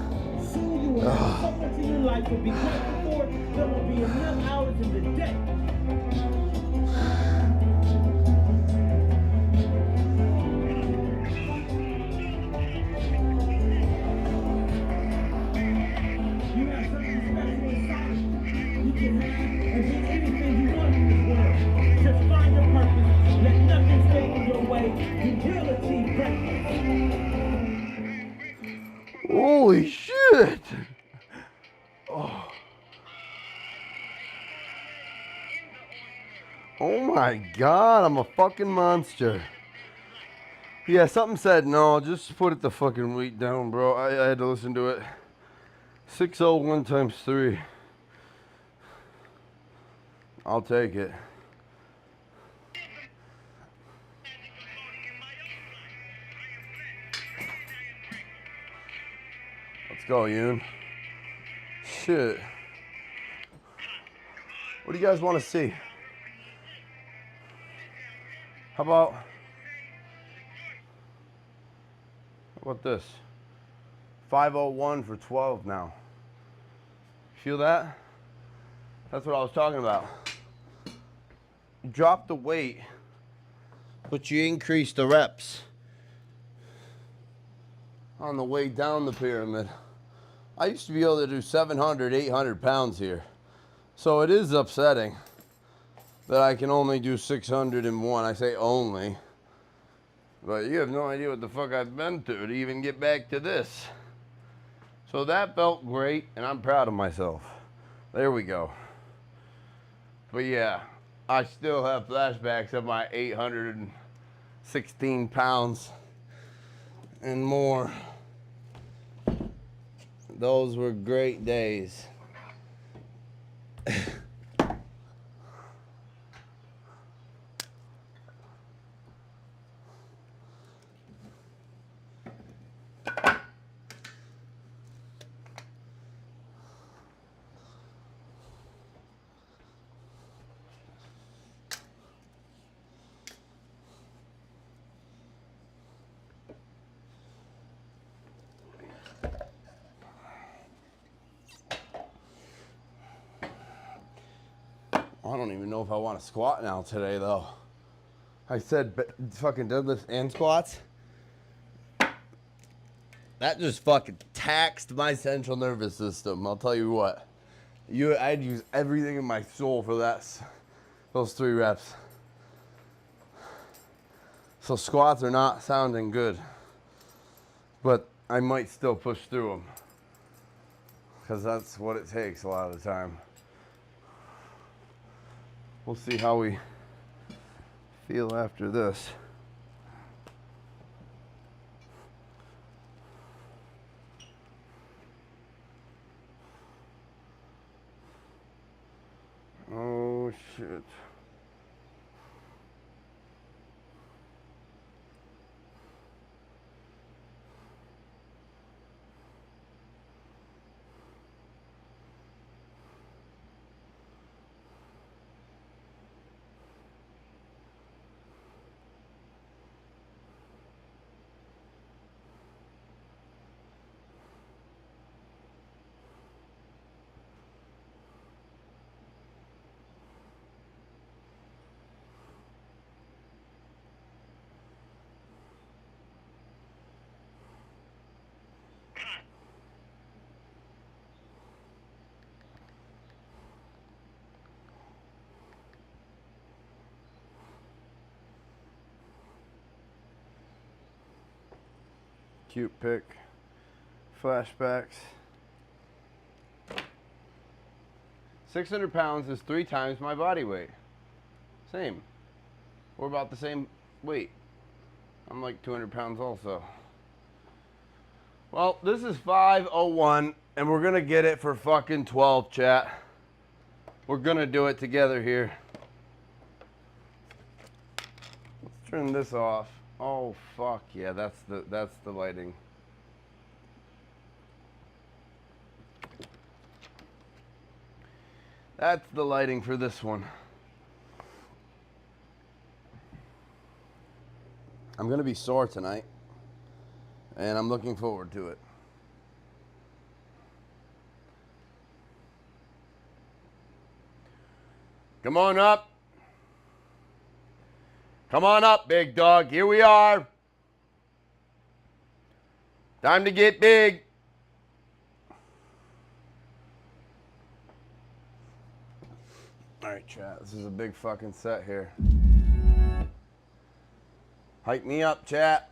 Soon you will have something to your life to be grateful for. There will be enough hours in the day. You have something special inside. You can have and be anything you want in this world. Just find your purpose. Let nothing stand in your way. You will achieve greatness. Holy shit. Oh. Oh my God, I'm a fucking monster. Yeah, something said no, just put it the fucking weight down, bro. I had to listen to it. 601 times 3. I'll take it. Let's go, Yoon. Shit. What do you guys want to see? How about this? 501 for 12 now. Feel that? That's what I was talking about. You drop the weight, but you increase the reps on the way down the pyramid. I used to be able to do 700, 800 pounds here. So it is upsetting that I can only do 601. I say only. But you have no idea what the fuck I've been through to even get back to this. So that felt great, and I'm proud of myself. There we go. But yeah, I still have flashbacks of my 816 pounds and more. Those were great days. I don't even know if I want to squat now today, though. I said fucking deadlifts and squats. That just fucking taxed my central nervous system. I'll tell you what. I'd use everything in my soul for those 3 reps. So squats are not sounding good, but I might still push through them because that's what it takes a lot of the time. We'll see how we feel after this. Oh shit. Cute pic. Flashbacks. 600 pounds is 3 times my body weight. Same. We're about the same weight. I'm like 200 pounds also. Well, this is 5:01 and we're gonna get it for fucking 12, chat. We're gonna do it together here. Let's turn this off. Oh fuck yeah, that's the lighting. That's the lighting for this one. I'm gonna be sore tonight, and I'm looking forward to it. Come on up. Come on up, big dog. Here we are. Time to get big. All right, chat. This is a big fucking set here. Hype me up, chat.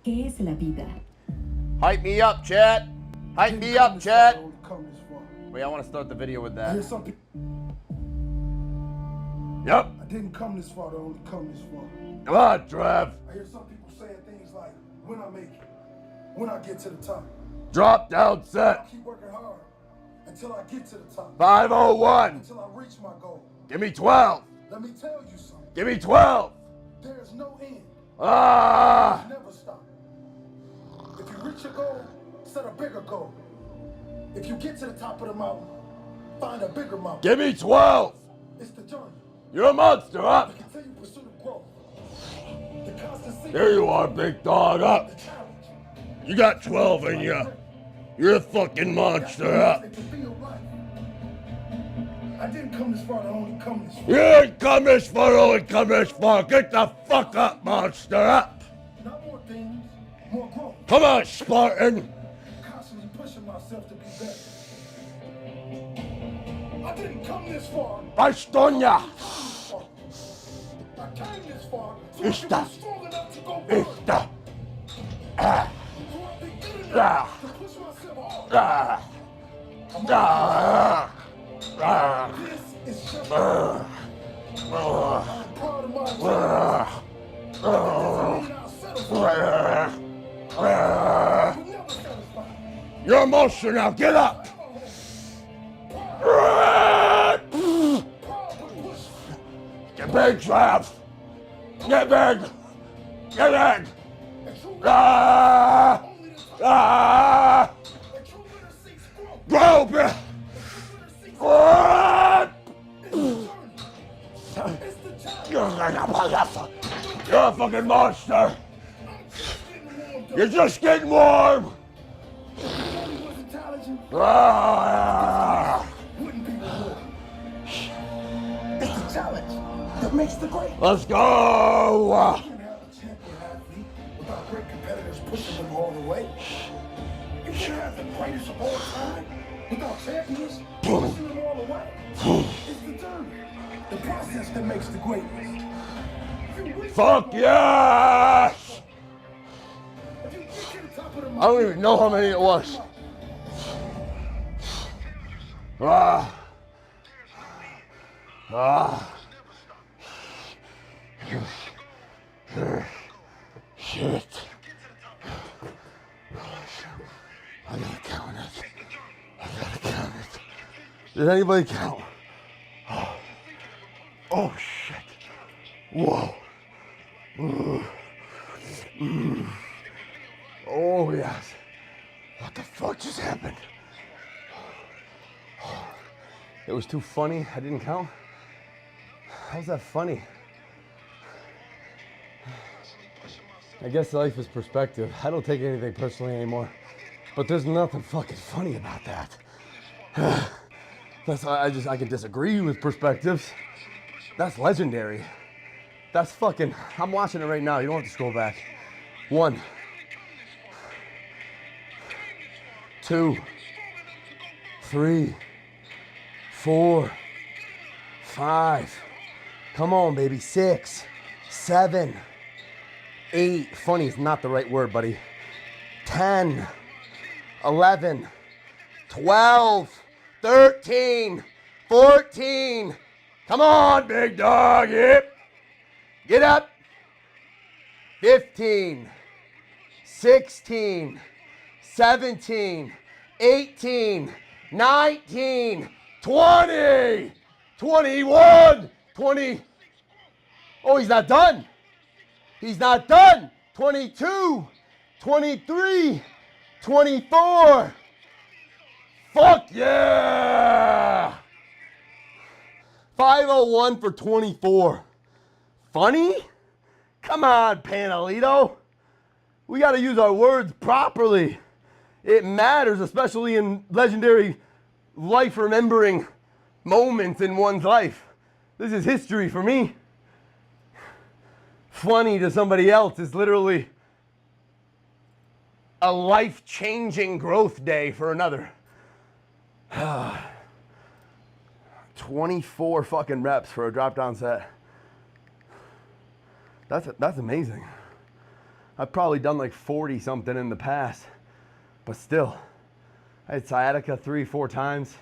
¿Qué es la vida? Hype me up, chat. Hype me up, chat. Wait, I want to start the video with that. Yep. I didn't come this far to only come this far. Come on, Trev. I hear some people saying things like, when I make it, when I get to the top. Drop down set. I'll keep working hard until I get to the top. 5:01. Until I reach my goal. Give me 12. Let me tell you something. Give me 12. There's no end. Ah. Never stop. If you reach your goal, set a bigger goal. If you get to the top of the mountain, find a bigger mountain. Give me 12. It's the journey. You're a monster, up. The continued pursuit of growth. The constant There you are, big dog, up. You got 12 in you. You're a fucking monster, up. I didn't come this far to only come this far. You ain't come this far, only come this far. Get the fuck up, monster, up. Not more things, more growth. Come on, Spartan. Constantly pushing myself to be better. I didn't come this far. Bastonia. I came this far so I could be strong enough to go further. Ista. Ah. So I'll be good enough to push myself hard. This is just I'm proud of myself. You're emotional now, get up! Get big, Trav! Get big! Get big! Ah! Ah! Grow, bitch! You're a fucking monster! You're just getting warm! Ah! It's the challenge that makes the great. Let's go! You can have a champion athlete without great competitors pushing them all the way. You can have the greatest of all time without champions pushing them all the way. It's the journey, the process that makes the greatness. Fuck yes! I don't even know how many it was. Ah. Ah. Shit. I gotta count it. I gotta count it. Did anybody count? Oh shit. Whoa. Oh yes. What the fuck just happened? It was too funny. I didn't count. How's that funny? I guess life is perspective. I don't take anything personally anymore. But there's nothing fucking funny about that. I can disagree with perspectives. That's legendary. That's fucking, I'm watching it right now. You don't have to scroll back. 1, 2, 3, 4, 5. Come on, baby. 6, 7, 8. Funny is not the right word, buddy. 10, 11, 12, 13, 14. Come on, big dog. Yep. Get up. 15, 16, 17, 18, 19, 20, 21, 20. Oh, he's not done. He's not done. 22, 23, 24. Fuck yeah. 501 for 24. Funny? Come on, Panelito. We got to use our words properly. It matters, especially in legendary life-remembering moments in one's life. This is history for me. Funny to somebody else is literally a life-changing growth day for another. 24 fucking reps for a drop-down set. That's amazing. I've probably done like 40 something in the past, but still, I had sciatica 3-4 times.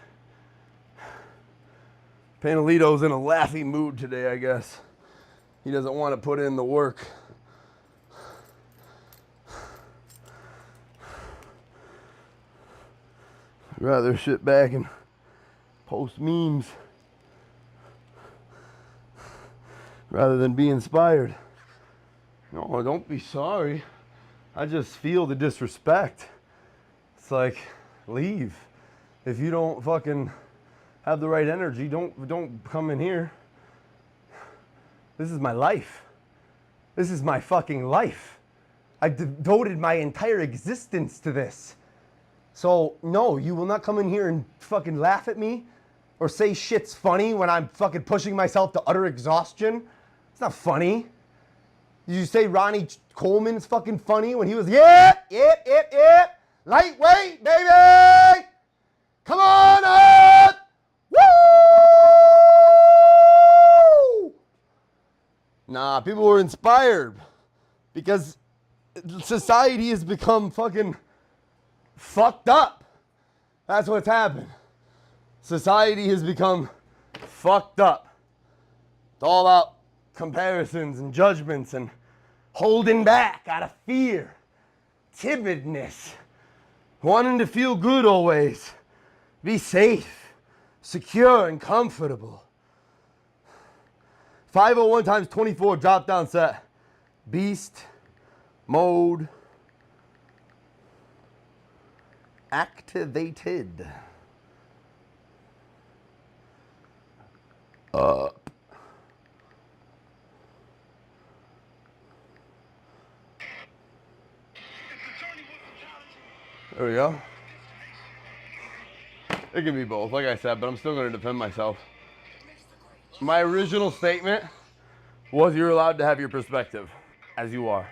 Panelito's in a laughy mood today, I guess. He doesn't want to put in the work. I'd rather sit back and post memes rather than be inspired. No, don't be sorry. I just feel the disrespect. It's like, leave. If you don't fucking have the right energy, don't come in here. This is my life. This is my fucking life. I've devoted my entire existence to this. So, no, you will not come in here and fucking laugh at me or say shit's funny when I'm fucking pushing myself to utter exhaustion. It's not funny. Did you say Ronnie Coleman's fucking funny when he was, yep, lightweight, baby! Come on up! Woo! Nah, people were inspired because society has become fucking fucked up. That's what's happened. Society has become fucked up. It's all about comparisons and judgments and holding back out of fear, timidness, wanting to feel good always, be safe, secure, and comfortable. 501 times 24 drop down set. Beast mode activated. Up. There we go. It can be both, like I said, but I'm still going to defend myself. My original statement was you're allowed to have your perspective, as you are.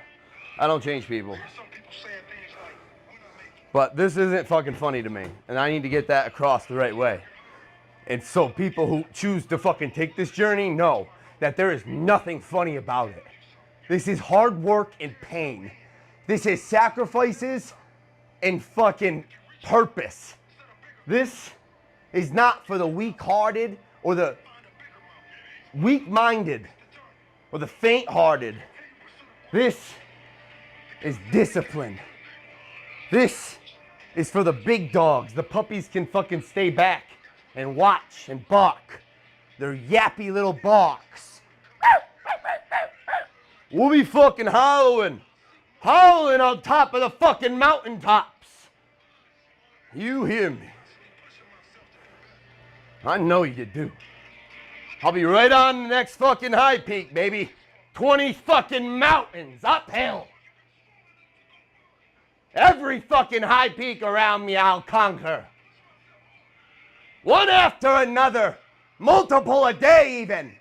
I don't change people. But this isn't fucking funny to me, and I need to get that across the right way. And so people who choose to fucking take this journey know that there is nothing funny about it. This is hard work and pain. This is sacrifices and fucking purpose. This is not for the weak-hearted or the weak-minded or the faint-hearted. This is discipline. This is for the big dogs. The puppies can fucking stay back and watch and bark. Their yappy little barks. We'll be fucking howling on top of the fucking mountaintops. You hear me? I know you do. I'll be right on the next fucking high peak, baby. 20 fucking mountains uphill. Every fucking high peak around me I'll conquer. One after another. Multiple a day even.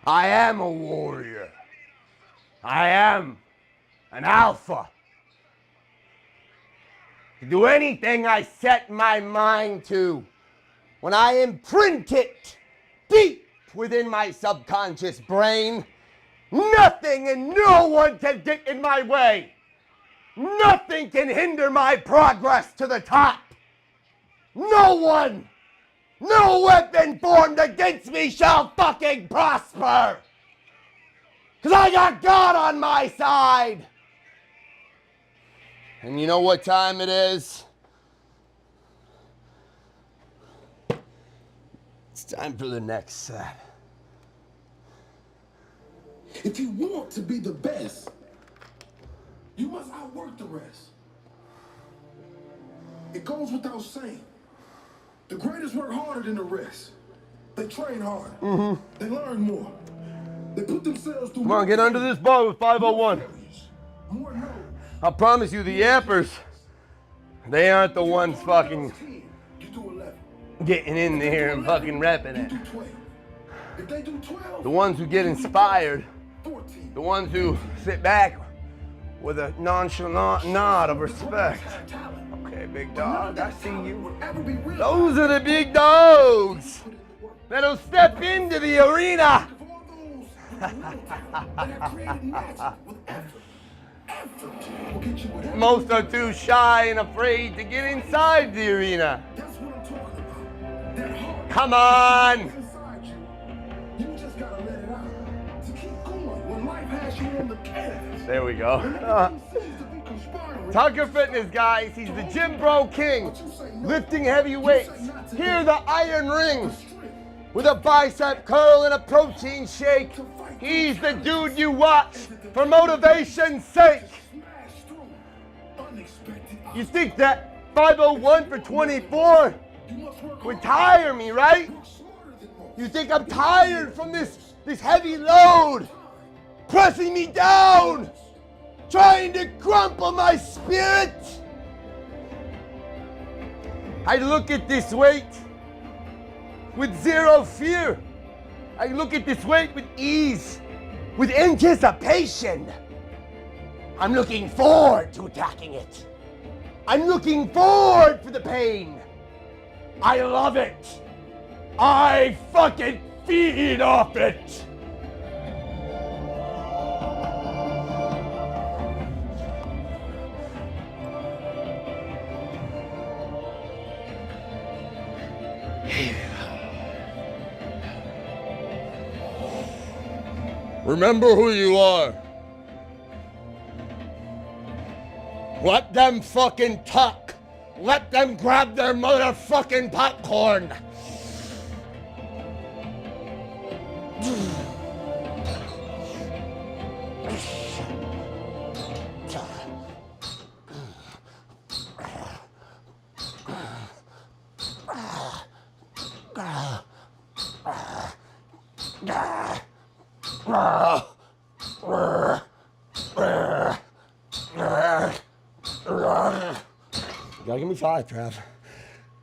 I am a warrior. I am an alpha. To do anything I set my mind to, when I imprint it deep within my subconscious brain, nothing and no one can get in my way. Nothing can hinder my progress to the top. No one, no weapon formed against me shall fucking prosper. 'Cause I got God on my side. And you know what time it is? It's time for the next set. If you want to be the best, you must outwork the rest. It goes without saying. The greatest work harder than the rest. They train harder. They learn more. They put themselves through. Come on, get under this bar with 501. I promise you, the yappers, they aren't the ones fucking getting in there and fucking repping it. The ones who get inspired, the ones who sit back with a nonchalant nod of respect. Okay, big dog, I see you. Those are the big dogs that'll step into the arena. Most are too shy and afraid to get inside the arena. Come on! There we go. Tucker Fitness, guys. He's the gym bro king. Lifting heavy weights. Here the iron ring. With a bicep curl and a protein shake. He's the dude you watch for motivation's sake. You think that 501 for 24 would tire me, right? You think I'm tired from this heavy load pressing me down, trying to crumple my spirit? I look at this weight with zero fear. I look at this weight with ease, with anticipation. I'm looking forward to attacking it. I'm looking forward for the pain. I love it. I fucking feed off it. Remember who you are. Let them fucking talk. Let them grab their motherfucking popcorn. You gotta give me 5, Trav.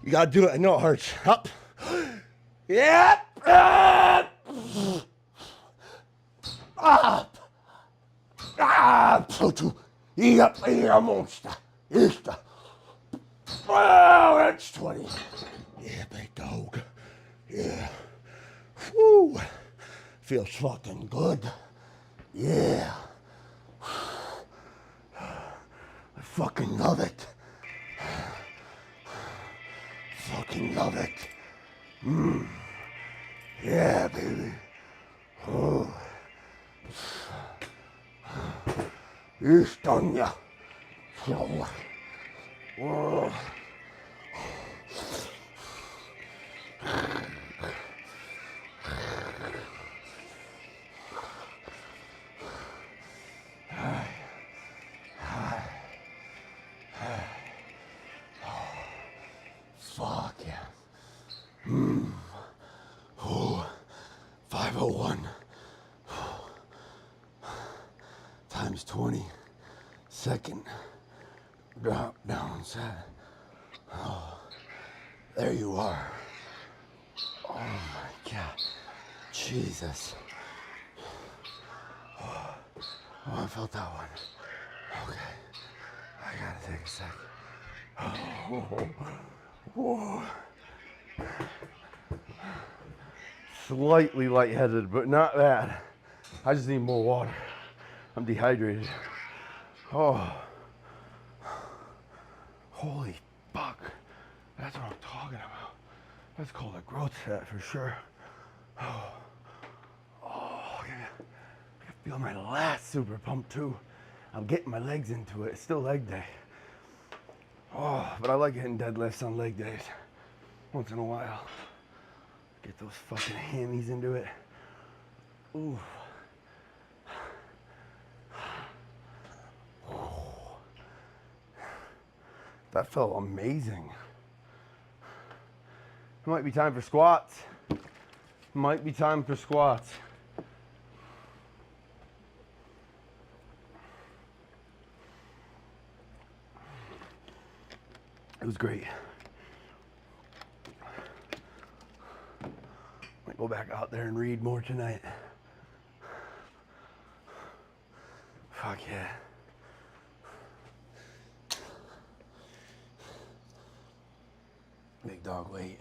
You gotta do it. I know it hurts. Up. Yep. Up. Up. Up. Monster. Oh, that's 20. Yeah, big dog. Yeah. Woo. Feels fucking good. Yeah. I fucking love it. Fucking love it. Yeah, baby. Oh. Estonia. Oh. Fuck yeah. Oh, 501 times 20 second drop down set. Oh, there you are. Oh my God. Jesus. Oh, I felt that one. Okay. I gotta take a sec. Oh. Slightly lightheaded, but not bad. I just need more water. I'm dehydrated. Oh. Holy fuck. That's what I'm talking about. That's called a growth set for sure. Oh, I can feel my lats super pumped too. I'm getting my legs into it. It's still leg day. Oh, but I like hitting deadlifts on leg days. Once in a while. Get those fucking hammies into it. Ooh. That felt amazing. It might be time for squats. Might be time for squats. It was great. Might go back out there and read more tonight. Fuck yeah. Big dog weight.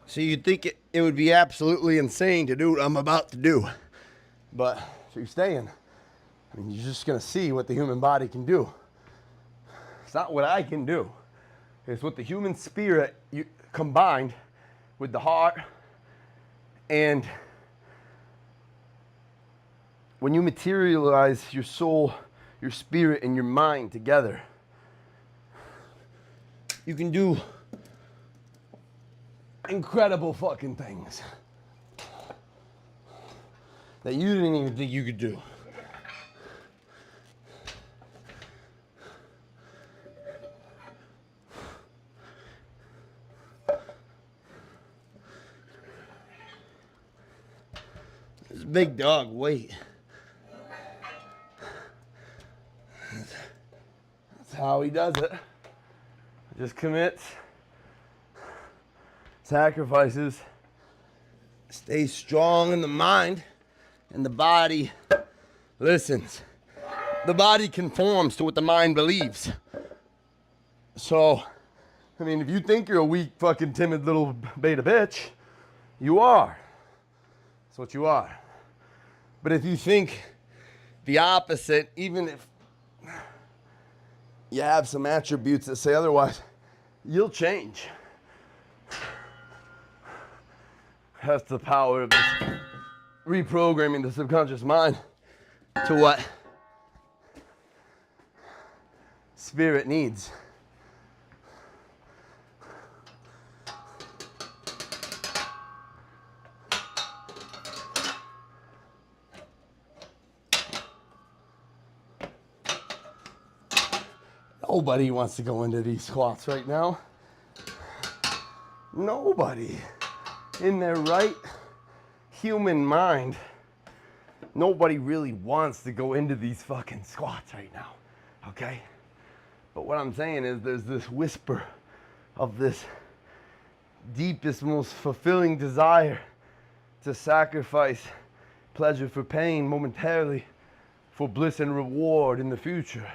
So you'd think it would be absolutely insane to do what I'm about to do. But if you're staying, I mean, you're just going to see what the human body can do. It's not what I can do. It's what the human spirit combined with the heart. And when you materialize your soul, your spirit, and your mind together, you can do incredible fucking things that you didn't even think you could do. This big dog weight. That's how he does it. Just commits, sacrifices, stays strong in the mind, and the body listens. The body conforms to what the mind believes. So, I mean, if you think you're a weak, fucking, timid little beta bitch, you are. That's what you are. But if you think the opposite, even if you have some attributes that say otherwise, you'll change. That's the power of this reprogramming the subconscious mind to what spirit needs. Nobody wants to go into these squats right now. Nobody in their right human mind, nobody really wants to go into these fucking squats right now, okay? But what I'm saying is there's this whisper of this deepest, most fulfilling desire to sacrifice pleasure for pain momentarily for bliss and reward in the future.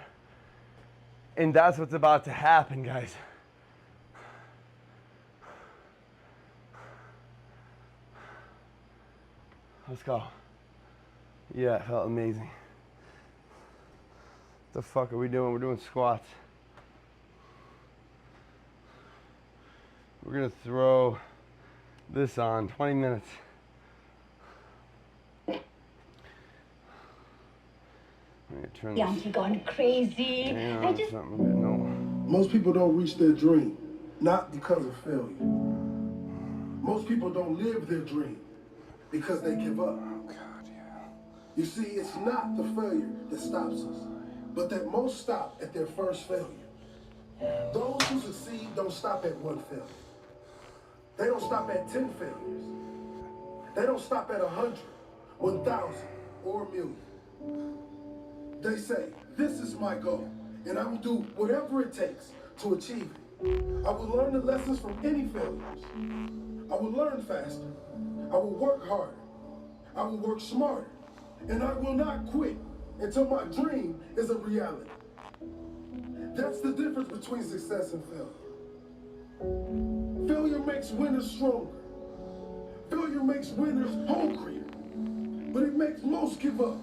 And that's what's about to happen, guys. Let's go. Yeah, it felt amazing. What the fuck are we doing? We're doing squats. We're gonna throw this on 20 minutes. Yeah, I'm going crazy. I just... Most people don't reach their dream, not because of failure. Most people don't live their dream because they give up. Oh God, yeah. You see, it's not the failure that stops us, but that most stop at their first failure. Those who succeed don't stop at one failure. They don't stop at 10 failures. They don't stop at 100, 1,000, or 1,000,000. They say, this is my goal, and I will do whatever it takes to achieve it. I will learn the lessons from any failures. I will learn faster. I will work harder. I will work smarter. And I will not quit until my dream is a reality. That's the difference between success and failure. Failure makes winners stronger. Failure makes winners hungrier. But it makes most give up.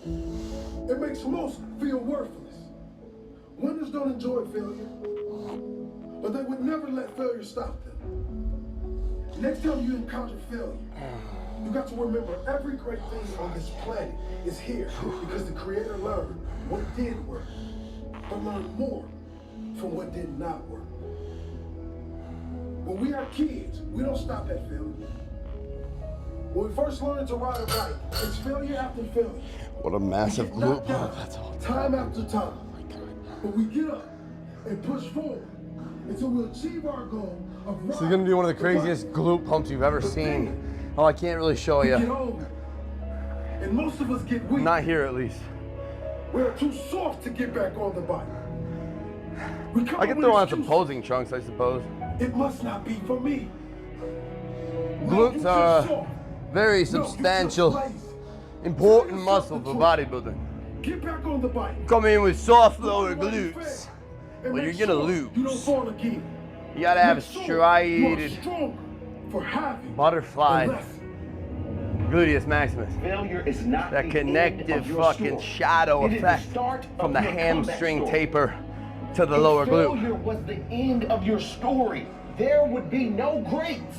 It makes most feel worthless. Winners don't enjoy failure, but they would never let failure stop them. Next time you encounter failure, you got to remember every great thing on this planet is here because the Creator learned what did work, but learned more from what did not work. When we are kids, we don't stop at failure. When we first learn to ride a bike, it's failure after failure. What a massive glute pump. That's all. Time after time. But we get up and push forward until we achieve our goal of This is gonna be one of the craziest glute pumps you've ever seen. Oh, I can't really show you. Get older, and most of us get weak. Not here, at least. We're too soft to get back on the bike. I can throw on some posing trunks, I suppose. It must not be for me. Glutes are very substantial, important muscle for bodybuilding. Get back on the bike. Come in with soft lower glutes, well, you're gonna lose. You don't fall again. You gotta have a striated butterfly gluteus maximus. Failure is not that connective fucking shadow effect from the hamstring taper to the lower glute. Failure was the end of your story. There would be no greats.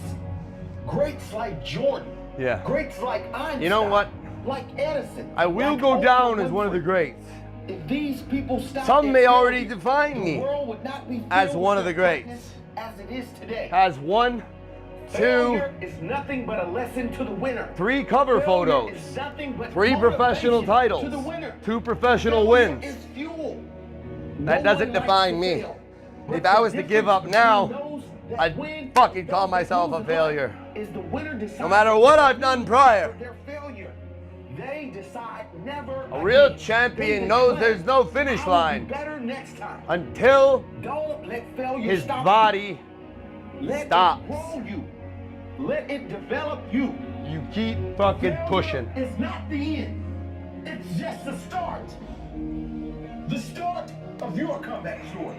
Greats like Jordan. Yeah. Greats like Einstein. You know what? Like Edison. I will go down as one of the greats. If these people stopped Some may at already failure, define me the world would not be as filled one with of the darkness greats. As it is today. Has 1, 2, Failure is nothing but a lesson to the winner. 3 cover Failure photos, is nothing but 3 professional motivation titles, to the winner. 2 professional Failure wins. is fuel. That doesn't define me. If I was to give up now, I'd fucking call myself a failure. No matter what I've done prior. They decide never. A real champion knows there's no finish line until his body stops. Let it develop you. You keep fucking pushing. It's not the end. It's just the start. The start of your comeback story.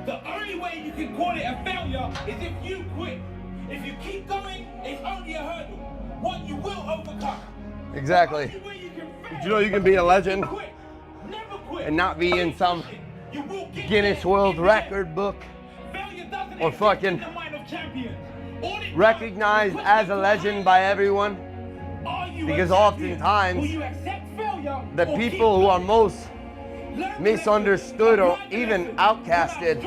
The only way you can call it a failure is if you quit. If you keep going, it's only a hurdle. One you will overcome. Exactly. Did you know you can be a legend and not be in some Guinness World Record book or fucking recognized as a legend by everyone? Because oftentimes the people who are most misunderstood or even outcasted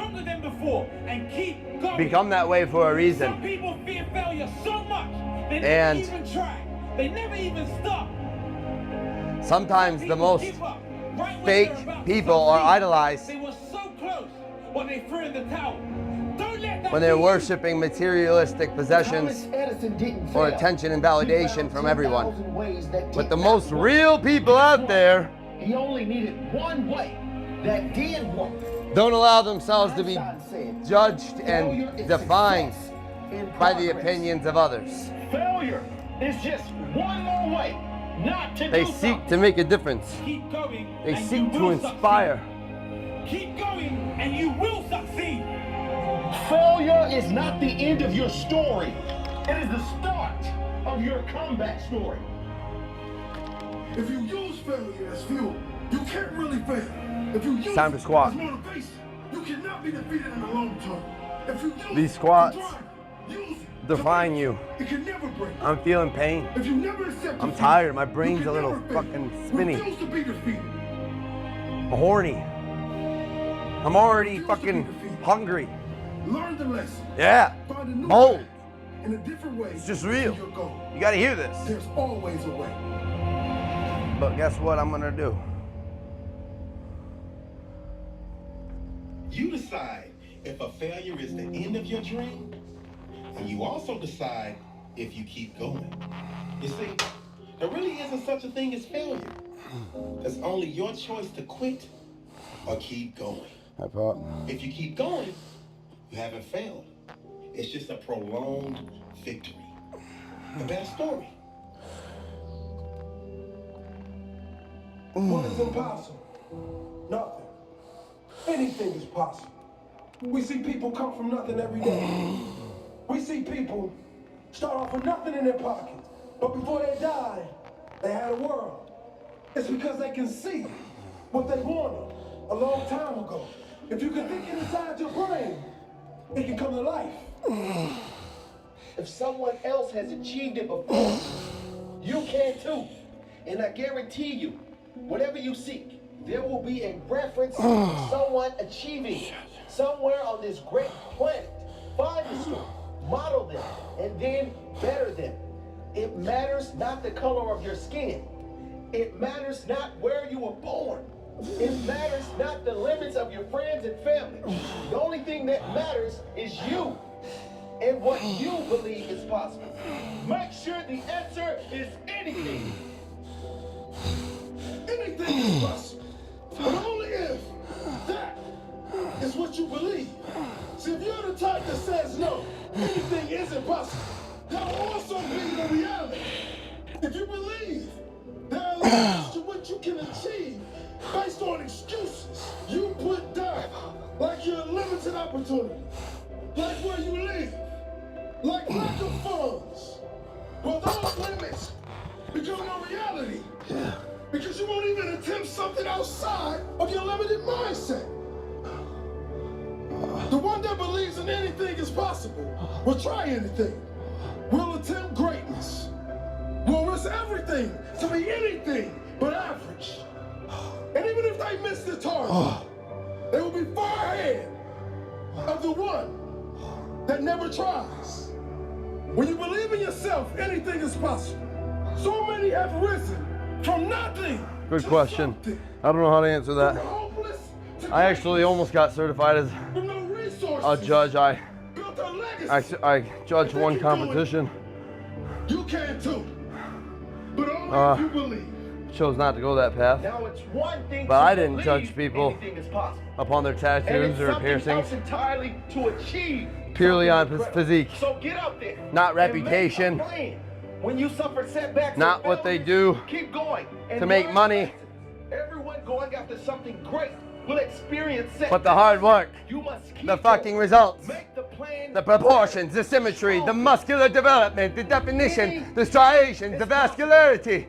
become that way for a reason. Some people fear failure so much they And never even try. They never even stop. Sometimes the most fake people are idolized They were so close when they threw in the towel. Don't let that when they're be you. worshiping materialistic possessions or attention and validation from everyone. But the most real people out there He only needed one way that did work. don't allow themselves to be judged and defined in by the progress. opinions of others. Failure is just one more way not to They do seek something. to make a difference. Keep going. They and seek you to will inspire. Succeed. Keep going and you will succeed. Failure is not the end of your story. It is the start of your comeback story. If you use failure as fuel, you can't really fail. If you use Time to squat. it as motivation, you cannot be defeated in the long term. If you use These squats it to drive, use it define you. It can never break. I'm feeling pain. If you never accept I'm defeat, tired. My you brain's can a little never fail. fucking spinny. Refuse to be defeated. I'm horny. I'm already fucking hungry. Learn the lesson. Yeah. Find a new Bold. path in a different way. It's just to real. your goal. You gotta hear this. There's always a way. But guess what I'm gonna do? You decide if a failure is the end of your dream, and you also decide if you keep going. You see, there really isn't such a thing as failure. It's only your choice to quit or keep going. I thought. If you keep going, you haven't failed. It's just a prolonged victory. A better story. What is impossible? Nothing. Anything is possible. We see people come from nothing every day. We see people start off with nothing in their pockets, but before they died, they had a world. It's because they can see what they wanted a long time ago. If you can think it inside your brain, it can come to life. If someone else has achieved it before, you can too. And I guarantee you, whatever you seek, there will be a reference to someone achieving somewhere on this great planet. Find the story, model them, and then better them. It matters not the color of your skin. It matters not where you were born. It matters not the limits of your friends and family. The only thing that matters is you and what you believe is possible. Make sure the answer is anything. Anything is possible, but only if that is what you believe. See, if you're the type that says no, anything isn't possible, that will also be the reality. If you believe there are limits to what you can achieve based on excuses you put down, like your limited opportunity, like where you live, like lack of funds, well, those limits become a reality. Because you won't even attempt something outside of your limited mindset. The one that believes in anything is possible will try anything, will attempt greatness, will risk everything to be anything but average. And even if they miss the target, they will be far ahead of the one that never tries. When you believe in yourself, anything is possible. So many have risen from nothing. Good question. I don't know how to answer that. I actually almost got certified as a judge. I judged one competition. You can too. But only if you believe. Chose not to go that path. Now it's one thing But to I didn't believe judge people anything is possible. upon their And tattoos it's or something piercings. else entirely to achieve Purely on something incredible. physique. So get out there. Not and make a reputation. plan. When you suffer setbacks, Not or what they failures, do keep going and to make learn money. lessons. Everyone going after something great will experience setbacks. But the hard work, You must keep the fucking going. results, Make the plan. the proportions, the symmetry, the muscular development, the definition, the striations, the vascularity,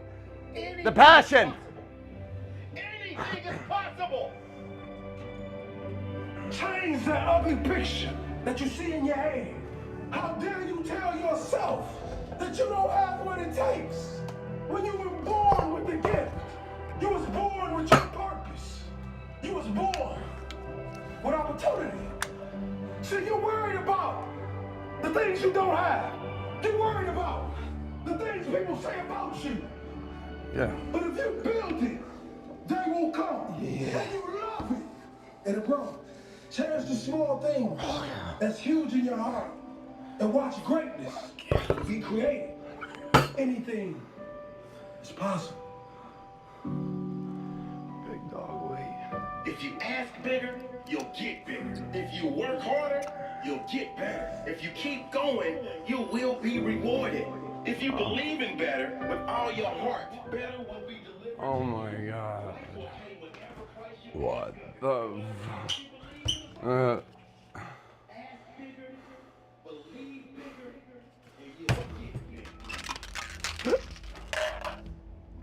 the passion. Anything is possible. Change that ugly picture that you see in your head. How dare you tell yourself that you don't have what it takes? When you were born with the gift, you was born with your purpose. You was born with opportunity. See, you're worried about the things you don't have. You're worried about the things people say about you. Yeah. But if you build it, they will come. Yeah. And you love it. And bro, cherish the small thing that's huge in your heart. And watch greatness be created. Anything is possible. If you ask bigger, you'll get bigger. If you work harder, you'll get better. If you keep going, you will be rewarded. If you believe in better with all your heart, better will be delivered. Oh my God. What the?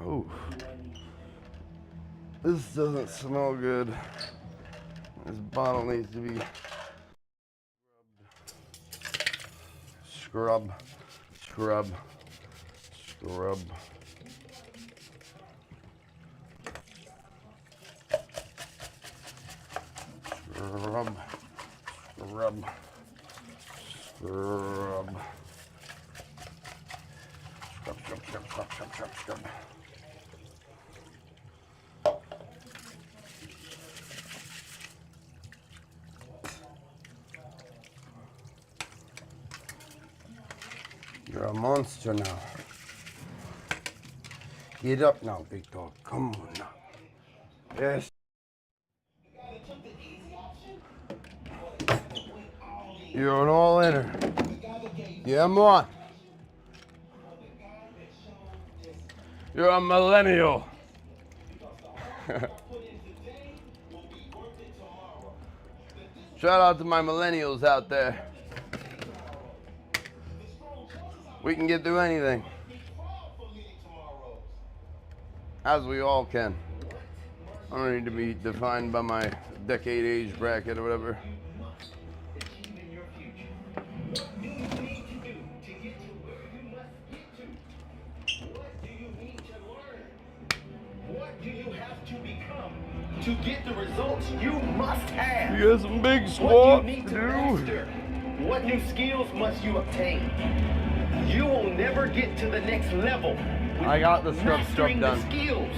Oh. This doesn't smell good. This bottle needs to be scrub, scrub, scrub. Scrub, scrub, scrub. Scrub, scrub, scrub, scrub, scrub, scrub, scrub. You're a monster now. Get up now, big dog. Come on now. Yes. You're an all-inner. Yeah, I'm on. You're a millennial. Shout out to my millennials out there. We can get through anything. As we all can. I don't need to be defined by my decade age bracket or whatever. What do you have to become to get the results you must have? You got some big squats What do you need to to do. master? What new skills must you obtain? You will never get to the next level. I got the scrub mastering done. the skills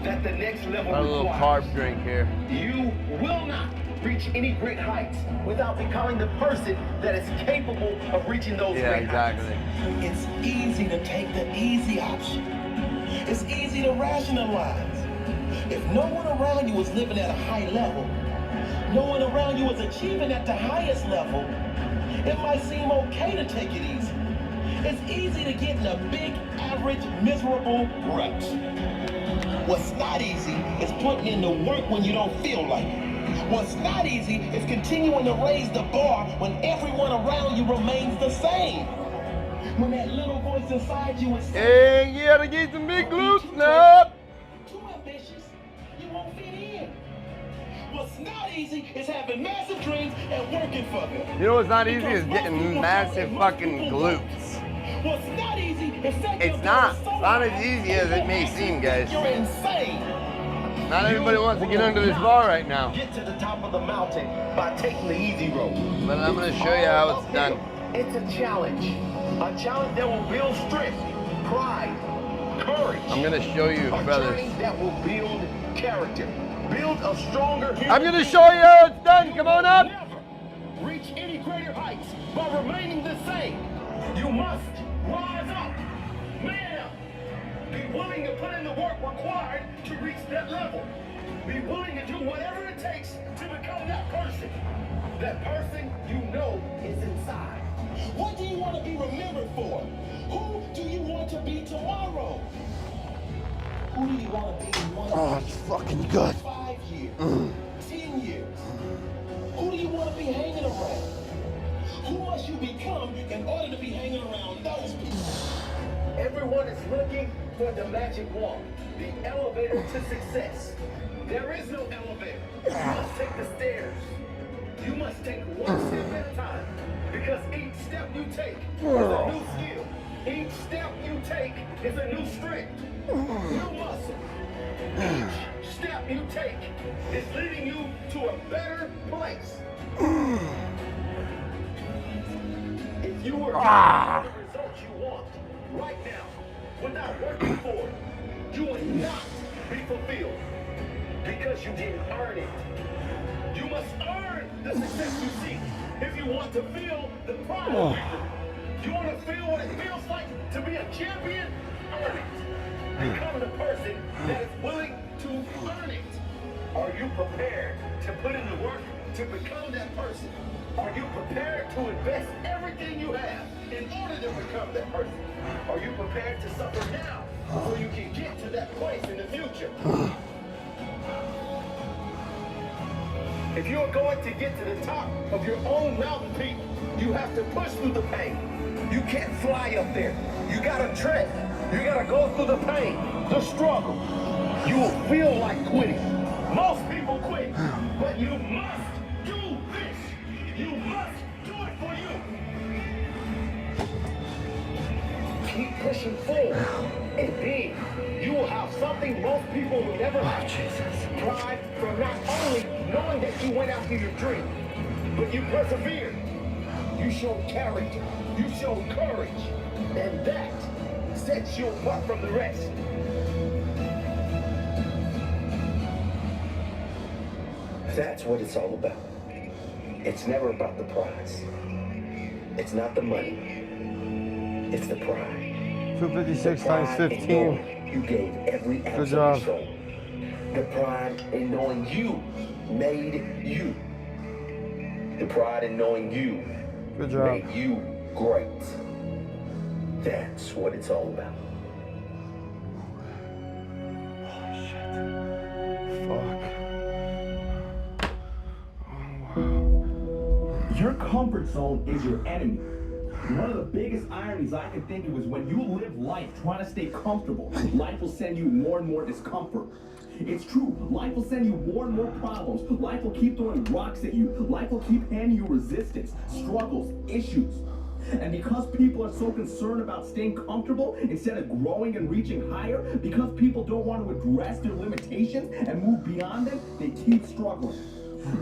that the next level Got a little requires. carb drink here. You will not reach any great heights without becoming the person that is capable of reaching those great heights. It's easy to take the easy option. It's easy to rationalize. If no one around you is living at a high level, no one around you is achieving at the highest level, it might seem okay to take it easy. It's easy to get in a big, average, miserable rut. What's not easy is putting in the work when you don't feel like it. What's not easy is continuing to raise the bar when everyone around you remains the same. When that little voice inside you is saying, hey, you gotta get some big glutes now. Too ambitious, you won't fit in. What's not easy is having massive dreams and working for them. You know what's not easy is getting massive fucking glutes. What's not easy is It's not. It's not as easy as it may seem, guys. You're insane. Not everybody wants to get under this bar right now. Get to the top of the mountain by taking the easy road. But I'm gonna show you how it's done. It's a challenge that will build strength, pride, courage. I'm gonna show you, brothers. A journey that will build character, build a stronger human. I'm gonna show you how it's done. Come on up. Never reach any greater heights by remaining the same. You must rise up, man up. Be willing to put in the work required to reach that level. Be willing to do whatever it takes to become that person. That person you know is inside. What do you want to be remembered for? Who do you want to be tomorrow? Who do you want to be in 1 year? Oh, it's fucking good. 5 years, 10 years. Who do you want to be hanging around? Who must you become in order to be hanging around those people? Everyone is looking for the magic wand, the elevator to success. There is no elevator. You must take the stairs. You must take one step at a time, because each step you take is a new skill. Each step you take is a new strength, new muscle. Each step you take is leading you to a better place. If you were getting the results you want right now, without working for it, you would not be fulfilled, because you didn't earn it. You must earn the success you seek if you want to feel the pride of victory. You want to feel what it feels like to be a champion? Earn it. Become the person that is willing to earn it. Are you prepared to put in the work to become that person? Are you prepared to invest everything you have in order to become that person? Are you prepared to suffer now so you can get to that place in the future? If you're going to get to the top of your own mountain peak, you have to push through the pain. You can't fly up there. You gotta trek. You gotta go through the pain, the struggle. You will feel like quitting. Most people quit, but you must do this. You must do it for you. Keep pushing forward, and then you will have something most people will never have. Pride from not only knowing that you went after your dream, but you persevered. You showed character. You showed courage. And that sets you apart from the rest. That's what it's all about. It's never about the prize. It's not the money. It's the pride. 256 times 15. You gave every ounce Good of job. your soul. The pride in knowing you made you. The pride in knowing you Good job. made you great. That's what it's all about. Your comfort zone is your enemy. One of the biggest ironies I can think of is when you live life trying to stay comfortable, life will send you more and more discomfort. It's true, life will send you more and more problems. Life will keep throwing rocks at you. Life will keep handing you resistance, struggles, issues. And because people are so concerned about staying comfortable instead of growing and reaching higher, because people don't want to address their limitations and move beyond them, they keep struggling.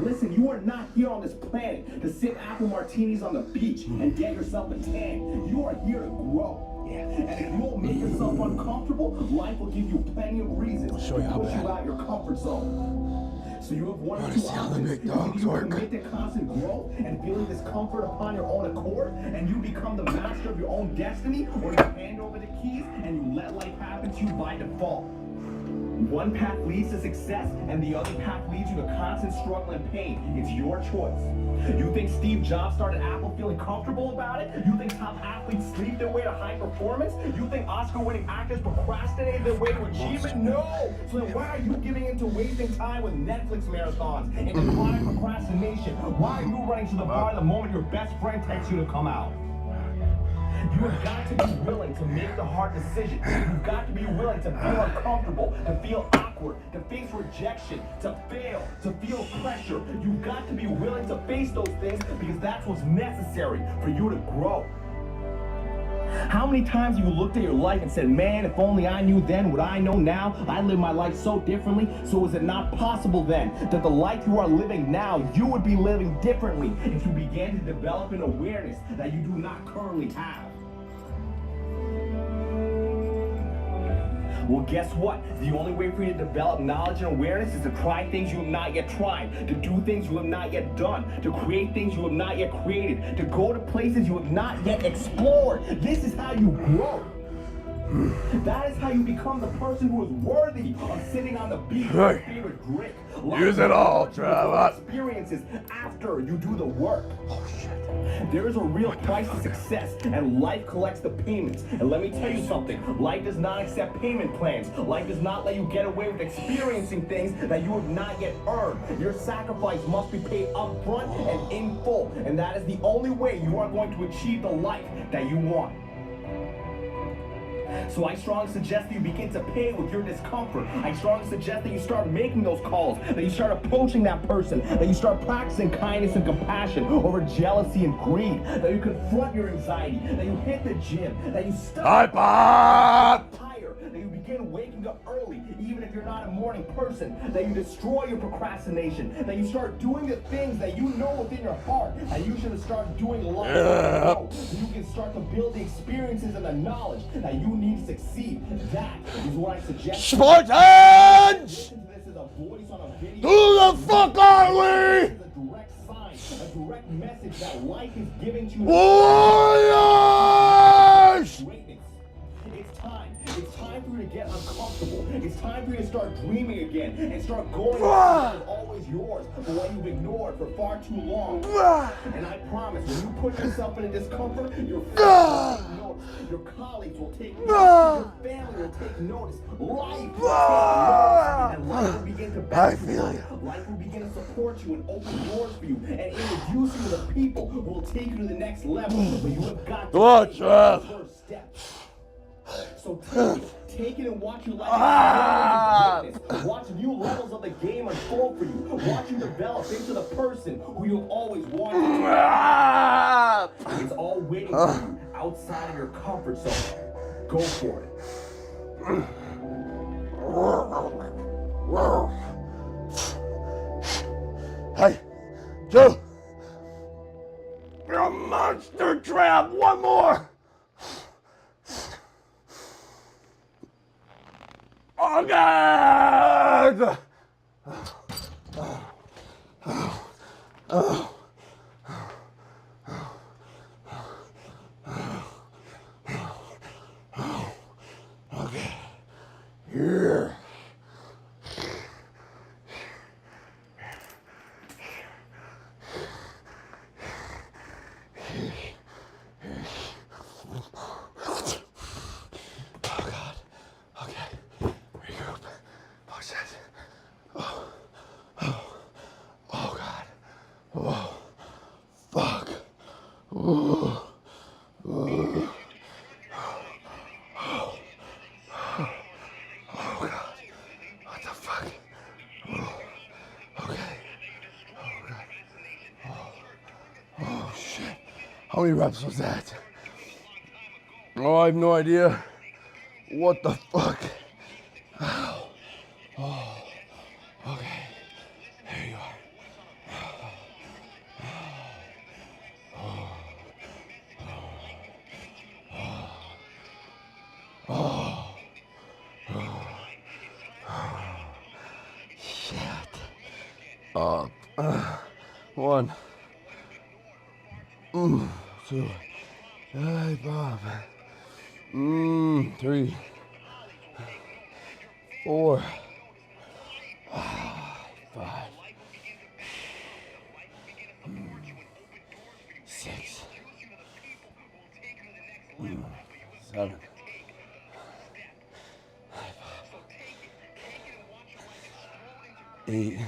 Listen, you are not here on this planet to sip apple martinis on the beach and get yourself a tan. You are here to grow. And if you won't make yourself uncomfortable, life will give you plenty of reasons to push you out your comfort zone. So you have one or two options. You commit to constant growth and feeling discomfort upon your own accord, and you become the master of your own destiny, or you hand over the keys and you let life happen to you by default. One path leads to success, and the other path leads you to constant struggle and pain. It's your choice. You think Steve Jobs started Apple feeling comfortable about it? You think top athletes sleep their way to high performance? You think Oscar-winning actors procrastinated their way to achievement? No! So then why are you giving into wasting time with Netflix marathons and chronic procrastination? Why are you running to the bar the moment your best friend texts you to come out? You have got to be willing to make the hard decisions. You've got to be willing to feel uncomfortable, to feel awkward, to face rejection, to fail, to feel pressure. You've got to be willing to face those things because that's what's necessary for you to grow. How many times have you looked at your life and said, man, if only I knew then what I know now, I'd live my life so differently. So is it not possible then that the life you are living now, you would be living differently if you began to develop an awareness that you do not currently have? Well, guess what? The only way for you to develop knowledge and awareness is to try things you have not yet tried, to do things you have not yet done, to create things you have not yet created, to go to places you have not yet explored. This is how you grow. That is how you become the person who is worthy of sitting on the beach with your favorite drink. Use it all, Travis. Experiences after you do the work. Oh shit. There is a real price to success, and life collects the payments. And let me tell you something, life does not accept payment plans. Life does not let you get away with experiencing things that you have not yet earned. Your sacrifice must be paid up front and in full, and that is the only way you are going to achieve the life that you want. So I strongly suggest that you begin to pay with your discomfort. I strongly suggest that you start making those calls, that you start approaching that person, that you start practicing kindness and compassion over jealousy and greed, that you confront your anxiety, that you hit the gym, that you stop higher, that you begin waking up early, even if you're not a morning person, that you destroy your procrastination, that you start doing the things that you know within your heart, and you should start doing a lot more. You can start to build the experiences and the knowledge that you need to succeed. That is what I suggest. Spartans! Who the fuck are we? A direct sign, a direct message that life is giving to you. Warriors! It's time for you to get uncomfortable. It's time for you to start dreaming again and start going where you've always always yours, but one you've ignored for far too long. And I promise, when you put yourself in a discomfort, your friends will take notice, your colleagues will take notice, your family will take notice, life will take notice, and life will begin to back you up. Life will begin to support you and open doors for you and introduce you to the people who will take you to the next level. But you have got to take the first step. So take it and watch your life grow into greatness. Watch new levels of the game unfold for you. Watch you develop into the person who you've always wanted to be. It's all waiting for you outside of your comfort zone. Go for it. Hey, Joe! You're a monster trap! One more! Oh, God! Okay. Here. Oh, God. Okay. Regroup. Push it. Oh, God. Oh, fuck. Oh, God. What the fuck? Okay. Oh, God. Oh, shit. How many reps was that? Oh, I have no idea. What the fuck? Oh. Oh. Okay. There you are. Shit. Up. 1. 2. Hey, Bob. 3. 4. 5. 6. 7. 8.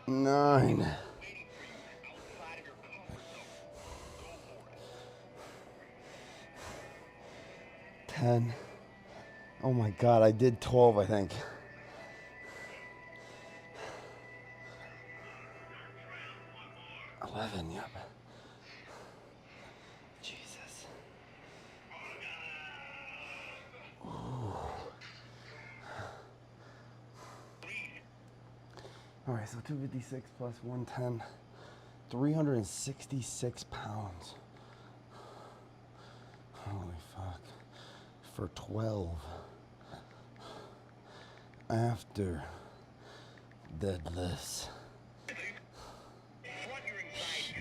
9. 10. Oh my God, I did 12, I think. 11, yep. Jesus. Ooh. All right, so 256 plus 110, 366 pounds. Holy fuck. For 12. After deadlifts.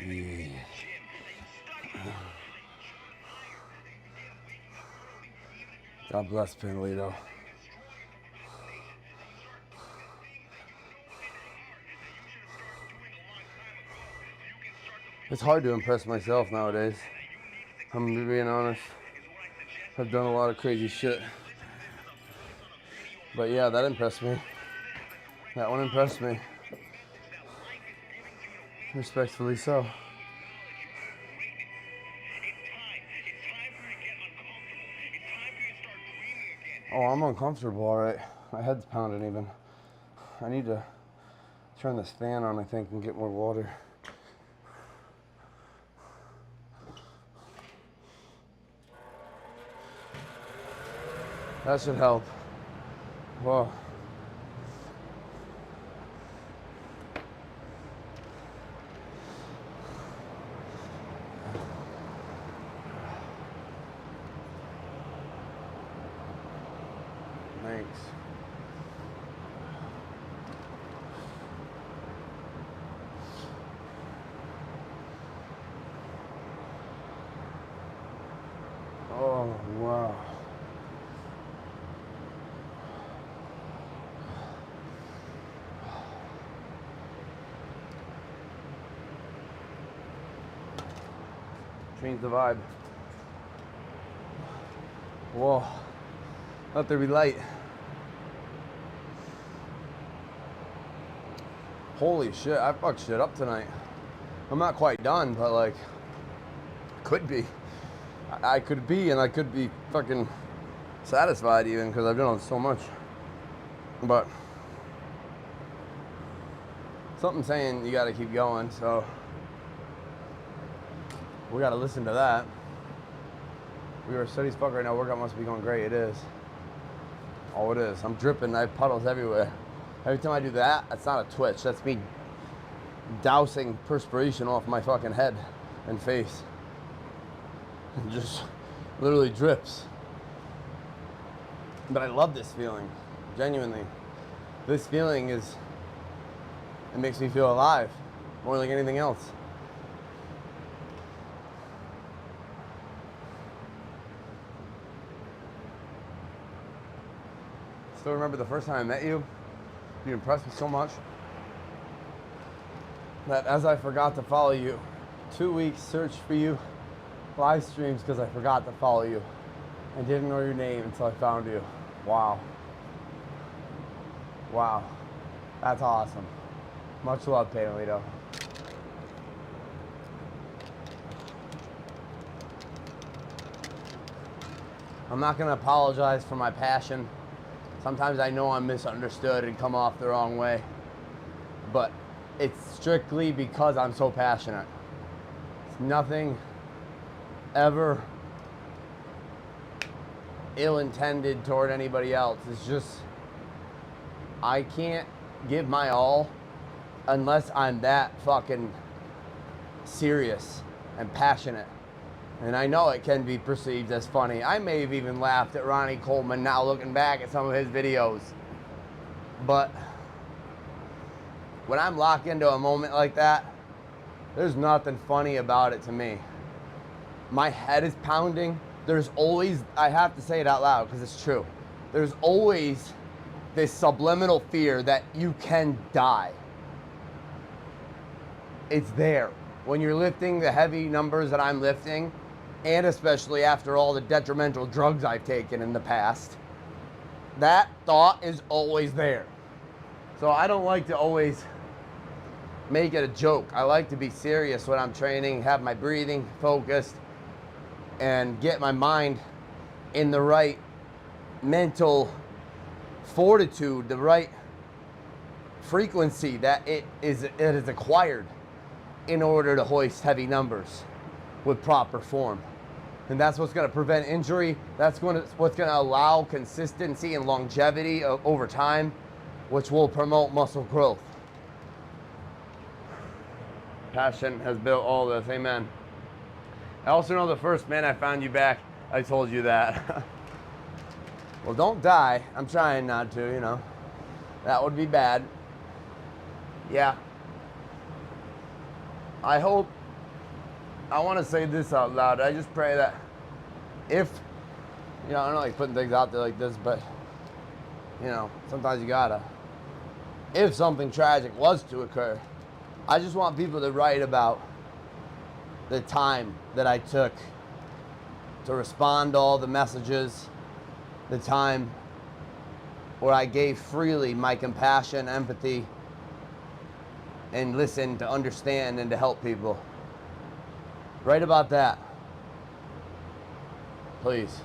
Yeah. God bless Pinolito. It's hard to impress myself nowadays. I'm being honest. I've done a lot of crazy shit. But yeah, that impressed me. That one impressed me. Respectfully so. Oh, I'm uncomfortable, all right. My head's pounding even. I need to turn this fan on, I think, and get more water. That should help. Whoa. Thanks. Oh, wow. Change the vibe. Whoa. Let there be light. Holy shit, I fucked shit up tonight. I'm not quite done, but like, could be. I could be, and I could be fucking satisfied even, because I've done so much. But something's saying you gotta keep going, so we gotta listen to that. We are steady as fuck right now. Workout must be going great. It is. Oh, it is. I'm dripping. I have puddles everywhere. Every time I do that, that's not a twitch. That's me dousing perspiration off my fucking head and face. It just literally drips. But I love this feeling. Genuinely. This feeling is, it makes me feel alive more like anything else. Still remember the first time I met you? You impressed me so much that as I forgot to follow you, 2 weeks searched for you, live streams because I forgot to follow you and didn't know your name until I found you. Wow. Wow. That's awesome. Much love, Pedalito. I'm not gonna apologize for my passion. Sometimes I know I'm misunderstood and come off the wrong way, but it's strictly because I'm so passionate. It's nothing ever ill-intended toward anybody else. It's just, I can't give my all unless I'm that fucking serious and passionate. And I know it can be perceived as funny. I may have even laughed at Ronnie Coleman now looking back at some of his videos. But when I'm locked into a moment like that, there's nothing funny about it to me. My head is pounding. There's always, I have to say it out loud because it's true. There's always this subliminal fear that you can die. It's there. When you're lifting the heavy numbers that I'm lifting, and especially after all the detrimental drugs I've taken in the past, that thought is always there. So I don't like to always make it a joke. I like to be serious when I'm training, have my breathing focused, and get my mind in the right mental fortitude, the right frequency that it is acquired in order to hoist heavy numbers with proper form. And that's what's going to prevent injury. That's what's going to allow consistency and longevity over time, which will promote muscle growth. Passion has built all this. Amen. I also know the first man I found you back, I told you that. Well, don't die. I'm trying not to, you know. That would be bad. Yeah. I hope, I want to say this out loud. I just pray that if, you know, I don't like putting things out there like this, but, you know, sometimes you gotta. If something tragic was to occur, I just want people to write about the time that I took to respond to all the messages, the time where I gave freely my compassion, empathy, and listen to understand and to help people. Write about that, please.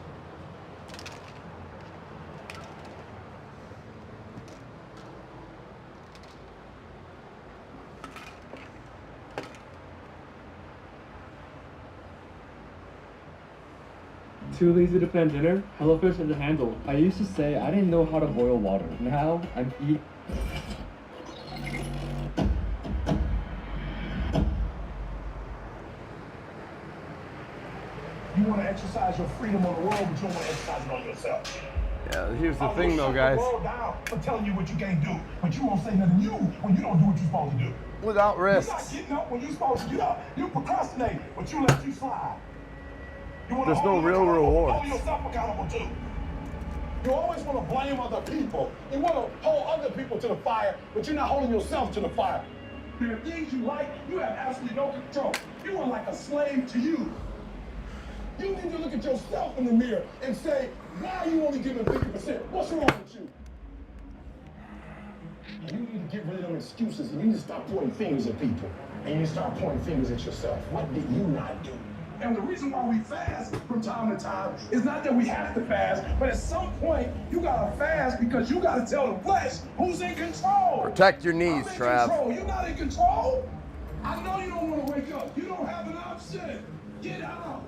Too lazy to plan dinner? HelloFresh has a handle. I used to say I didn't know how to boil water. Now I'm eating. You want to exercise your freedom on the world, but you don't want to exercise it on yourself. Yeah, here's the thing though, guys. I'm gonna shut the world down for telling you what you can't do, but you won't say nothing to you when you don't do what you're supposed to do. Without risks. You're not getting up when you're supposed to get up. You procrastinate, but you let you slide. There's no real reward. Hold yourself accountable too. You always want to blame other people. You want to hold other people to the fire, but you're not holding yourself to the fire. There are things you like, you have absolutely no control. You are like a slave to you. You need to look at yourself in the mirror and say, why are you only giving 50%? What's wrong with you? You need to get rid of them excuses. You need to stop pointing fingers at people. And you need to start pointing fingers at yourself. What did you not do? And the reason why we fast from time to time is not that we have to fast, but at some point, you gotta fast because you gotta tell the flesh who's in control. Protect your knees, Trav. You're not in control. I know you don't want to wake up. You don't have an option. Get out.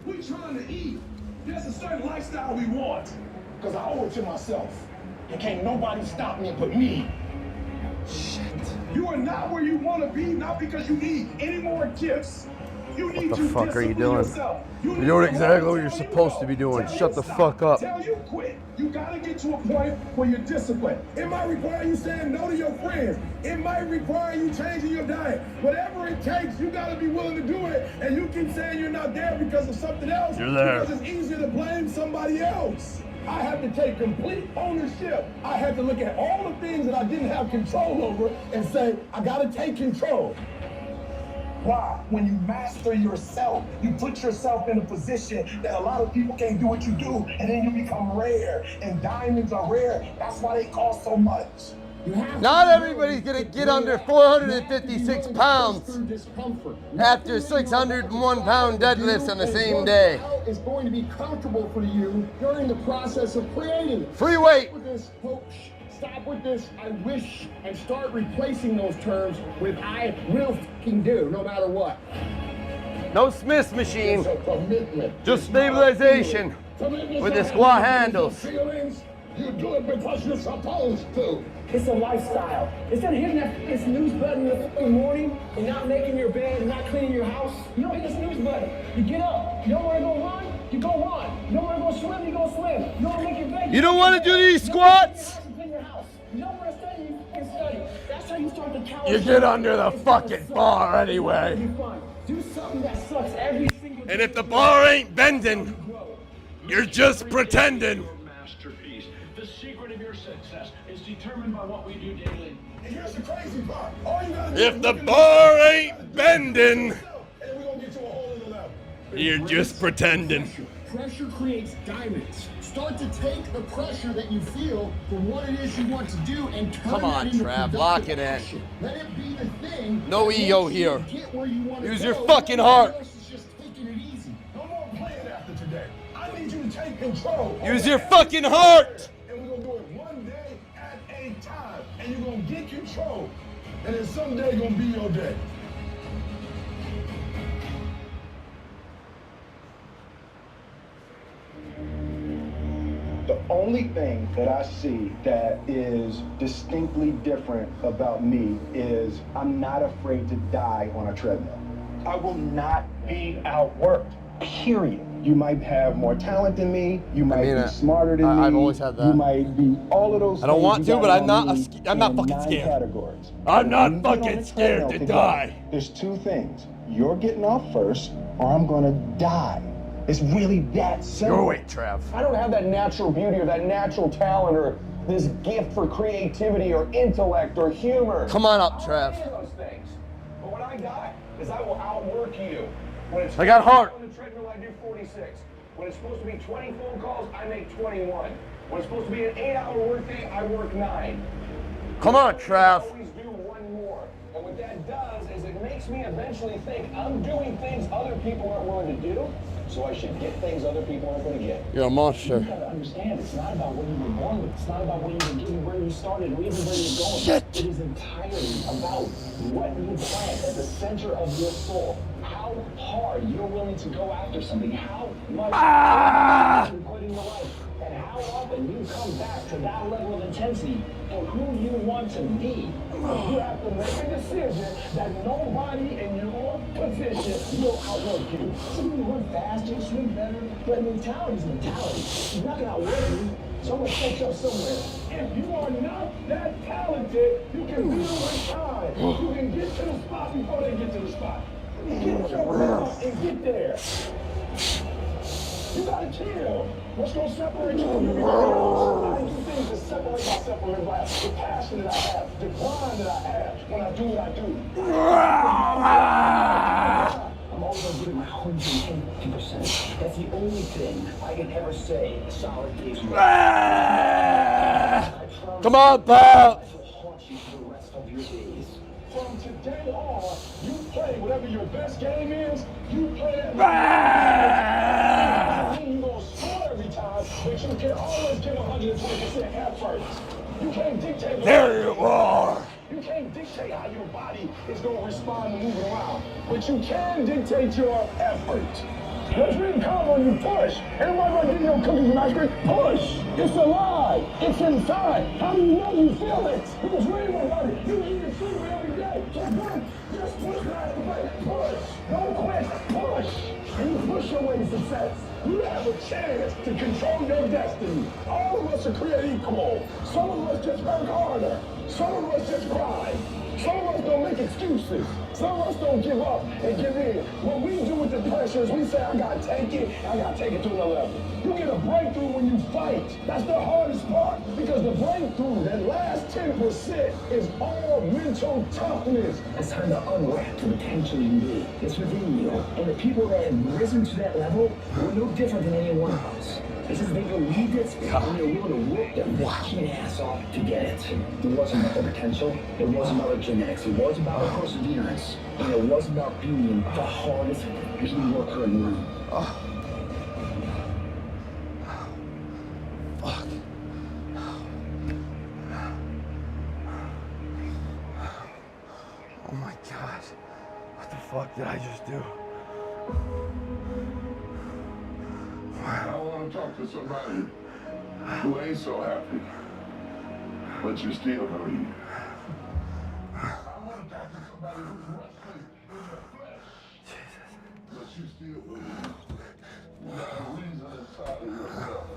We trying to eat. There's a certain lifestyle we want. Because I owe it to myself. And can't nobody stop me but me. Shit. You are not where you want to be, not because you need any more gifts. You need What the fuck are you doing? Yourself. You're doing exactly what you're supposed to be doing. Shut the fuck up. Tell you quit. You gotta get to a point where you're disciplined. It might require you saying no to your friends. It might require you changing your diet. Whatever it takes, you gotta be willing to do it. And you keep saying you're not there because of something else. You're there. Because it's easier to blame somebody else. I had to take complete ownership. I had to look at all the things that I didn't have control over and say, I gotta take control. Why? When you master yourself, you put yourself in a position that a lot of people can't do what you do, and then you become rare, and diamonds are rare. That's why they cost so much. Not everybody's gonna get under 456 pounds after 601 pound deadlifts on the same day. It's going to be comfortable for you during the process of creating. Free weight. Stop with this, I wish, and start replacing those terms with I will fucking do, no matter what. No Smith machine, just stabilization with the squat handles. You do it because you're supposed to. It's a lifestyle. Instead of hitting that snooze button in the morning and not making your bed and not cleaning your house, you don't hit the snooze button. You get up. You don't want to go run? You go run. You don't want to go swim? You go swim. You don't want to make your bed? You don't want to do these squats? You don't want to study? You can study. That's how you start to challenge. You get under the fucking bar anyway. Do something that sucks every single day. And if the bar ain't bending, you're just pretending. Masterpiece. The secret of your success is determined by what we do daily. And here's the crazy part. All you gotta do If the bar ain't bending, and we're gonna get to a whole other level. you're just pretending. Pressure creates diamonds. Start to take the pressure that you feel for what it is you want to do and turn Come on, that into Trav, productive lock it in. action. Let it be the thing. No that ego makes you here. get where you want to Use go. your fucking heart. Everybody else is just taking it easy. No more playing after today. I need you to take control. Use your fucking heart. And we're gonna do it one day at a time. And you're gonna get control. And then someday gonna be your day. The only thing that I see that is distinctly different about me is I'm not afraid to die on a treadmill. I will not be outworked, period. You might have more talent than me. You might be smarter than me. I've always had that. You might be all of those I don't things. want You to, but got I'm not. me I'm not in fucking 9 scared. categories. I'm not When you get on fucking the scared treadmill to together, die. There's 2 things. You're getting off first, or I'm gonna die. It's really that simple. Your weight, Trav. I don't have that natural beauty or that natural talent or this gift for creativity or intellect or humor. Come on up, Trav. I don't have those things. But what I got is I will outwork you. When it's I got heart. On the treadmill, I do 46. When it's supposed to be 20 phone calls, I make 21. When it's supposed to be an 8-hour workday, I work 9. Come on, Trav. I always do one more. And what that does is it makes me eventually think I'm doing things other people aren't willing to do, so I should get things other people aren't going to get. You're a monster. You gotta understand, it's not about where you were born with. It's not about where you started or even where you're going. Shit. It is entirely about what you plant at the center of your soul. How hard you're willing to go after something. How much you put in your life. And how often you come back to that level of intensity for who you want to be. You have to make a decision that nobody in your position will outwork you. Some people run faster, swim better, but mentality is mentality. You're not gonna outwork you. Someone sets up somewhere. If you are not that talented, you can beat them with time. You can get to the spot before they get to the spot. Get yourself and get there. You gotta chill. What's gonna separate you from everybody else? I do things that separate myself from everybody else. The passion that I have, the grind that I have when I do what I do. I'm always gonna do it my 150%. That's the only thing I can ever say a solid case of Come on, pal. From today on, you play whatever your best game is, you play that. You're going to score every time, but you can always give 120% effort. You can't dictate. There you are. You can't dictate how your body is going to respond to moving around, but you can dictate your effort. Your dream comes when you push. Everybody gonna give you your cookies and ice cream. Push. It's alive. It's inside. How do you know you feel it? Because dream about it. You eat and sleep it every day. Just push. Just push right away. Push. Don't quit. Push. And you push your way to success. You have a chance to control your destiny. All of us are created equal. Some of us just work harder. Some of us just grind. Some of us don't make excuses. Some of us don't give up and give in. What we do with the pressure is we say, I gotta take it to another level. You get a breakthrough when you fight. That's the hardest part, because the breakthrough, that last 10% is all mental toughness. It's time to unwrap the potential you need. It's within you. And the people that have risen to that level were no different than any one of us. It's just they believed it, and they're willing to work their fucking ass off to get it. It wasn't about the potential, it wasn't about the genetics, it was about the perseverance, and it was about being the hardest hitting worker in the room. Fuck. Oh my gosh. What the fuck did I just do? I want to talk to somebody who ain't so happy, but you still believe. I want to talk to somebody who's wrestling in the flesh, but you still believe. You got a reason inside of yourself.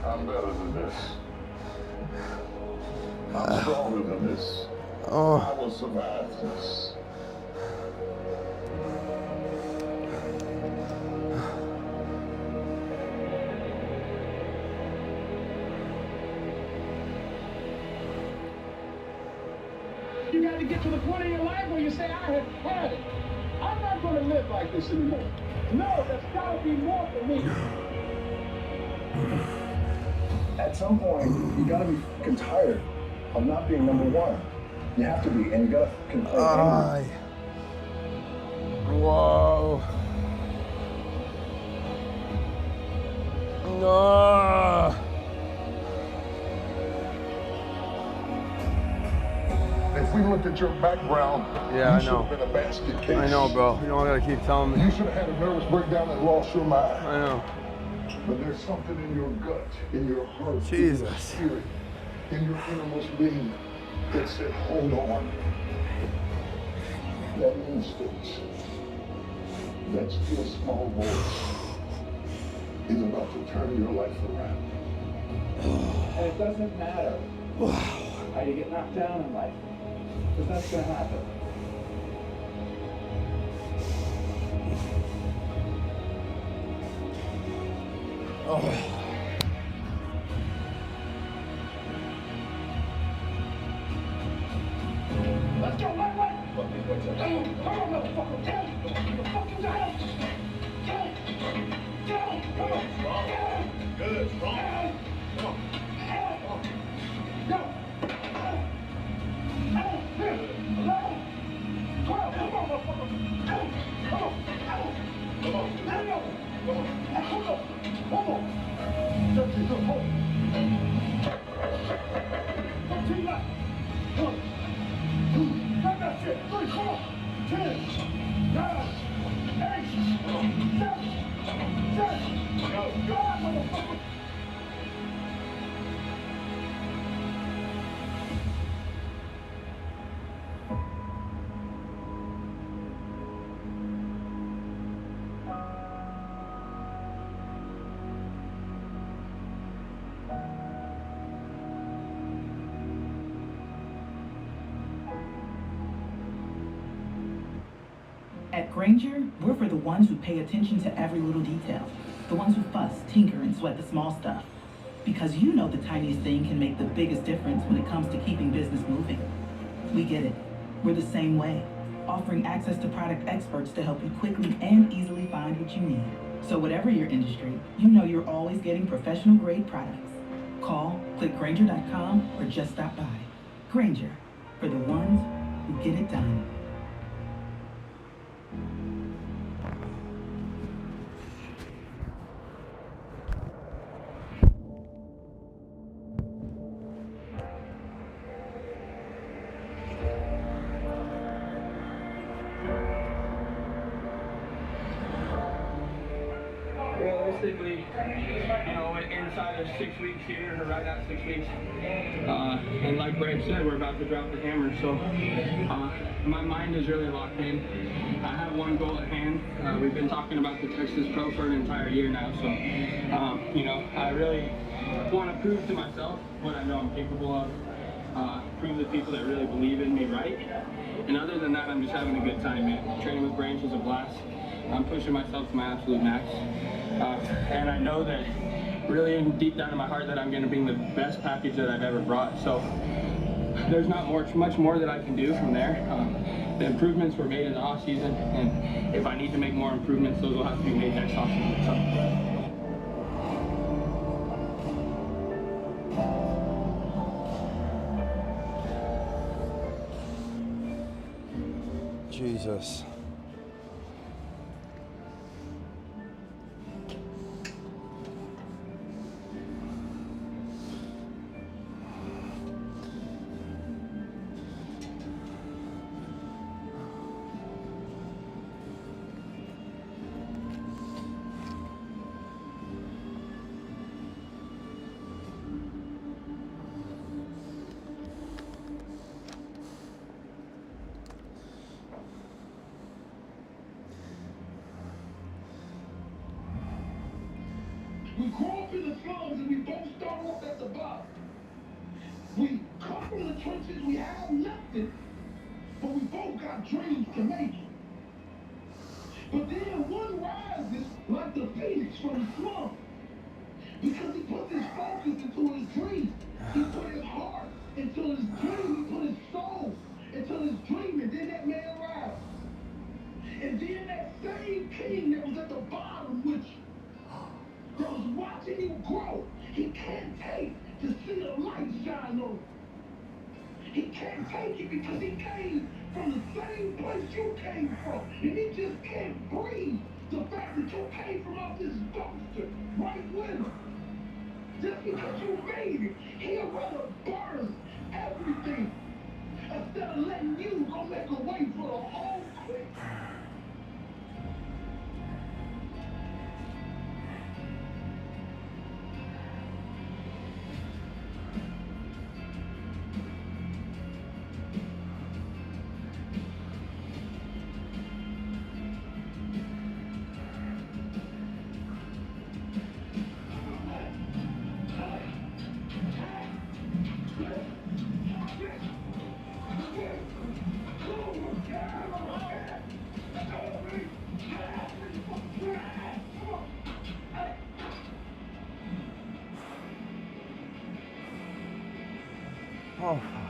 I'm better than this. I'm stronger than this. I will survive this. You got to get to the point in your life where you say, I have had it. I'm not going to live like this anymore. No, there's got to be more for me. At some point, you got to be fucking tired of not being number one. You have to be, and you got to complain. Whoa. No. If we looked at your background, Yeah, you should have been a basket case. I know, bro. You don't gotta keep telling me. You should have had a nervous breakdown and lost your mind. I know. But there's something in your gut, in your heart, Jesus. in your spirit, in your innermost being that said, hold on. That instinct, that still small voice is about to turn your life around. And it doesn't matter how you get knocked down in life, because that's going to happen. Let's go, what? Come on, motherfucker. Get the fuck you got. Come on. Good, strong. Come on. Go. At Granger, we're for the ones who pay attention to every little detail. The ones who fuss, tinker, and sweat the small stuff. Because you know the tiniest thing can make the biggest difference when it comes to keeping business moving. We get it. We're the same way. offering access to product experts to help you quickly and easily find what you need. So whatever your industry, you know you're always getting professional grade products. Call, click Grainger.com, or just stop by. Grainger, for the ones who get it done. Realistically, you know, inside of 6 weeks here, or right at 6 weeks, and like Brad said, we're about to drop the hammer, so my mind is really locked in. I have one goal at hand. We've been talking about the Texas Pro for an entire year now, so, you know, I really want to prove to myself what I know I'm capable of, prove the people that really believe in me right, and other than that, I'm just having a good time, man. Training with Branch is a blast. I'm pushing myself to my absolute max. And I know that really deep down in my heart that I'm going to bring the best package that I've ever brought. So there's not much more that I can do from there. The improvements were made in the off season, and if I need to make more improvements, those will have to be made next off season. So. Jesus. We grew up in the slums and we both start off at the bottom. We come from the trenches, we have nothing, but we both got dreams to make it. But then one rises like the phoenix from the slum because he puts his focus into his dream. He put his heart into his dream, he put his soul into his dream, and then that man rises. And then that same king that was at the bottom, which that was watching you grow, he can't take to see the light shine on him. He can't take it because he came from the same place you came from. And he just can't breathe the fact that you came from out this dumpster right with him. Just because you made it, he'll rather burn everything instead of letting you go make a way for the whole clique. Oh, fuck.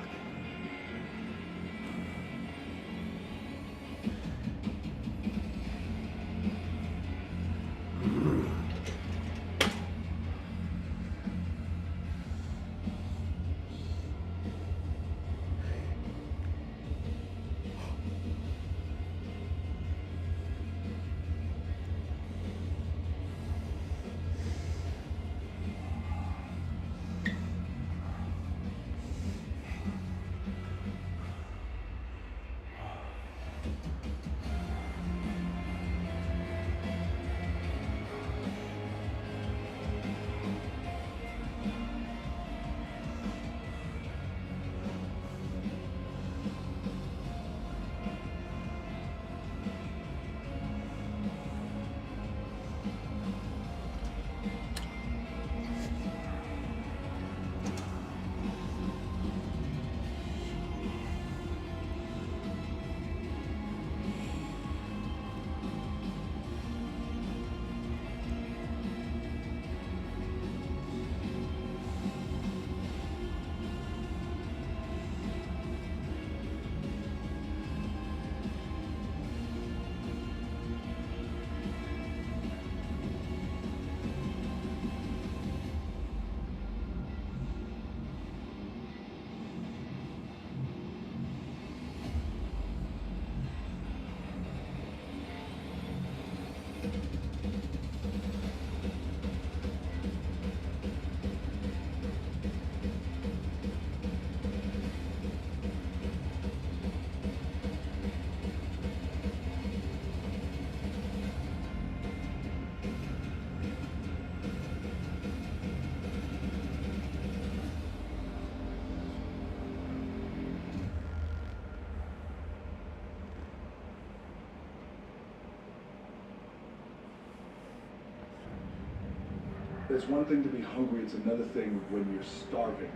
It's one thing to be hungry, it's another thing when you're starving.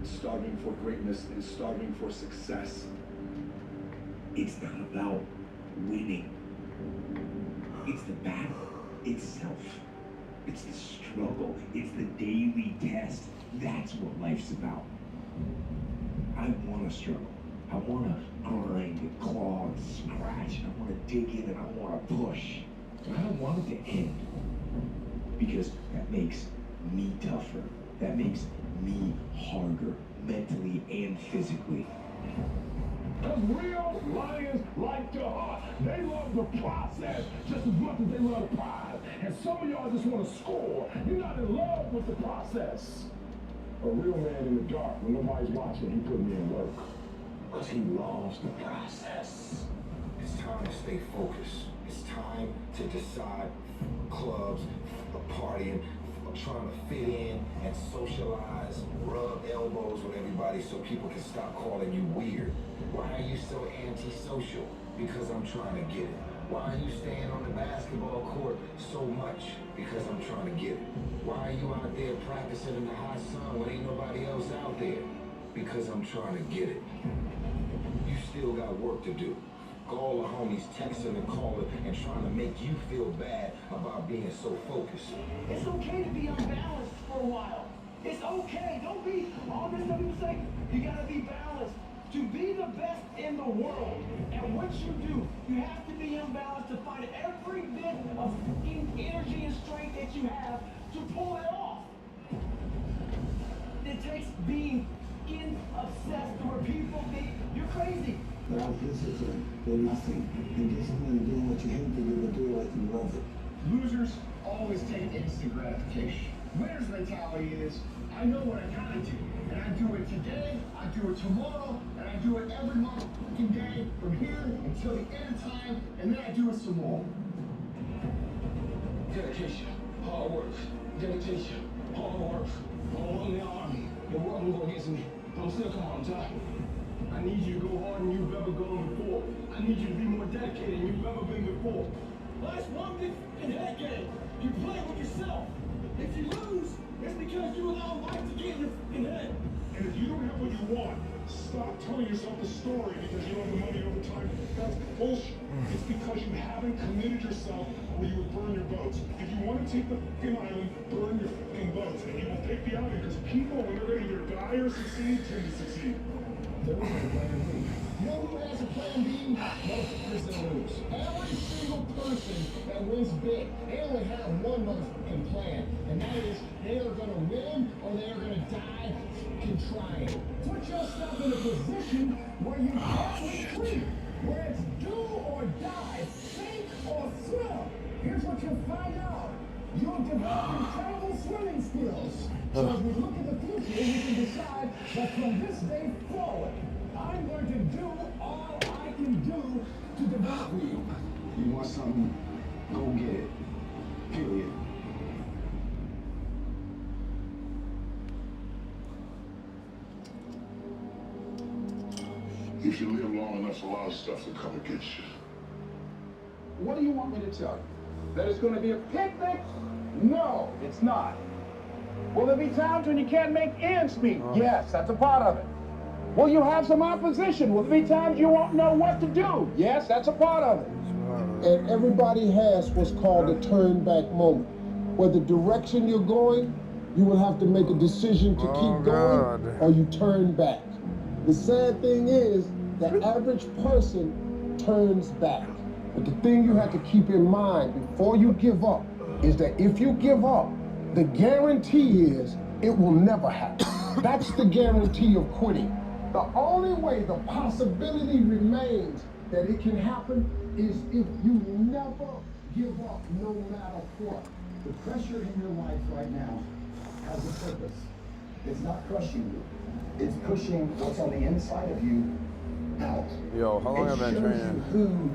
Starving for greatness and starving for success. It's not about winning. It's the battle itself. It's the struggle. It's the daily test. That's what life's about. I want to struggle. I want to grind and claw and scratch. I want to dig in and I want to push. I don't want it to end. Because that makes me tougher. That makes me harder, mentally and physically. Because real lions like to hunt. They love the process just as much as they love the prize. And some of y'all just want to score. You're not in love with the process. A real man in the dark, when nobody's watching, he put me in work. Because he loves the process. It's time to stay focused. It's time to decide clubs, partying, trying to fit in and socialize, rub elbows with everybody so people can stop calling you weird. Why are you so antisocial? Because I'm trying to get it. Why are you staying on the basketball court so much? Because I'm trying to get it. Why are you out there practicing in the hot sun when ain't nobody else out there? Because I'm trying to get it. You still got work to do. All the homies texting and calling and trying to make you feel bad about being so focused. It's okay to be unbalanced for a while. It's okay. Don't be all this stuff people say. You gotta be balanced. To be the best in the world at what you do, you have to be unbalanced to find every bit of energy and strength that you have to pull it off. It takes being obsessed to where people think you're crazy. Without discipline, you're nothing. And discipline is doing what you hate to do, but do it like you love it. Losers always take instant gratification. Winner's mentality is, I know what I gotta do, and I do it today, I do it tomorrow, and I do it every motherfucking day from here until the end of time, and then I do it some more. Dedication, hard work, dedication, hard work. I'm in the army. The world will go against me. I'm still coming on top. I need you to go harder than you've ever gone before. I need you to be more dedicated than you've ever been before. Life's one big f***ing head game. You play with yourself. If you lose, it's because you allow life to get in your f***ing head. And if you don't have what you want, stop telling yourself the story because you don't have the money over time. That's bullshit. It's because you haven't committed yourself or you would burn your boats. If you want to take the f***ing island, burn your f***ing boats. And you will take the island because people, when they're ready to either die or succeed, tend to succeed. There is a plan B. You know who has a plan B? Motherfuckers that lose. Every single person that wins big, they only have one motherfucking plan. And that is, they are going to win or they are going to die fucking trying. Put yourself in a position where you have a swim, where it's do or die, sink or swim. Here's what you'll find out. You'll develop incredible swimming skills. So as we look at the future, we can decide that from this day forward, I'm going to do all I can do to develop you. You want something, go get it. Period. If you live long enough, a lot of stuff will come against you. What do you want me to tell you? That it's going to be a picnic? No, it's not. Will there be times when you can't make ends meet? Yes, that's a part of it. Will you have some opposition? Will there be times you won't know what to do? Yes, that's a part of it. And everybody has what's called a turn back moment. Where the direction you're going, you will have to make a decision to keep going or you turn back. The sad thing is, the average person turns back. But the thing you have to keep in mind before you give up is that if you give up, the guarantee is it will never happen. That's the guarantee of quitting. The only way the possibility remains that it can happen is if you never give up, no matter what. The pressure in your life right now has a purpose. It's not crushing you. It's pushing what's on the inside of you out. Yo, how long have I been training? Who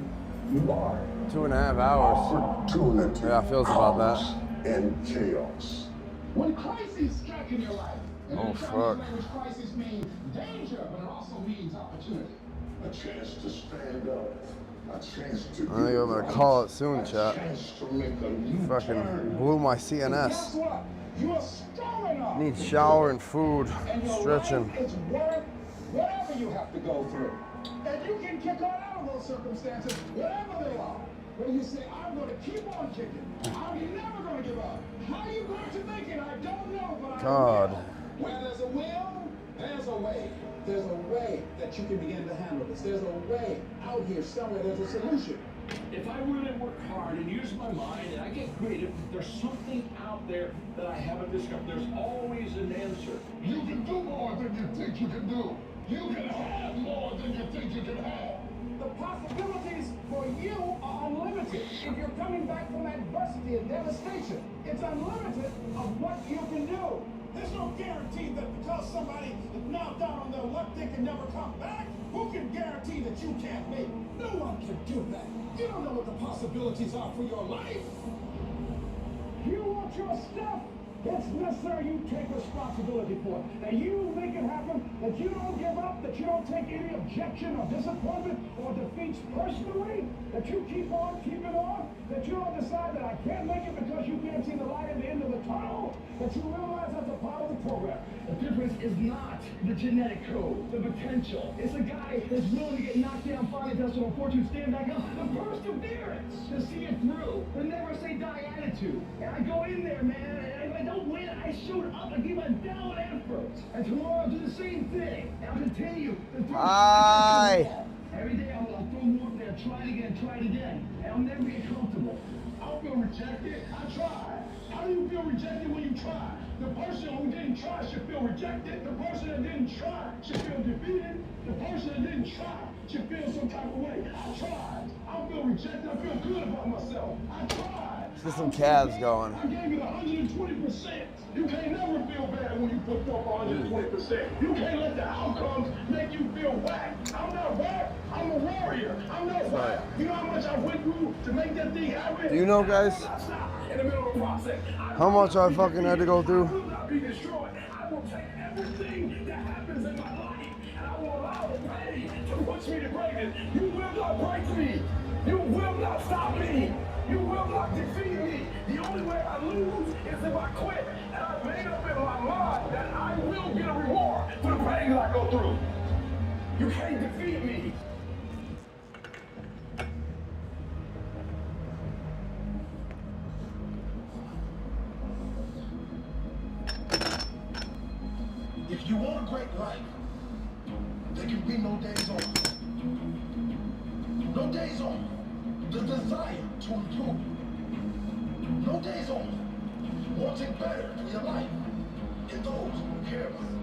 you are. 2.5 hours. Opportunity. Yeah, it feels about that. And chaos. When crisis strike in your life, Oh, fuck. Crisis means danger, but it also means opportunity. A chance to stand up I think I'm gonna call it soon, chat. Fucking blew my CNS. You're strong enough. Need shower and food, And your stretching. life is worth whatever you have to go through. And you can kick on out of those circumstances, whatever they are. When you say, I'm going to keep on kicking, I'm never going to give up. How are you going to make it? I don't know, but God. I will. Where there's a will, there's a way. There's a way that you can begin to handle this. There's a way out here somewhere. There's a solution. If I really work hard and use my mind and I get creative, there's something out there that I haven't discovered. There's always an answer. You can do more than you think you can do. You can have more than you think you can have. The possibilities for you are unlimited. If you're coming back from adversity and devastation, it's unlimited of what you can do. There's no guarantee that because somebody is now down on their luck, they can never come back. Who can guarantee that you can't make? No one can do that. You don't know what the possibilities are for your life. You want your stuff? It's necessary you take responsibility for it. That you make it happen, that you don't give up, that you don't take any objection or disappointment or defeats personally, that you keep on keeping on, that you don't decide that I can't make it because you can't see the light at the end of the tunnel, that you realize that's a part of the program. The difference is not the genetic code, the potential. It's a guy that's willing to get knocked down, finally does so unfortunate, stand back up, the perseverance to see it through, the never say die attitude. And I go in there, man, and I don't win, I shoot up, I give a down effort. And tomorrow I'll do the same thing. And I'll continue to throw every day I'll throw more up there, try it again. And I'll never get comfortable. I'll feel rejected, I try. How do you feel rejected when you try? The person who didn't try should feel rejected. The person that didn't try should feel defeated. The person that didn't try should feel some type of way. I tried. I feel rejected. I feel good about myself. I tried. There's some calves going. I gave it 120%. You can't never feel bad when you put up 120%. You can't let the outcomes make you feel whack. I'm not whack. I'm a warrior. I'm not whack. You know how much I went through to make that thing happen? Do you know, guys, In the middle of the process, how much I fucking had to go through? I will not be destroyed. I will take everything that happens in my life, and I will allow the pain to push me to greatness. You will not break me. You will not stop me. You will not defeat me. The only way I lose is if I quit. And I've made up in my mind that I will get a reward for the pain that I go through. You can't defeat me. If you want a great life, there can be no days off. No days off. The desire to improve. No days off. Wanting better for your life and those who care about you.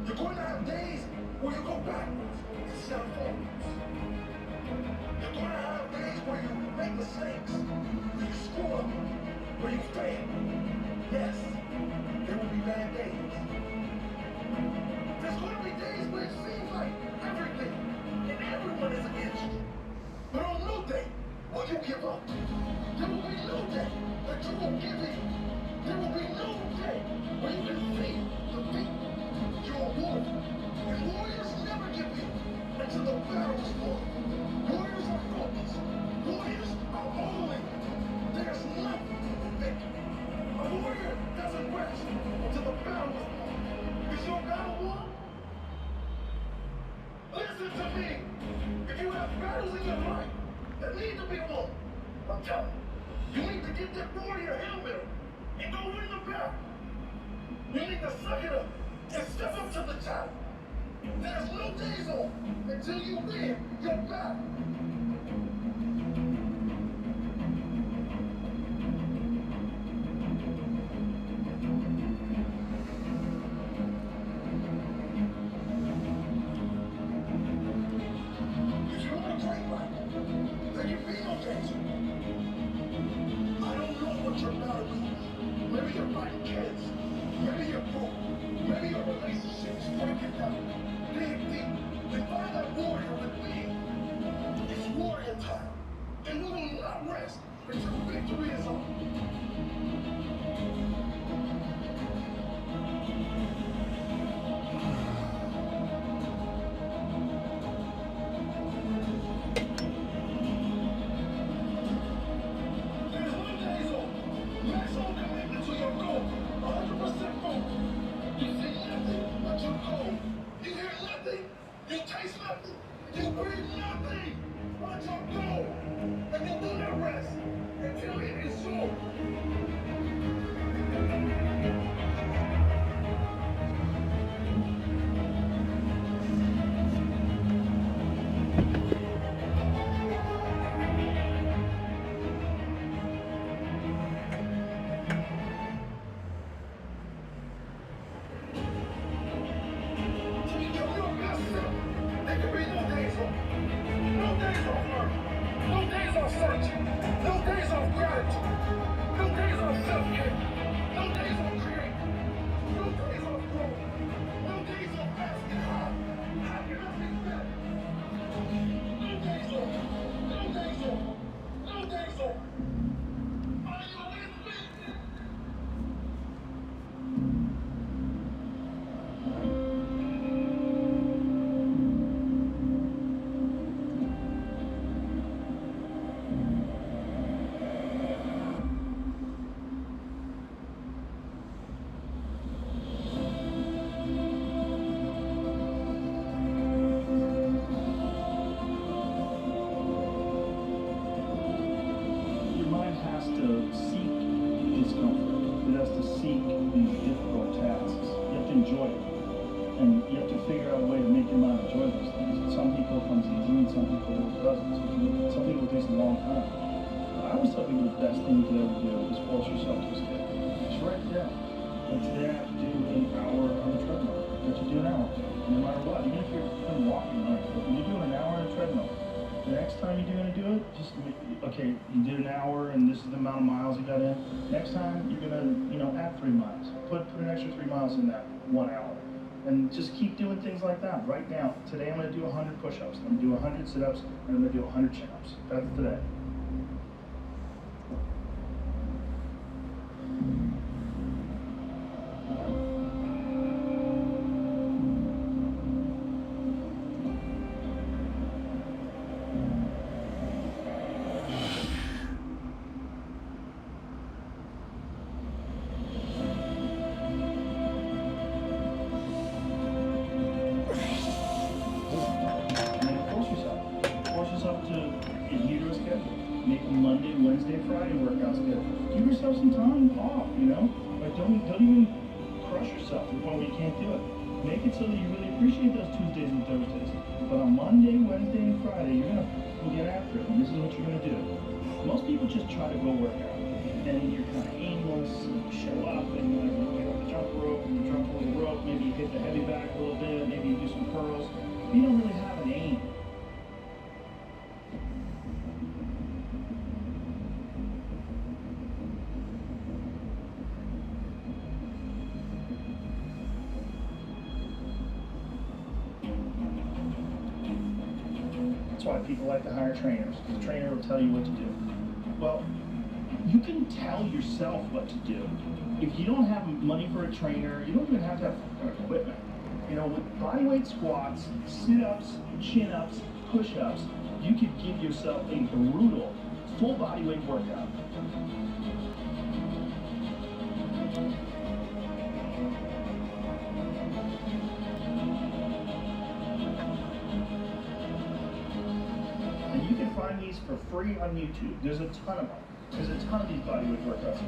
You're going to have days where you go backwards instead of forwards. You're going to have days where you make mistakes, where you screw up, where you fail. Yes, there will be bad days. There's going to be days where it seems like everything and everyone is against you. But on no day will you give up. There will be no day that you won't give in. There will be no day where you can see defeat. You're a warrior. And warriors never give in until the battle is won. Warriors are focused. Warriors are only. There's nothing to victory. A warrior doesn't rest until the battle is won. Is your battle won? Listen to me. If you have battles in your life that need to be won, I'm telling you, you need to get that warrior helmet and go win the battle. You need to suck it up and step up to the challenge. There's no days off until you win your battle. Maybe you're fighting kids. Maybe you're broke. Maybe your relationship's breaking down. Dig deep and find that warrior with me. It's warrior time. And we will not rest until victory is on. self-gratitude. Them days of self-care. Them days of create. Them days of growth. Them days of asking how can I be better? Them days of. Them days of. Them days of. Are you with me? Your mind has to seek discomfort. It has to seek these difficult tasks. You have to enjoy it. And you have to figure out a way to make your mind enjoy those things. Some people it comes easy and some people it doesn't. Some people it takes a long time. I always tell people the best thing to ever do is force yourself to stay. Just write it down. And today I have to do an hour on the treadmill. You have to do an hour, no matter what. Even if you're walking, like, when you're doing an hour on a treadmill, the next time you're going to do it, just, okay, you did an hour and this is the amount of miles you got in. Next time you're going to, add 3 miles. Put an extra 3 miles in that 1 hour. And just keep doing things like that. Right now, today I'm going to do 100 push-ups. I'm going to do 100 sit-ups, and I'm going to do 100 chin-ups. That's today. Monday, Wednesday, Friday workouts schedule. Give yourself some time off, Like don't even crush yourself to the point where you can't do it. Make it so that you really appreciate those Tuesdays and Thursdays. But on Monday, Wednesday, and Friday, you're gonna get after it, and this is what you're gonna do. Most people just try to go work out, and you're kind of aimless, and you show up, and you get on the jump rope, and you jump over the rope, maybe you hit the heavy back a little bit, maybe you do some curls. You don't really have an aim. That's why people like to hire trainers, because the trainer will tell you what to do. Well, you can tell yourself what to do. If you don't have money for a trainer, you don't even have to have equipment. With bodyweight squats, sit-ups, chin-ups, push-ups, you could give yourself a brutal, full bodyweight workout. Find these for free on YouTube. There's a ton of them. There's a ton of these bodyweight workouts.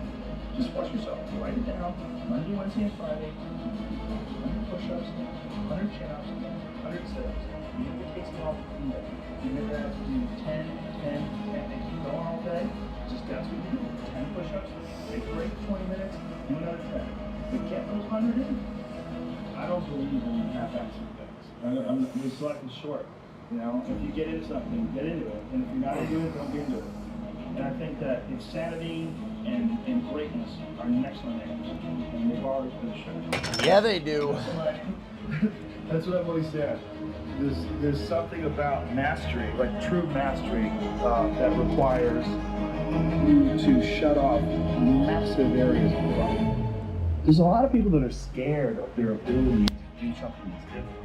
Just watch yourself. Write it down. Monday, Wednesday, and Friday. 100 push-ups, 100 chin-ups, 100 sit-ups. Even if it takes them all from there. You're going to have to do 10, 10, 10, and keep going all day. Just that's what you do. 10 push-ups, take a break 20 minutes, do another 10. But get those 100 in. I don't believe in half-assing things. This life is short. If you get into something, get into it. And if you're not into it, don't get into it. And I think that insanity and greatness are next to my names. And they've always been shown. Yeah, they do. That's what I've always said. There's something about mastery, like true mastery, that requires you to shut off massive areas of your life. There's a lot of people that are scared of their ability to do something that's difficult.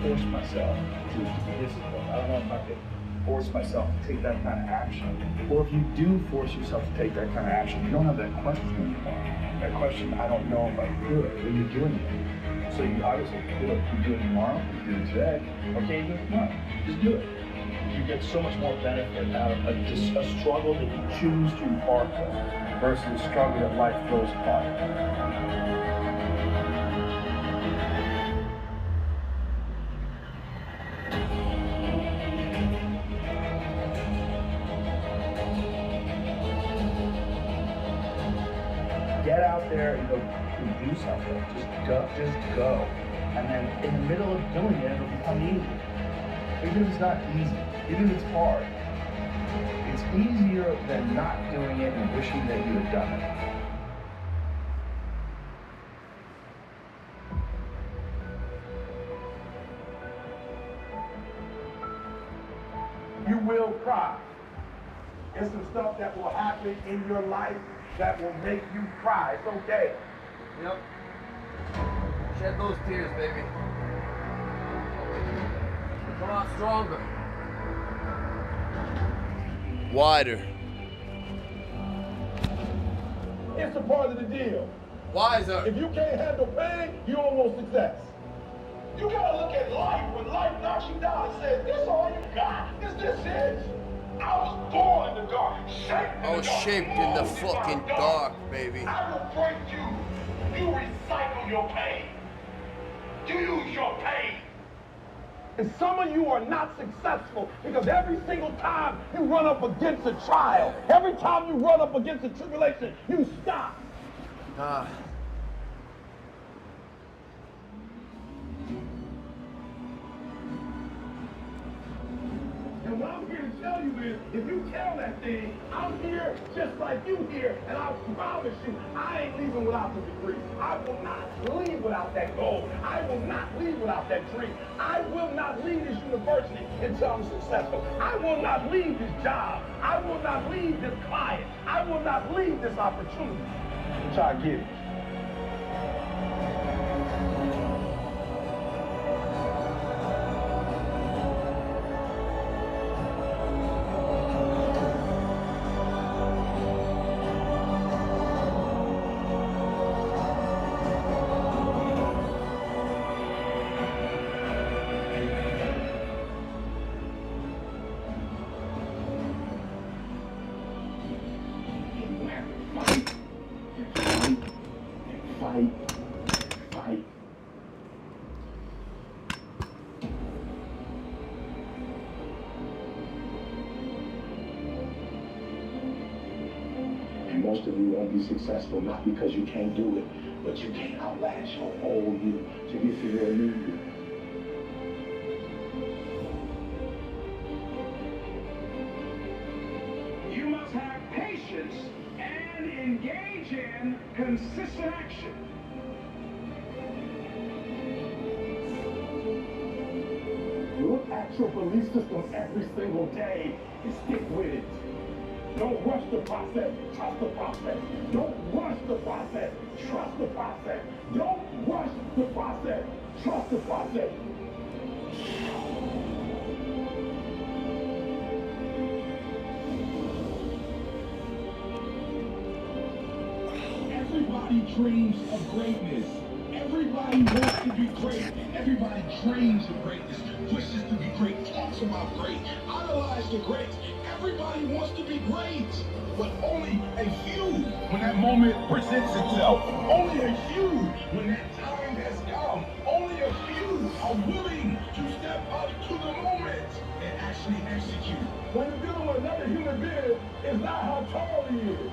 Force myself to be disciplined. I don't know if I could force myself to take that kind of action. Or if you do force yourself to take that kind of action, you don't have that question anymore. That question, I don't know if I can do it. Are you doing it? So you obviously do it. You do it tomorrow, you do it today. Okay, you do it tomorrow. Just do it. You get so much more benefit out of a struggle that you choose to embark on versus a struggle that life throws upon. get out there and go do something. Just go. And then in the middle of doing it, it'll become easy. Even if it's not easy, even if it's hard, it's easier than not doing it and wishing that you had done it. You will cry. There's some stuff that will happen in your life that will make you cry. It's okay. Yep. Shed those tears, baby. Come on, stronger. Wider. It's a part of the deal. Wiser. If you can't handle pain, you don't want success. You gotta look at life when life knocks you down and says, this all you got? Is this it? I was born in the dark, shaped in the dark. I was shaped in the fucking dark, baby. I will break you. You recycle your pain. You use your pain. And some of you are not successful because every single time you run up against a trial, every time you run up against a tribulation, you stop. And what I'm here to tell you is, if you tell that thing, I'm here just like you here, and I promise you, I ain't leaving without the degree. I will not leave without that goal. I will not leave without that dream. I will not leave this university until I'm successful. I will not leave this job. I will not leave this client. I will not leave this opportunity until I get it. Fight. And most of you won't be successful not because you can't do it, but you can't outlast your old you to get to their new you. You must have patience and engage in consistent action. Look at your belief system every single day and stick with it. Don't rush the process, trust the process. Don't rush the process, trust the process. Don't rush the process, trust the process. Everybody dreams of greatness. Everybody wants to be great. Everybody dreams of greatness, wishes to be great, talks about great, idolize the great. Everybody wants to be great, but only a few when that moment presents itself. Only a few when that time has come. Only a few are willing to step up to the moment and actually execute. When you're dealing with another human being, it's not how tall he is.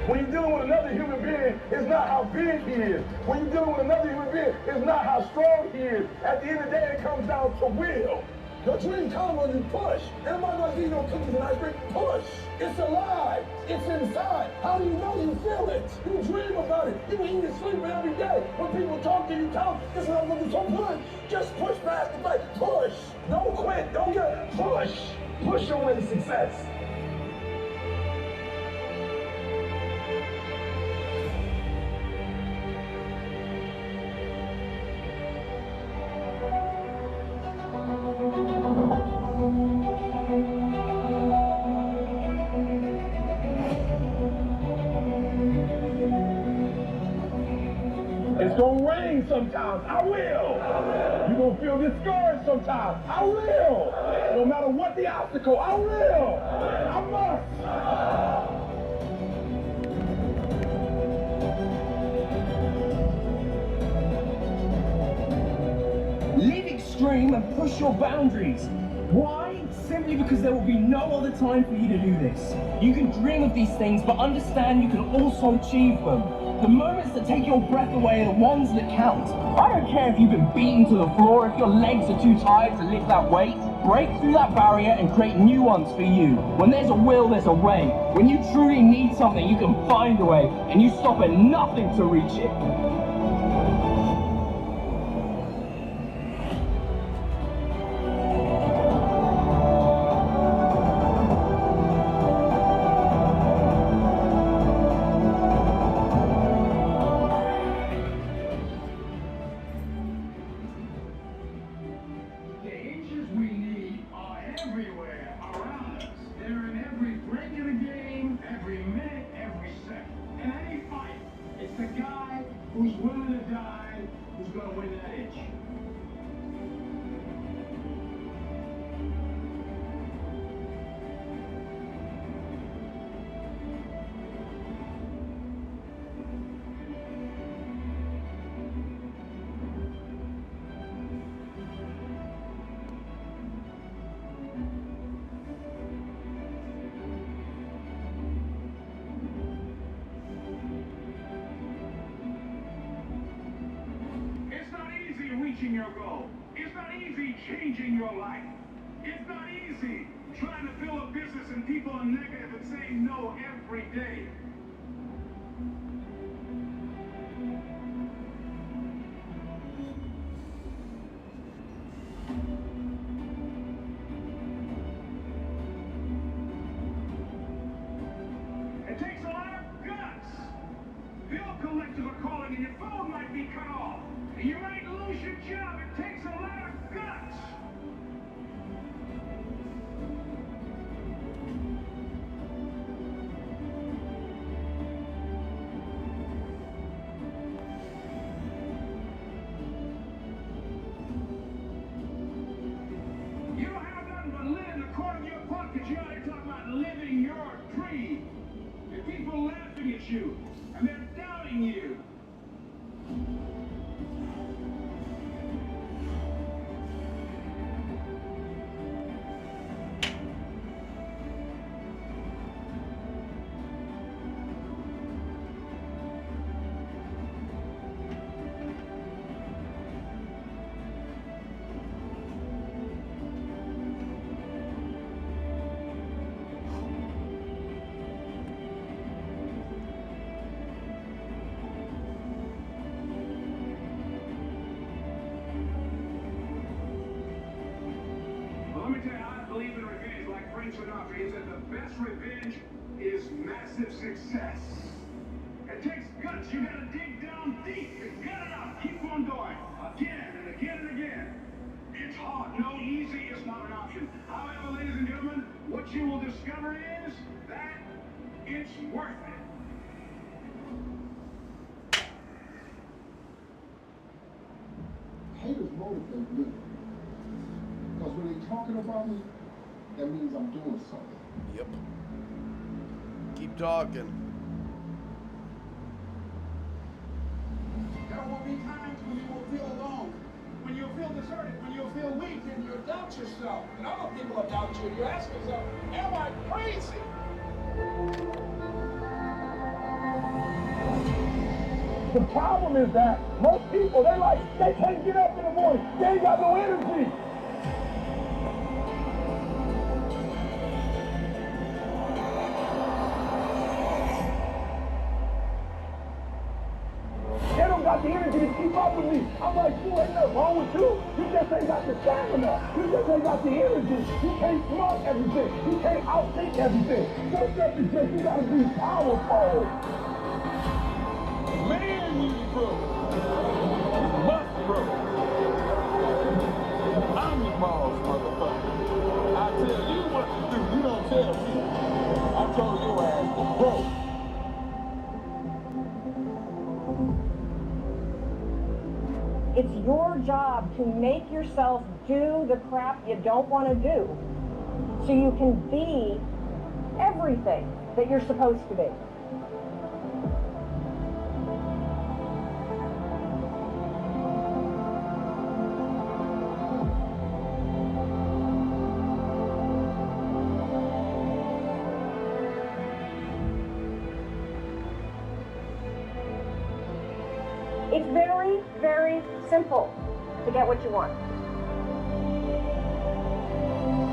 When you're dealing with another human being, it's not how big he is. When you're dealing with another human being, it's not how strong he is. At the end of the day, it comes down to will. Your dream comes when you push. Everybody wants to eat no cookies and ice cream. Push. It's alive. It's inside. How do you know you feel it? You dream about it. You eat and sleep it every day. When people talk to you, tell them, this is not looking so good. Just push past the fight. Push. Don't quit. Don't get push. Push your way to success. It's gonna rain sometimes. I will. You're gonna feel discouraged sometimes. I will. No matter what the obstacle, I will. I must. extreme and push your boundaries. Why? Simply because there will be no other time for you to do this. You can dream of these things, but understand you can also achieve them. The moments that take your breath away are the ones that count. I don't care if you've been beaten to the floor, if your legs are too tired to lift that weight. Break through that barrier and create new ones for you. When there's a will, there's a way. When you truly need something, you can find a way, and you stop at nothing to reach it. Who's willing to die, who's gonna win that inch. Reaching your goal. It's not easy changing your life. It's not easy trying to build a business and people are negative and saying no every day. It takes a lot of guts. Bill collectors are calling and your phone might be cut off. You might lose your job. It takes a lot of guts. You don't have nothing but lint in the corner of your pocket. You ought to talk about living your dream. And people laughing at you, and they're doubting you. Is that the best revenge is massive success. It takes guts. You gotta dig down deep and gut it out. Keep on going again and again and again. It's hard. No, easy is not an option. However, ladies and gentlemen, what you will discover is that it's worth it. Haters motivate me. Because when they're talking about me, that means I'm doing something. Yep. Keep talking. There will be times when you will feel alone, when you'll feel deserted, when you'll feel weak, and you'll doubt yourself. And other people will doubt you, and you ask yourself, am I crazy? The problem is that most people, they can't get up in the morning. They ain't got no energy. They don't got the energy to keep up with me. I'm like, you ain't nothing wrong with you. You just ain't got the stamina. You just ain't got the energy. You can't smart everything. You can't outthink everything. So just you gotta be powerful. Man, you grow. You must grow. I'm the boss, motherfucker. I tell you what to do. You don't tell me. I told your ass to grow. It's your job to make yourself do the crap you don't want to do so you can be everything that you're supposed to be. It's very, very simple to get what you want.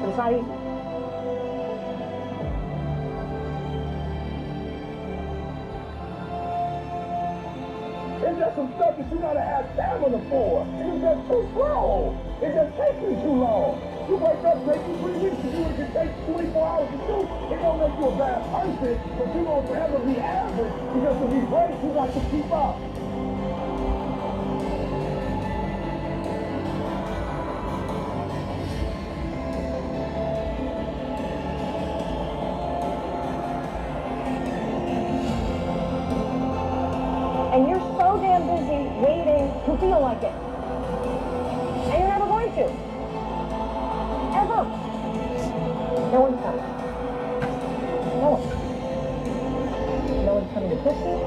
But it's not easy. It's just some stuff that you gotta have stamina for. You're just too slow. It just takes you too long. You wake up, take you 3 weeks to do it, it takes 24 hours to do. It don't make you a bad person, but you won't forever be average because to be great, you got to keep up. And you're so damn busy waiting to feel like it. And you're never going to. Ever. No one's coming. No one. No one's coming to kiss you.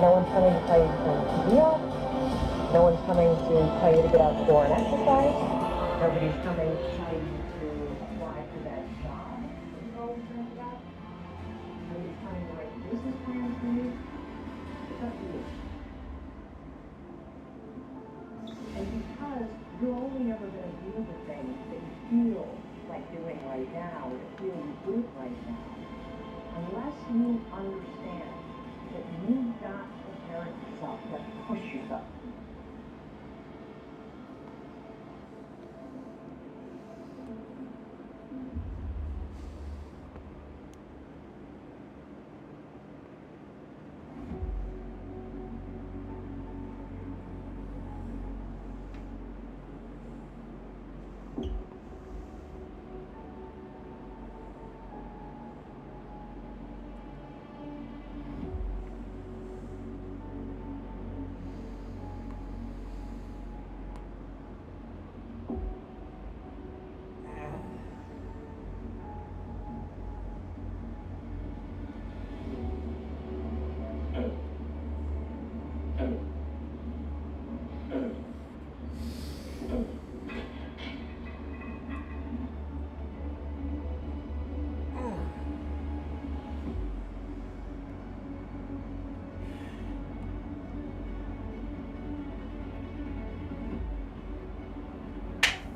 No one's coming to tell you to turn the TV off. No one's coming to tell you to get out the door and exercise. Nobody's coming to tell you to apply for that job that you've always dreamed about. Nobody's coming to write business plans for you. It's up to you. And because you're only ever going to do the things that you feel like doing right now, that feel good right now, unless you understand that you've got to parent yourself, you have to push yourself.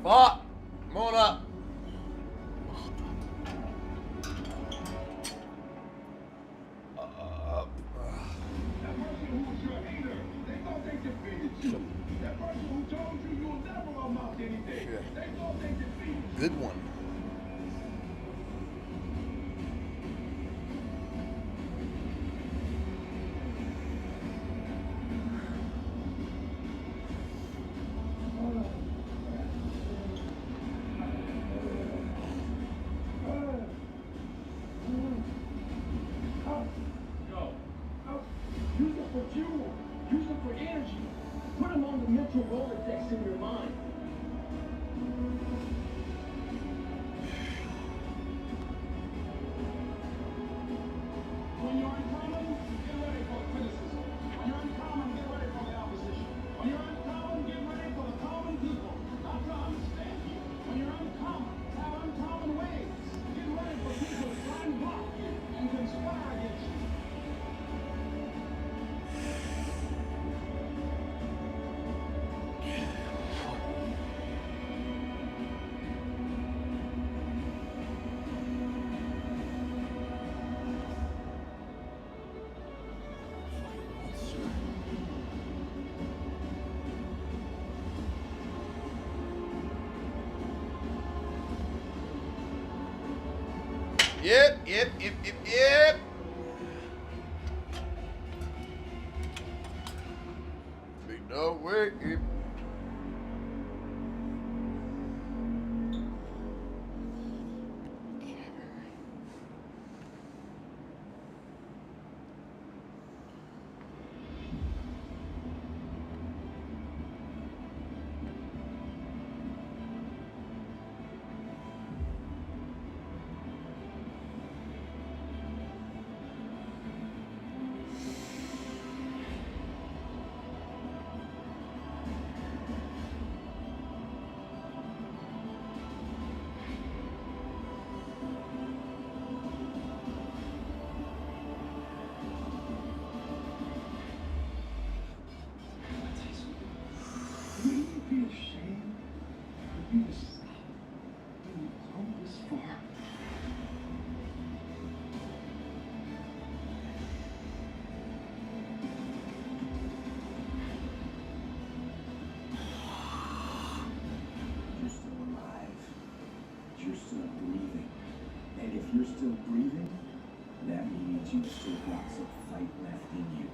Fuck! Come on up. That person who's your hater, they thought they defeated you. That person who told you you'll never amount to anything, they thought they defeated you. Good one. Use it for fuel. Use it for energy. Put them on the mental Rolodex in your mind. When you're uncommon, get ready for the criticism. When you're uncommon, get ready for the opposition. When you're uncommon, get ready for the common people not to understand you. When you're uncommon, have uncommon ways. Get ready for people to try and block you and conspire against you. Yep. Big dog, wait. you to stop. When you go this far, you're still alive. You're still breathing. And if you're still breathing, that means you've still got some fight left in you.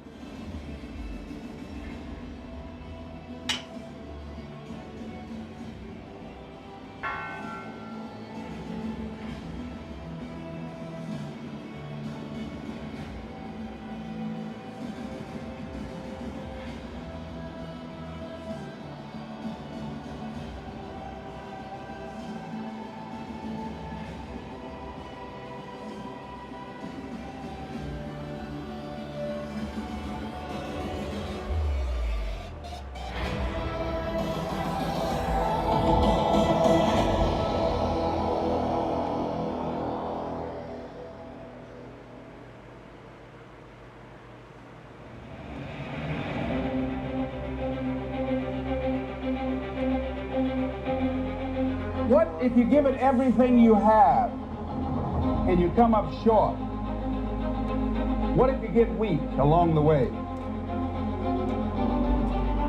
What if you give it everything you have and you come up short? What if you get weak along the way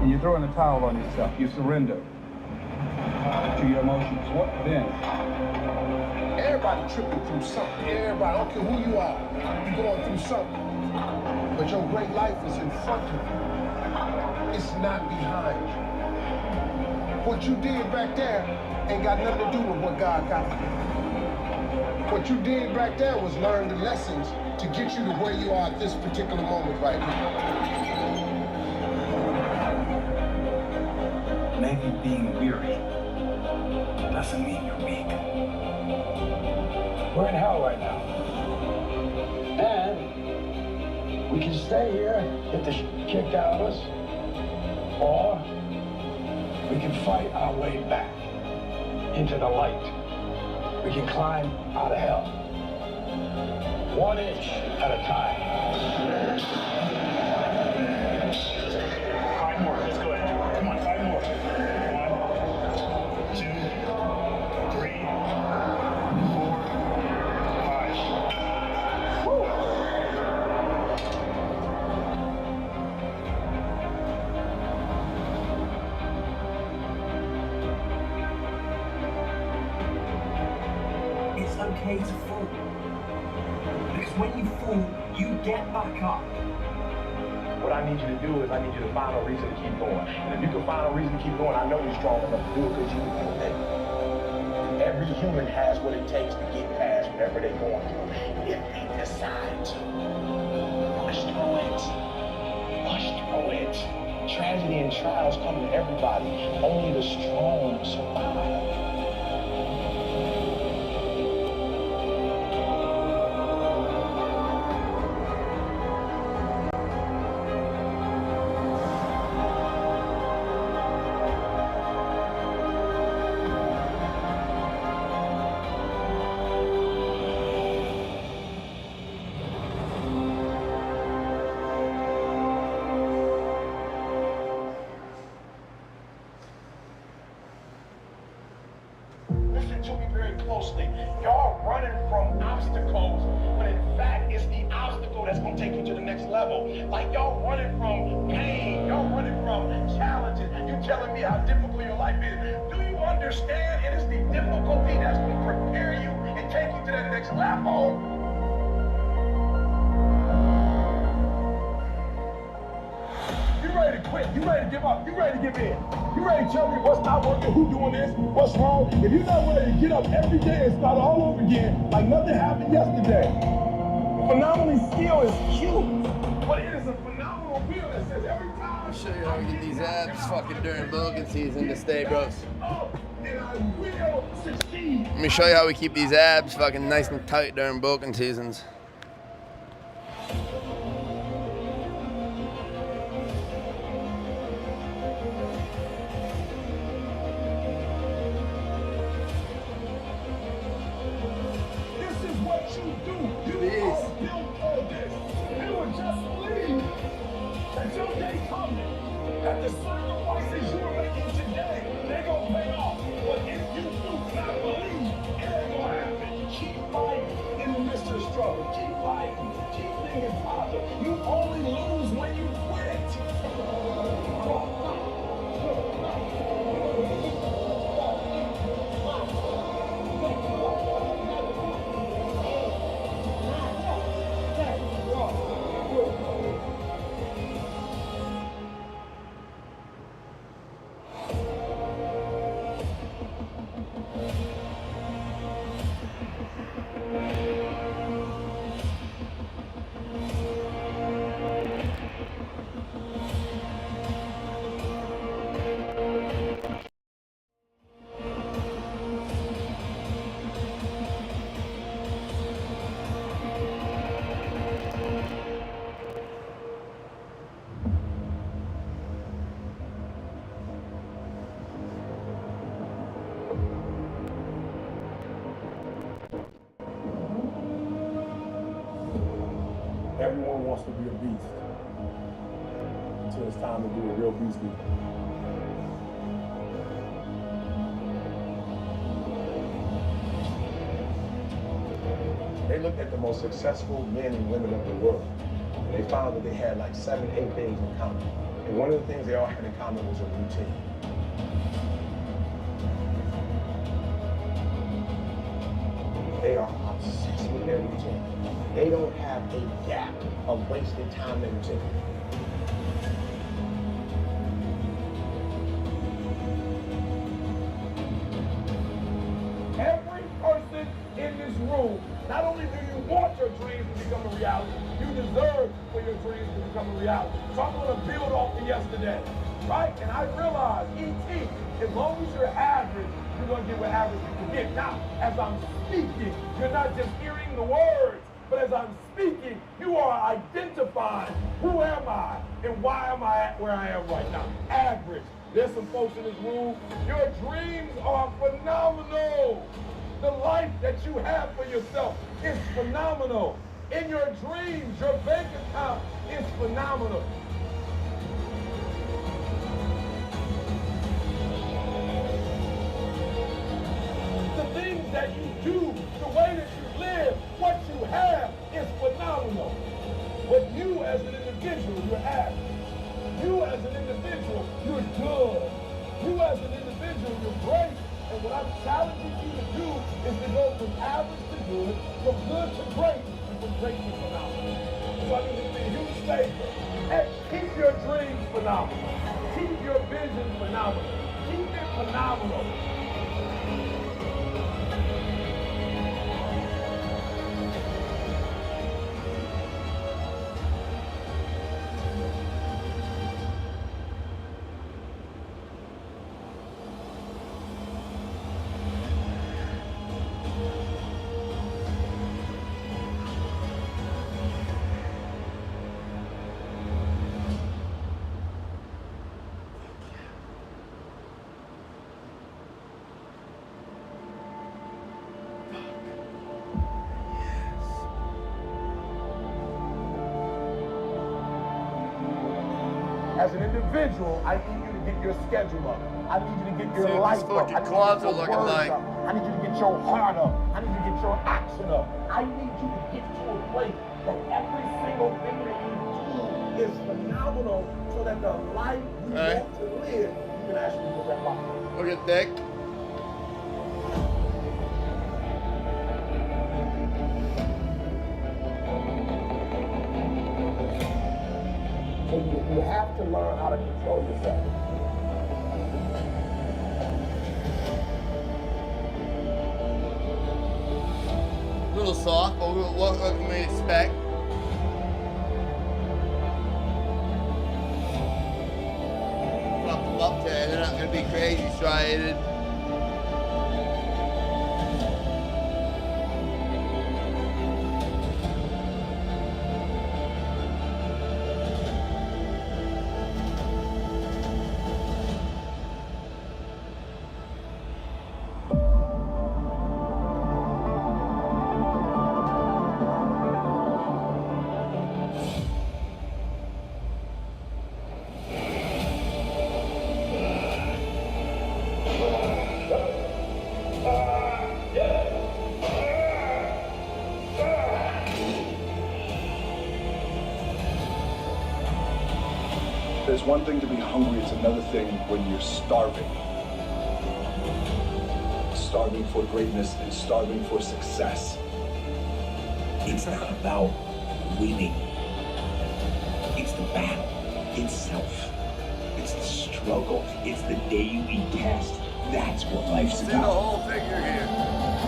and you throw in the towel on yourself? You surrender to your emotions. What then? Everybody tripping through something. Everybody, I don't care who you are, you're going through something. But your great life is in front of you. It's not behind you. What you did back there ain't got nothing to do with what God got for you. What you did back there was learn the lessons to get you to where you are at this particular moment right now. Maybe being weary doesn't mean you're weak. We're in hell right now. And we can stay here, get the shit kicked out of us, or we can fight our way back into the light. We can climb out of hell. 1 inch at a time. 5 more, let's go ahead. Come on, 5 more. 1, 2, 3, 4, 5. Woo! It's okay to fall. Because when you fall, you get back up. What I need you to do is I need you to find a reason to keep going. And if you can find a reason to keep going, I know you're strong enough to do it because you can do it. Every human has what it takes to get past whatever they're going through. If they decide to push through it. Push through it. Tragedy and trials come to everybody. Only the strong survive. Listen to me very closely. Y'all running from obstacles when in fact it's the obstacle that's gonna take you to the next level. Like y'all running from pain, y'all running from challenges. You telling me how difficult your life is. Do you understand it is the difficulty that's gonna prepare you and take you to that next level? You ready to quit? You ready to give up? You ready to give in? You ready to tell me what's not working? Who doing this? What's wrong? If you're not ready to get up every day and start all over again, like nothing happened yesterday. Phenomenally skill is cute, but it is a phenomenal wheel that says every time. I'll show you how to get these abs fucking during bulking season to stay, bros. Let me show you how we keep these abs fucking nice and tight during bulking seasons. That the sacrifices you're making today, they're gonna pay off. But in You only lose when you quit. Everyone wants to be a beast until it's time to do a real beast meeting. They looked at the most successful men and women of the world, and they found that they had like 7, 8 things in common. And one of the things they all had in common was a routine. They are obsessed with their routine. They don't have a gap of wasted time in routine. Every person in this room, not only do you want your dreams to become a reality, you deserve for your dreams to become a reality. So I'm going to build off of yesterday, right? And I realize, E.T., as long as you're average, you're going to get what average people get. Now, as I'm speaking, you're not just hearing the words, but as I'm speaking, you are identifying who am I and why am I at where I am right now. Average. There's some folks in this room, your dreams are phenomenal. The life that you have for yourself is phenomenal. In your dreams, your bank account is phenomenal. The things that you do, the way that you live, what you have is phenomenal. But you as an individual, you're average. You as an individual, you're good. You as an individual, you're great. And what I'm challenging you to do is to go from average to good, from good to great, and from great to phenomenal. So I need you to be a huge favor. And keep your dreams phenomenal. Keep your vision phenomenal. Keep it phenomenal. As an individual, I need you to get your schedule up. I need you to get your life up. I need you to get your words up. I need you to get your heart up. I need you to get your action up. I need you to get to a place that every single thing that you do is phenomenal so that the life you want to live, you can actually live that life. Look at Nick. So you have to learn how to control yourself. A little soft, but what can we expect? Drop them up there, they're not going to be crazy striated. there's one thing to be hungry, it's another thing when you're starving. Starving for greatness and starving for success. It's not about winning. It's the battle itself. It's the struggle. It's the daily test. That's what life's about. See the whole figure here.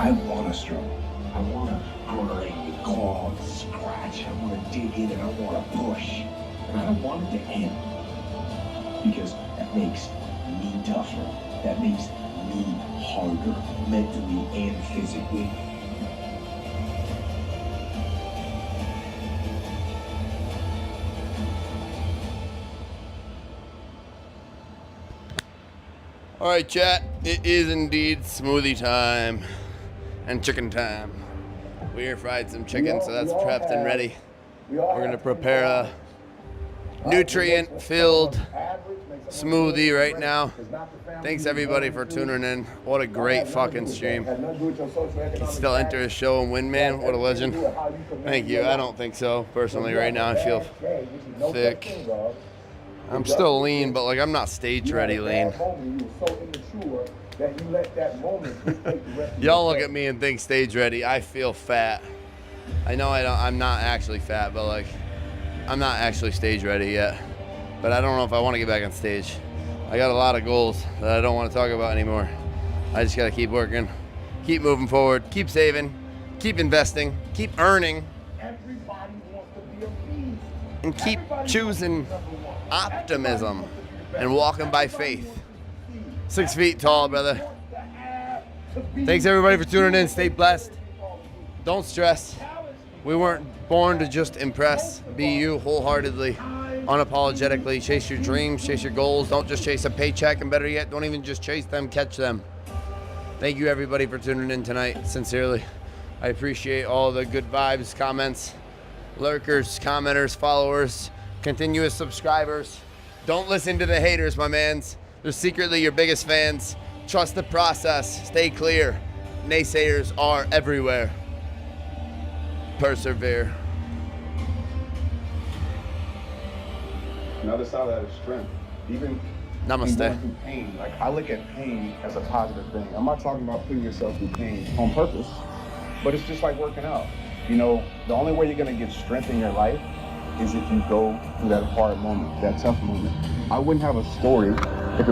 I want to struggle. I want to grind, claw, scratch. I want to dig in and I want to push. And I don't want it to end. Because that makes me tougher. That makes me harder, mentally and physically. All right, chat. It is indeed smoothie time and chicken time. We air fried some chicken, so that's prepped and ready. We're gonna prepare a nutrient-filled smoothie right now. Thanks everybody for tuning in. What a great fucking stream. Can still enter his show and win, man. What a legend. Thank you. I don't think so. Personally, right now I feel thick. I'm still lean, but like I'm not stage ready lean. Y'all look at me and think stage ready. I feel fat. I know I'm not actually fat, but like I'm not actually stage ready yet. But I don't know if I want to get back on stage. I got a lot of goals that I don't want to talk about anymore. I just got to keep working, keep moving forward, keep saving, keep investing, keep earning, and keep choosing optimism and walking by faith. 6 feet tall, brother. Thanks everybody for tuning in. Stay blessed. Don't stress. We weren't born to just impress. Be you wholeheartedly, unapologetically. Chase your dreams, chase your goals. Don't just chase a paycheck, and better yet, don't even just chase them, catch them. Thank you everybody for tuning in tonight. Sincerely, I appreciate all the good vibes, comments, lurkers, commenters, followers, continuous subscribers. Don't listen to the haters, my mans. They're secretly your biggest fans. Trust the process. Stay clear. Naysayers are everywhere. Persevere. Another side of that is strength. Even Namaste. going through pain, like I look at pain as a positive thing. I'm not talking about putting yourself through pain on purpose, but it's just like working out. You know, the only way you're gonna get strength in your life is if you go through that hard moment, that tough moment. I wouldn't have a story if it